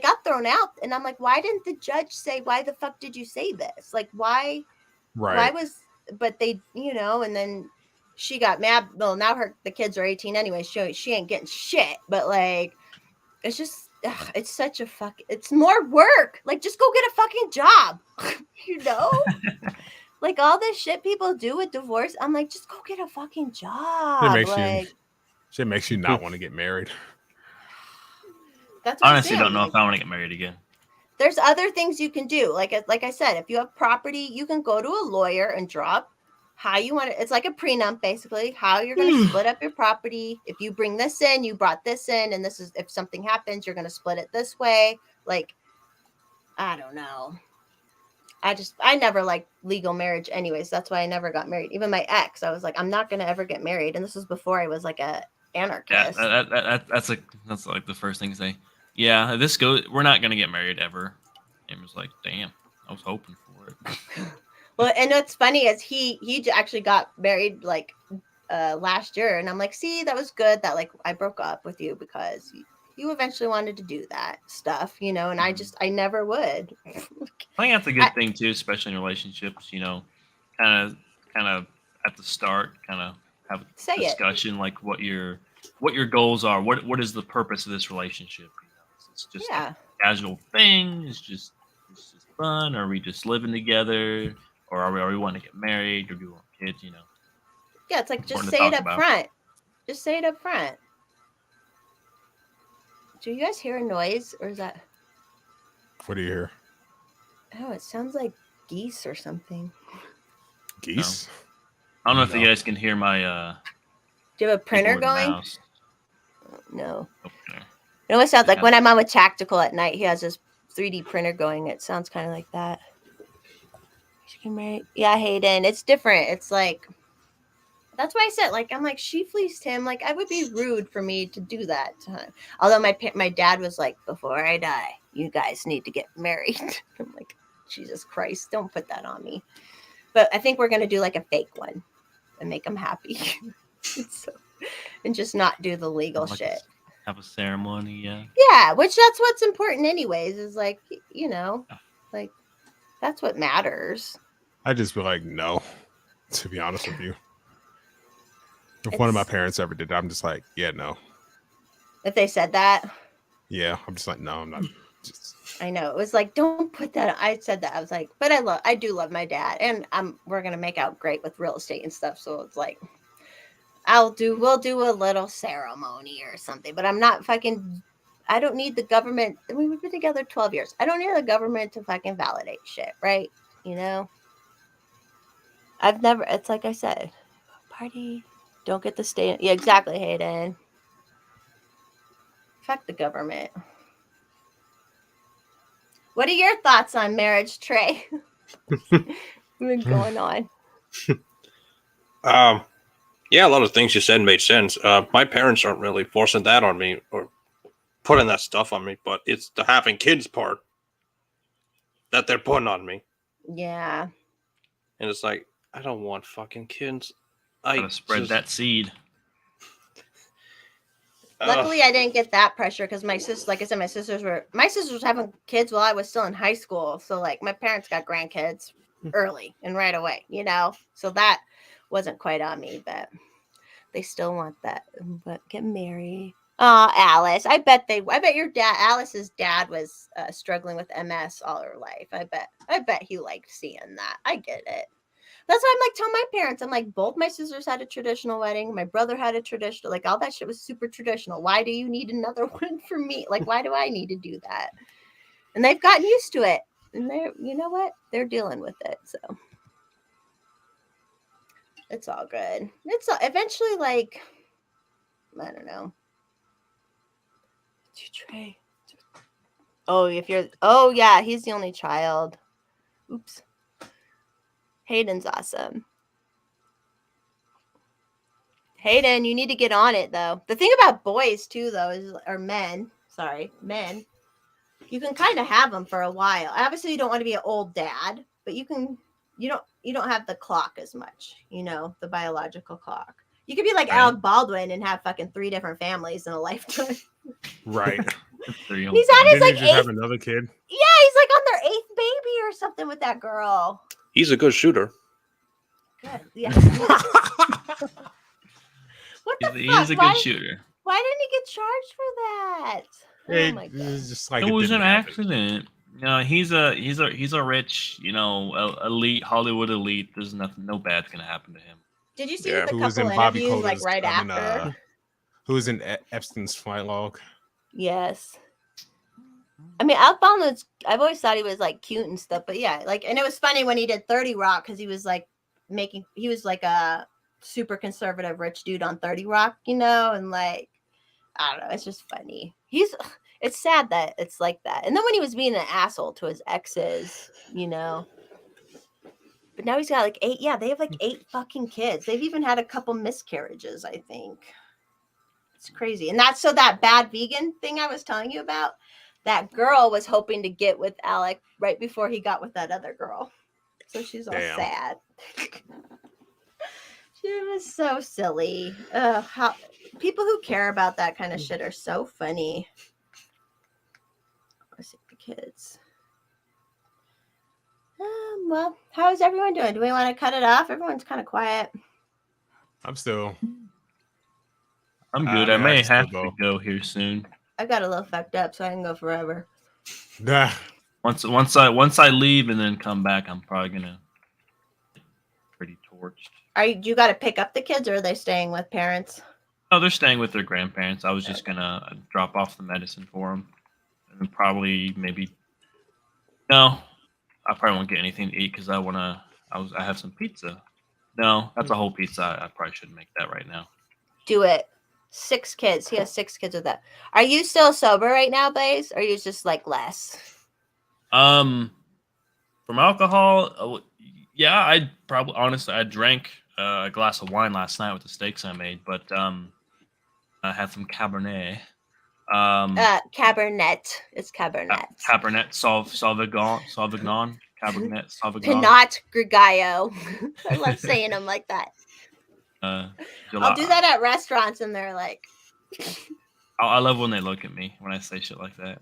got thrown out. And I'm like, why didn't the judge say, why the fuck did you say this? Like, why but they, and then she got mad. Well, now the kids are 18 anyway. She ain't getting shit. But like, it's just, it's such a it's more work. Like, just go get a fucking job, Like, all this shit people do with divorce, I'm like, just go get a fucking job. Shit makes you not want to get married. That's what Honestly, I'm don't know saying. if I want to get married again. There's other things you can do. Like I said, if you have property, you can go to a lawyer and draw up how you want it. It's like a prenup, basically, how you're going to split up your property. If you bring this in, you brought this in, and this is, if something happens, you're going to split it this way. Like, I don't know. I never liked legal marriage anyways. That's why I never got married. Even my ex, I was like, I'm not going to ever get married. And this was before I was like a anarchist. Yeah, that's like the first thing to say. Yeah, we're not gonna get married ever. And was like, damn, I was hoping for it. Well, and what's funny is he actually got married like last year, and I'm like, see, that was good that like I broke up with you because you eventually wanted to do that stuff, and I never would. I think that's a good thing too, especially in relationships. Kind of at the start, kind of have a discussion like what your goals are. What is the purpose of this relationship? It's just a casual thing. It's just fun. Are we just living together, or are we want to get married, or do we want kids? Yeah, it's like just say it up front. Just say it up front. Do you guys hear a noise, or is that? What do you hear? Oh, it sounds like geese or something. Geese? No. I don't know if you guys can hear my. Do you have a printer going? Mouse. No. Okay. It always sounds like when I'm on with Tactical at night, he has this 3D printer going. It sounds kind of like that. Yeah, Hayden. It's different. It's like, that's why I said, like, I'm like, she fleeced him. Like, it would be rude for me to do that to him. Although my dad was like, before I die, you guys need to get married. I'm like, Jesus Christ, don't put that on me. But I think we're going to do like a fake one and make them happy. And just not do the legal shit. Have a ceremony, yeah. Yeah, which that's what's important anyways, is like, like, that's what matters. I'd just be like, no, to be honest with you. If one of my parents ever did that, I'm just like, yeah, no. If they said that? Yeah, I'm just like, no, I'm not. I know. It was like, don't put that. I said that. I was like, but I do love my dad, and we're going to make out great with real estate and stuff. So it's like, we'll do a little ceremony or something, but I'm not I don't need the government. We've been together 12 years. I don't need the government to fucking validate shit, right? It's like I said, party, don't get the state. Yeah, exactly, Hayden. Fuck the government. What are your thoughts on marriage, Trey? What's been going on? Yeah, a lot of things you said made sense. My parents aren't really forcing that on me or putting that stuff on me, but it's the having kids part that they're putting on me. Yeah. And it's like, I don't want fucking kids. Gotta spread that seed. Luckily, I didn't get that pressure because my sister, like I said, my sisters were having kids while I was still in high school. So like my parents got grandkids early and right away, so that wasn't quite on me, but they still want that. But get married. Oh, Alice, I bet your dad, Alice's dad was struggling with MS all her life. I bet he liked seeing that. I get it. That's why I'm like, tell my parents, I'm like, both my sisters had a traditional wedding. My brother had a traditional, like all that shit was super traditional. Why do you need another one for me? Like, why do I need to do that? And they've gotten used to it. And you know what? They're dealing with it. So It's all good. It's eventually like, I don't know. Trey. Oh, yeah, he's the only child. Oops. Hayden's awesome. Hayden, you need to get on it though. The thing about boys too, though, men. You can kind of have them for a while. Obviously, you don't want to be an old dad, but you don't have the clock as much. The biological clock. You could be like Right. Alec Baldwin and have fucking 3 different families in a lifetime. Right. Three He's on his Didn't he like just have 8th. another kid? Yeah, he's like on their 8th baby or something with that girl. He's a good shooter. Good. Yeah. What the He fuck? is a good shooter. Why didn't he get charged for that? Oh my It god. was just like It was an didn't happen. accident. He's a rich, elite Hollywood elite. There's no bad's gonna happen to him. Did you see Yeah. the Who was couple in Bobby interviews like Coda's? right after? Who was in Epstein's flight log? Yes. I mean, Alec Baldwin, I've always thought he was like cute and stuff, but yeah, like, and it was funny when he did 30 Rock because he was like a super conservative rich dude on 30 Rock, and like, I don't know, it's just funny. It's sad that it's like that. And then when he was being an asshole to his exes, but now he's got like 8. Yeah, they have like 8 fucking kids. They've even had a couple miscarriages, I think. It's crazy. And that's so that bad vegan thing I was telling you about, that girl was hoping to get with Alec right before he got with that other girl. So she's all Damn. sad. She was so silly. How people who care about that kind of shit are so funny. Let's see the kids. Well, how is everyone doing? Do we want to cut it off? Everyone's kind of quiet. I'm still. I'm good. I I mean, I may can still have to go. go here soon. I got a little fucked up, so I can go forever. Nah. Once I leave and then come back, I'm probably gonna get pretty torched. You got to pick up the kids, or are they staying with parents? Oh, they're staying with their grandparents. I was just gonna drop off the medicine for them, and then probably no, I probably won't get anything to eat because I have some pizza. No, that's a whole pizza. I probably shouldn't make that right now. Do it. 6 kids. He has 6 kids with that. Are you still sober right now, Blaze? Or are you just like less? From alcohol, yeah, I drank a glass of wine last night with the steaks I made, but I had some Cabernet. Cabernet. It's Cabernet. Cabernet Sauvignon. Cabernet Sauvignon. Pinot Grigio. I love saying them like that. I'll do that at restaurants, and they're like, I love when they look at me when I say shit like that.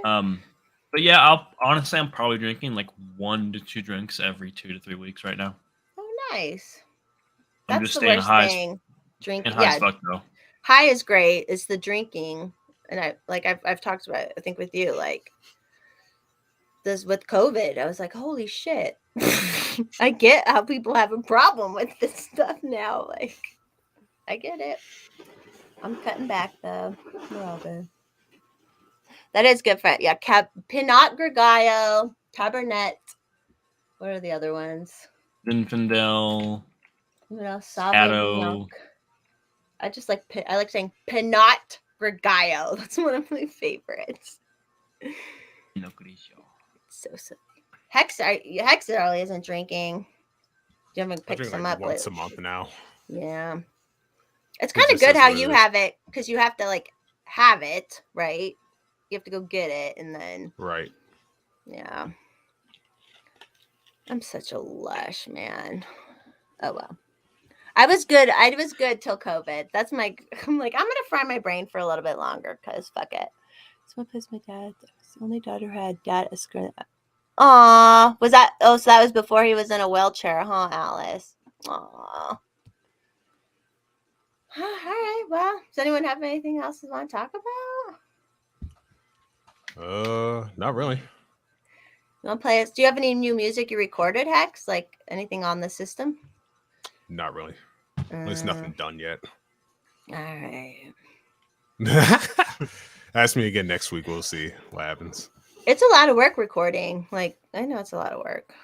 But yeah, I'm probably drinking like 1 to 2 drinks every 2 to 3 weeks right now. oh, nice. I'm That's just the staying worst high. thing. Drinking. High as Yeah, fuck though. high is great. It's the drinking, and I've talked about it, I think with you, like this with COVID. I was like, holy shit. I get how people have a problem with this stuff now. Like, I get it. I'm cutting back though. We're all good. That is good for Pinot Grigio, Cabernet. What are the other ones? Zinfandel. What else? Shadow. Sauvignon. I like saying Pinot Grigio. That's one of my favorites. Pinot Grigio. So silly. Hexer isn't drinking. You haven't I picked drink some like up once a lately. month now. Yeah. It's It kind of just good is how what it you is. have it, because you have to like have it, right? You have to go get it, and then Right. yeah. I'm such a lush, man. Oh well. I was good till COVID. That's I'm like, I'm gonna fry my brain for a little bit longer, because fuck it. So what was my dad? I was the only daughter who had dad a screen. Aw, so that was before he was in a wheelchair, huh, Alice? Aw. All right, well, does anyone have anything else they want to talk about? Not really. You want to play us? Do you have any new music you recorded, Hex? Like anything on the system? Not really. There's nothing done yet. All right. Ask me again next week. We'll see what happens. It's a lot of work recording. Like, I know it's a lot of work.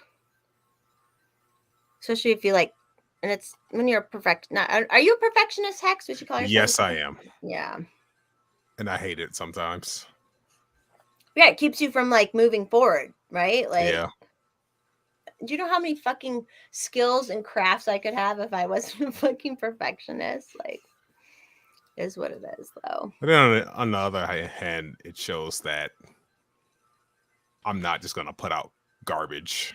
Especially if you like And it's when you're are you a perfectionist, Hex? Would you call yourself? Yes, I am. Yeah. And I hate it sometimes. Yeah, it keeps you from like moving forward, right? Like, Yeah. do you know how many fucking skills and crafts I could have if I wasn't a fucking perfectionist? Like, is what it is, though. But then on the other hand, it shows that I'm not just gonna put out garbage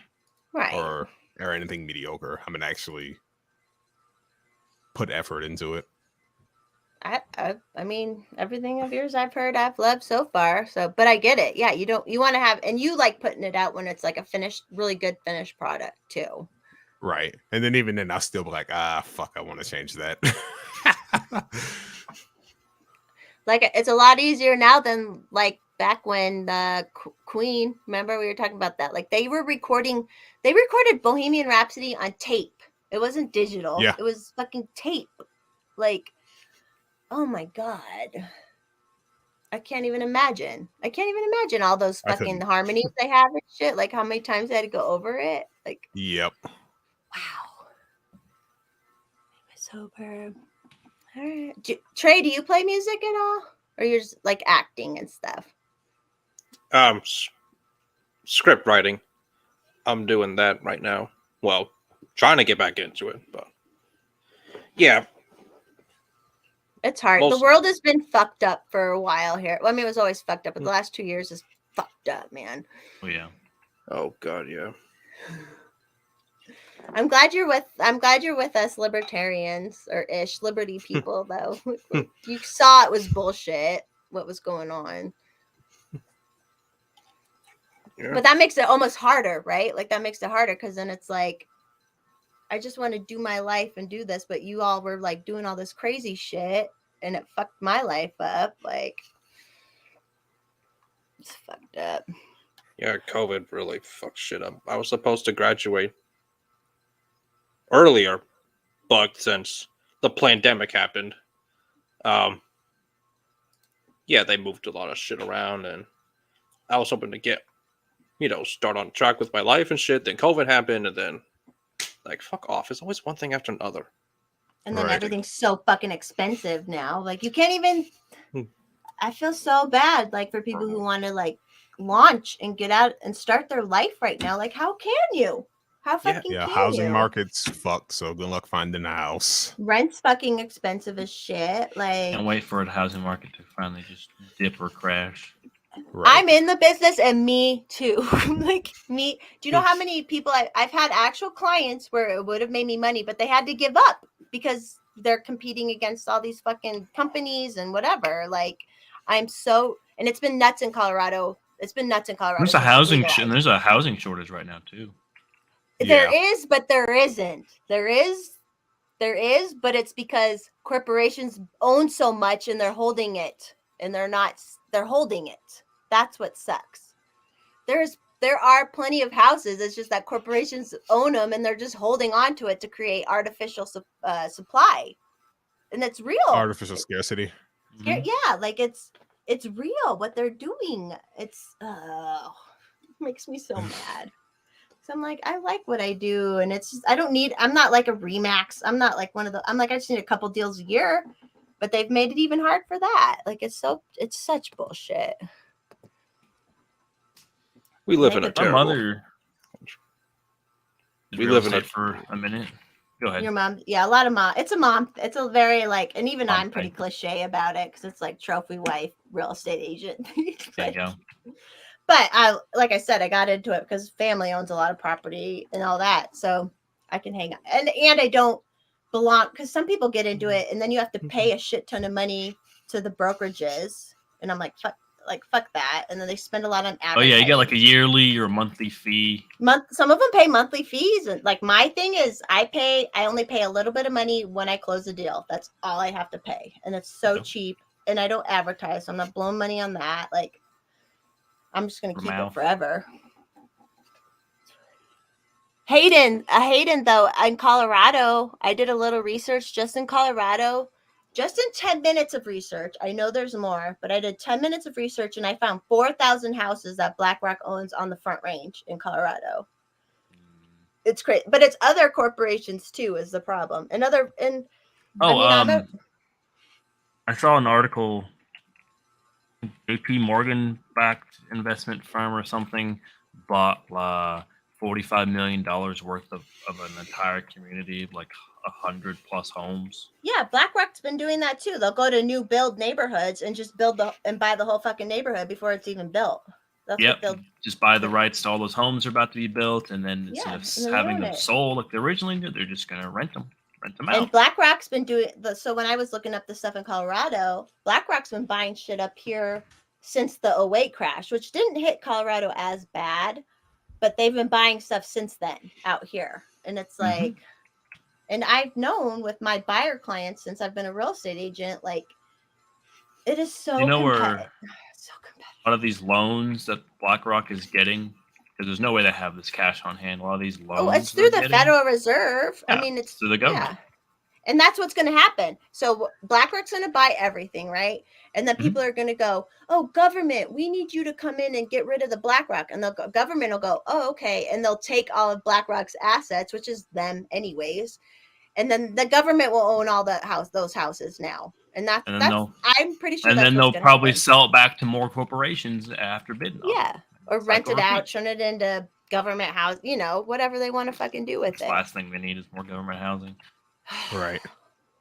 Right. or anything mediocre. I'm gonna actually put effort into it. I mean, everything of yours I've heard I've loved so far. So, but I get it. Yeah, you want to have, and you like putting it out when it's like a really good finished product too. Right. And then even then, I'll still be like, fuck, I want to change that. Like, it's a lot easier now than like back when the Queen, remember we were talking about that? Like they recorded Bohemian Rhapsody on tape. It wasn't digital. Yeah. It was fucking tape. Like, oh my God. I can't even imagine all those fucking harmonies they have and shit. Like how many times I had to go over it. Like, yep. wow. Superb. All right. Trey, do you play music at all? Or you're just like acting and stuff? Script writing. I'm doing that right now. Well, trying to get back into it, but yeah. It's hard. The world has been fucked up for a while here. Well, I mean, it was always fucked up, but the last 2 years is fucked up, man. Oh yeah. Oh God, yeah. I'm glad you're with us libertarians or ish liberty people though. You saw it was bullshit what was going on. Yeah. But that makes it almost harder, right? Like that makes it harder because then it's like I just want to do my life and do this, but you all were like doing all this crazy shit and it fucked my life up. Like it's fucked up. Yeah, COVID really fucked shit up. I was supposed to graduate earlier, but since the pandemic happened, yeah, they moved a lot of shit around, and I was hoping to get, start on track with my life and shit. Then COVID happened, and then, like, fuck off. It's always one thing after another. And then everything's so fucking expensive now. Like, you can't even. I feel so bad, like, for people who want to, like, launch and get out and start their life right now. Like, how can you? How fucking can housing you? market's fucked, so good luck finding a house. Rent's fucking expensive as shit. Like, can't wait for the housing market to finally just dip or crash. Right. I'm in the business, and me too. Like me, do you know how many people I've had actual clients where it would have made me money, but they had to give up because they're competing against all these fucking companies and whatever. Like, and it's been nuts in Colorado. It's been nuts in Colorado. There's a housing shortage right now too. There is, but there isn't. There is, but it's because corporations own so much and they're holding it, and they're holding it. That's what sucks. There are plenty of houses. It's just that corporations own them and they're just holding on to it to create artificial supply, and it's real. Artificial scarcity. Yeah, like it's real what they're doing. It's it makes me so mad. So I'm like, I like what I do, and it's just I'm not like a Remax. I'm not like one of the. I'm like I just need a couple deals a year, but they've made it even hard for that. Like it's such bullshit. We live in a terrible. We live in it for a minute. Go ahead. Your mom, yeah, a lot of mom. It's a mom. It's a very like, and even I'm pretty cliche about it because it's like trophy wife, real estate agent. There you go. But like I said, I got into it because family owns a lot of property and all that, so I can hang out. And I don't belong because some people get into it and then you have to pay a shit ton of money to the brokerages, and I'm like, fuck that. And then they spend a lot on advertising. Oh yeah, you get like a yearly or a monthly fee. Some of them pay monthly fees, and like my thing is, I only pay a little bit of money when I close a deal. That's all I have to pay, and it's so cheap. And I don't advertise, so I'm not blowing money on that. Like, I'm just gonna keep it forever. Hayden though, in Colorado, I did a little research just in Colorado. Just in 10 minutes of research, I know there's more, but I did 10 minutes of research and I found 4,000 houses that BlackRock owns on the Front Range in Colorado. It's crazy, but it's other corporations too is the problem. And Oh, I'm a I saw an article. JP Morgan backed investment firm or something bought $45 million worth of an entire community of like 100+ homes. yeah. BlackRock's been doing that too. They'll go to new build neighborhoods and just buy the whole fucking neighborhood before it's even built. That's Yep, what they'll. just buy the rights to all those homes are about to be built, and then instead Yeah, of and then having own them it. sold like they originally did, they're just gonna rent them And out. BlackRock's been doing so when I was looking up the stuff in Colorado, BlackRock's been buying shit up here since the '08 crash, which didn't hit Colorado as bad, but they've been buying stuff since then out here. And it's like, and I've known with my buyer clients since I've been a real estate agent, like it is so You know where competitive. So competitive. a lot of these loans that BlackRock is getting, because there's no way they have this cash on hand. A lot of these loans. Oh, it's through the getting, Federal Reserve. Yeah, I mean, it's through the government. Yeah. And that's what's going to happen. So BlackRock's going to buy everything, right? And then people are going to go, "Oh, government, we need you to come in and get rid of the BlackRock." And the government will go, "Oh, okay." And they'll take all of BlackRock's assets, which is them anyways. And then the government will own all those houses now. And that's I'm pretty sure and that's then what's they'll probably happen. sell it back to more corporations after bidding on it. Yeah. Or rent it out, turn it into government house, whatever they want to fucking do with it. The last thing they need is more government housing. Right.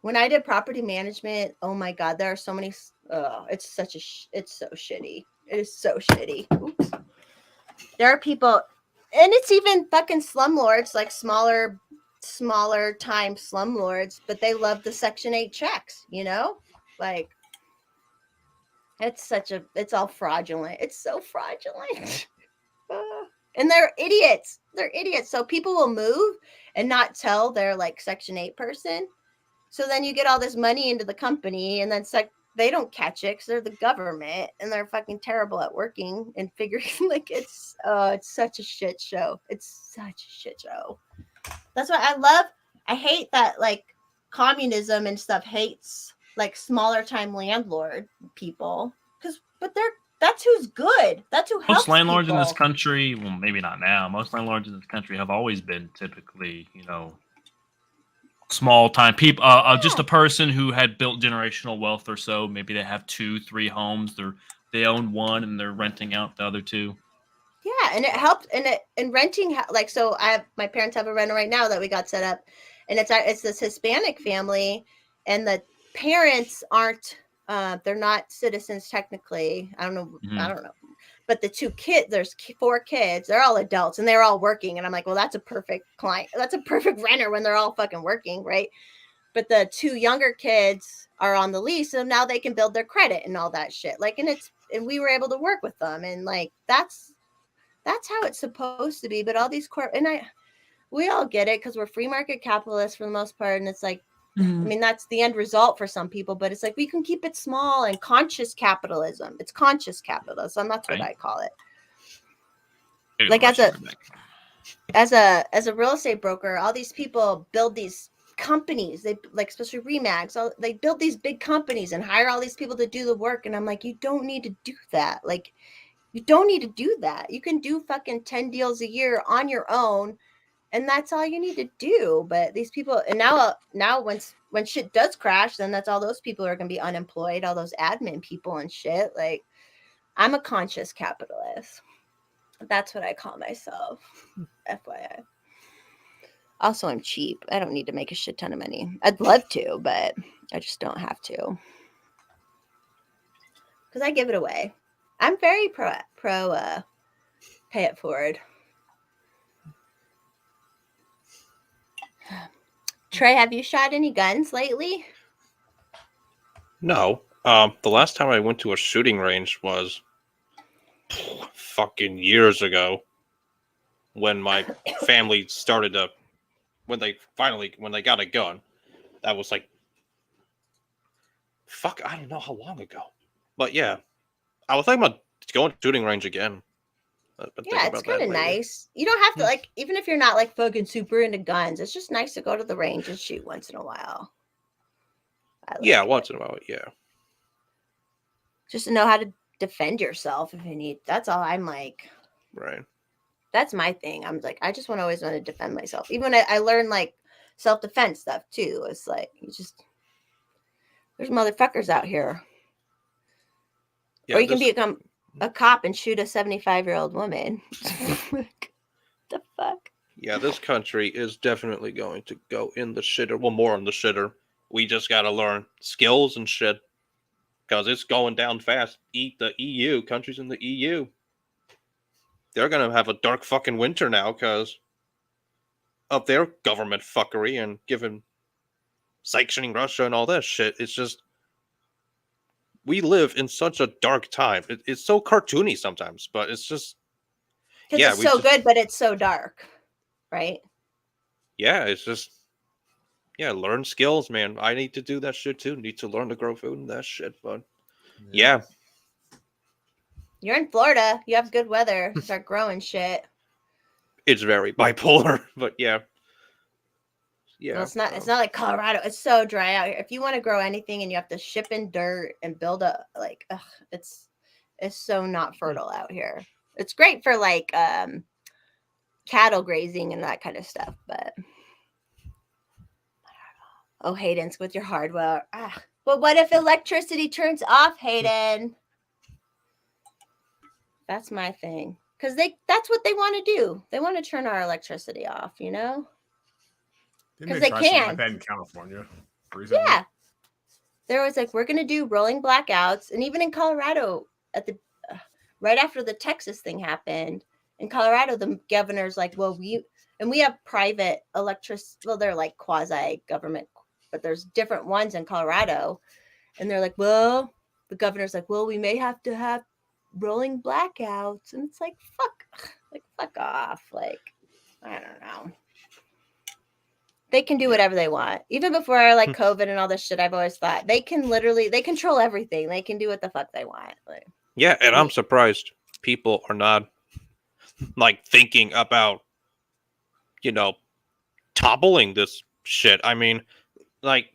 When I did property management, oh my God, there are so many. It's so shitty. It is so shitty. Oops. There are people, and it's even fucking slumlords, like smaller time slumlords, but they love the Section 8 checks, like it's all fraudulent. It's so fraudulent. And they're idiots. So people will move and not tell their like Section 8 person. So then you get all this money into the company, and then they don't catch it because they're the government and they're fucking terrible at working and figuring. Like it's such a shit show. It's such a shit show. That's why I hate that like communism and stuff hates like smaller time landlord people but that's who's good. That's who helps Most landlords people. in this country, well, maybe not now. Most landlords in this country have always been typically, small time people. Just a person who had built generational wealth or so. Maybe they have 2-3 homes. They own one and they're renting out the other 2. Yeah, and it helped. And renting, like, so my parents have a rental right now that we got set up, and it's this Hispanic family, and the parents aren't. They're not citizens technically. I don't know. But the 2 kids, there's 4 kids. They're all adults and they're all working. And I'm like, well, that's a perfect client. That's a perfect renter when they're all fucking working, right? But the 2 younger kids are on the lease, so now they can build their credit and all that shit. Like, and we were able to work with them, and like that's how it's supposed to be. But all these we all get it because we're free market capitalists for the most part, and it's like. I mean, that's the end result for some people, but it's like we can keep it small and conscious capitalism. It's conscious capitalism. That's what I call it. Like as a real estate broker, all these people build these companies. They like, especially Remax, they build these big companies and hire all these people to do the work. And I'm like, you don't need to do that. Like, you don't need to do that. You can do fucking 10 deals a year on your own. And that's all you need to do. But these people, and now when shit does crash, then that's all those people are going to be unemployed, all those admin people and shit. Like, I'm a conscious capitalist. That's what I call myself. FYI. Also, I'm cheap. I don't need to make a shit ton of money. I'd love to, but I just don't have to. Because I give it away. I'm very pro pay it forward. Trey, have you shot any guns lately? No. The last time I went to a shooting range was fucking years ago, when my family started to, when they got a gun. That was like, I don't know how long ago. But yeah, I was thinking about going to shooting range again. Yeah, it's kind of nice. You don't have to, like, even if you're not like fucking super into guns, it's just nice to go to the range and shoot once in a while. Once in a while, yeah. Just to know how to defend yourself if you need. That's all I'm like. Right. That's my thing. I'm like, I just always want to defend myself. Even when I learn like self-defense stuff too. It's like there's motherfuckers out here. Yeah, Or you can become a cop and shoot a 75-year-old woman. The fuck? Yeah, this country is definitely going to go in the shitter. Well, more on the shitter. We just got to learn skills and shit. Because it's going down fast. The EU, countries in the EU, they're going to have a dark fucking winter now because of their government fuckery and sanctioning Russia and all that shit. It's just, we live in such a dark time. It's so cartoony sometimes, but it's just, Because yeah, it's so good, but it's so dark, right? yeah, it's just, yeah, learn skills, man. I need to do that shit too. Need to learn to grow food and that shit, but yeah. You're in Florida. You have good weather. Start growing shit. It's very bipolar, but yeah. Yeah. Well, it's not like Colorado. It's so dry out here. If you want to grow anything and you have to ship in dirt and build it's so not fertile out here. It's great for like cattle grazing and that kind of stuff, but oh, Hayden's with your hardware. But what if electricity turns off, Hayden? That's my thing. Because that's what they want to do. They want to turn our electricity off, you know? Didn't 'Cause they try something can. like that in California recently? Yeah. There was like, we're going to do rolling blackouts. And even in Colorado, right after the Texas thing happened, in Colorado, the governor's like, well, we have private well, they're like quasi-government, but there's different ones in Colorado. And they're like, well, the governor's like, well, we may have to have rolling blackouts. And it's like, fuck off. Like, I don't know. They can do whatever they want. Even before like COVID and all this shit, I've always thought they control everything. They can do what the fuck they want. Like, yeah, and I'm surprised people are not like thinking about, toppling this shit. I mean, like,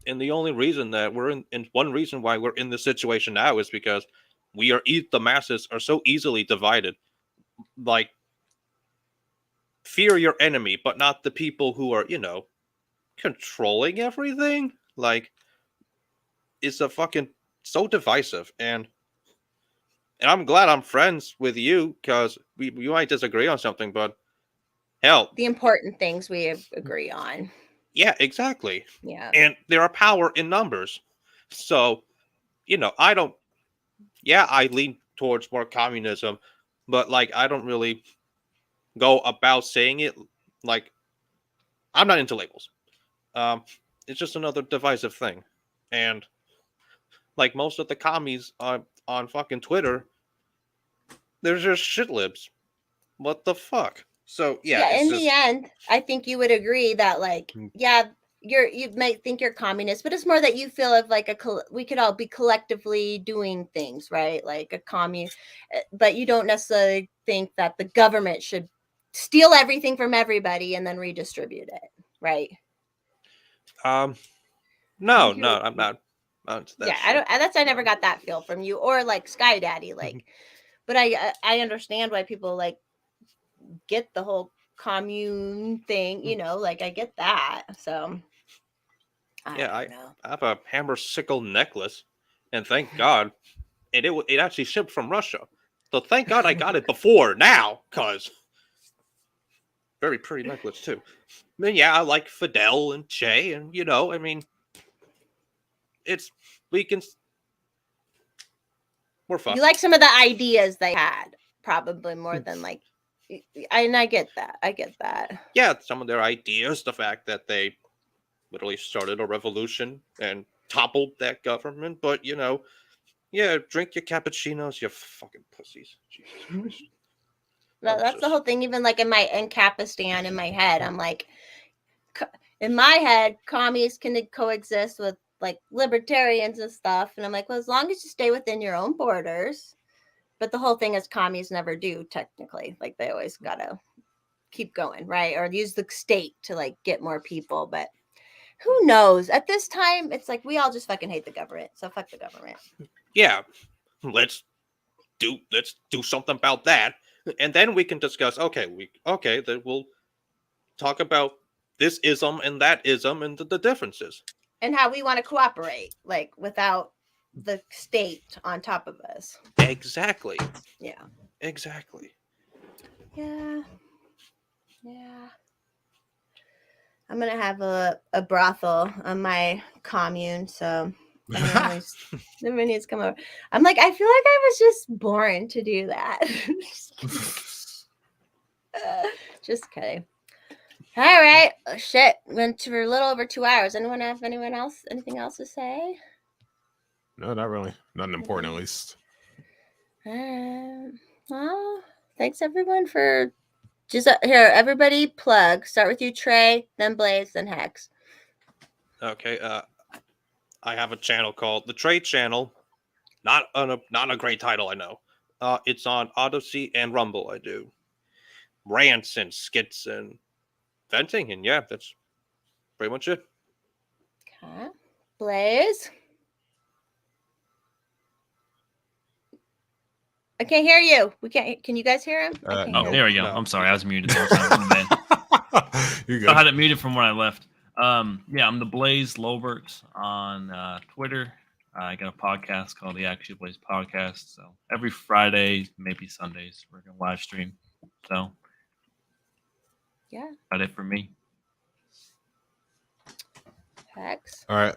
and the only reason that one reason why we're in this situation now is because the masses are so easily divided. Like, fear your enemy, but not the people who are, controlling everything. Like, it's a fucking so divisive, and I'm glad I'm friends with you because we might disagree on something, but hell, the important things we agree on. Yeah, exactly. Yeah. And there are power in numbers. So, I lean towards more communism, but like, I don't really go about saying it. Like, I'm not into labels. It's just another divisive thing. And like most of the commies on fucking Twitter, they're just shit libs. What the fuck? So yeah, in the end, I think you would agree that like, yeah, you might think you're communist, but it's more that you feel of like we could all be collectively doing things, right? Like a commune, but you don't necessarily think that the government should steal everything from everybody and then redistribute it, right? No, I'm not. That yeah, shit. I never got that feel from you or like Sky Daddy, like, but I understand why people like get the whole commune thing, like I get that. So I have a hammer sickle necklace, and thank God, and it actually shipped from Russia. So thank God I got it before now, cause very pretty necklace too. I mean, yeah, I like Fidel and Che, and I mean, we're fine. You like some of the ideas they had, probably more than like, and I get that. Yeah, some of their ideas, the fact that they literally started a revolution and toppled that government, but yeah, drink your cappuccinos, you fucking pussies. Jesus Christ. That's the whole thing. Even like in Capistan in my head, I'm like, in my head, commies can coexist with like libertarians and stuff, and I'm like, well, as long as you stay within your own borders. But the whole thing is commies never do, technically. Like they always gotta keep going, right? Or use the state to like get more people. But who knows? At this time, it's like we all just fucking hate the government. So fuck the government. Yeah, let's do something about that. and then we can discuss. Okay, then we'll talk about this ism and that ism and the differences. And how we want to cooperate, like without the state on top of us. Exactly. Yeah. Exactly. Yeah. I'm gonna have a brothel on my commune, so everyone needs to come over. I'm like, I feel like I was just born to do that. Just kidding. All right. Oh, shit. Went for a little over 2 hours. Anything else to say? No, not really. Nothing important, at least. Well, thanks everyone for just here. Everybody plug. Start with you, Trey, then Blaze, then Hex. Okay. I have a channel called the Trey Channel. Not a great title, I know. It's on Odyssey and Rumble. I do rants and skits and venting, and yeah, that's pretty much it. Okay. Blaze. I can't hear you. We can't. Can you guys hear him? I can't No. hear There we go. No. I'm sorry, I was muted. The whole time. My bad. You're I good. had it muted from when I left. Yeah, I'm the Blaze Lowbert on Twitter. I got a podcast called the Actually Blaze Podcast. So every Friday, maybe Sundays, we're gonna live stream. So Yeah. that's it for me. Hex. All right.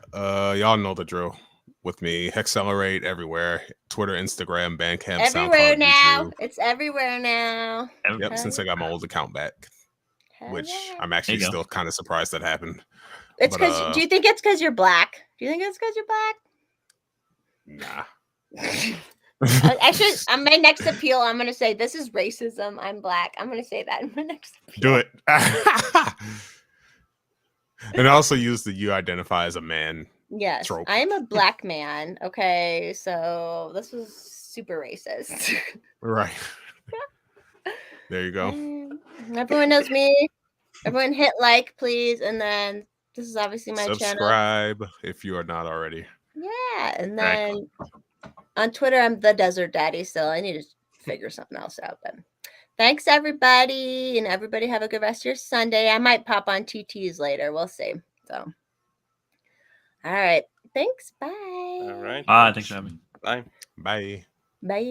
Y'all know the drill. With me, Hexcelerate everywhere. Twitter, Instagram, Bandcamp, Everywhere SoundCloud, now. YouTube. It's everywhere now. Yep, since I got my old account back, Hell which yeah. I'm actually There you go. still kind of surprised that happened. It's but, because. Do you think it's because you're black? Do you think it's because you're black? Nah. I should. On my next appeal, I'm gonna say this is racism. I'm black. I'm gonna say that in my next appeal. Do it. And also use the "you identify as a man." Yes, trope. I am a black man. Okay, so this was super racist. Right. There you go. Everyone knows me. Everyone hit like, please, and then this is obviously my channel. Subscribe if you are not already. Yeah, and Right. then on Twitter, I'm the Desert Daddy. So I need to figure something else out. But thanks, everybody, and everybody have a good rest of your Sunday. I might pop on TTs later. We'll see. So, all right. Thanks. Bye. All right. Thanks for having me. Bye. Bye. Bye.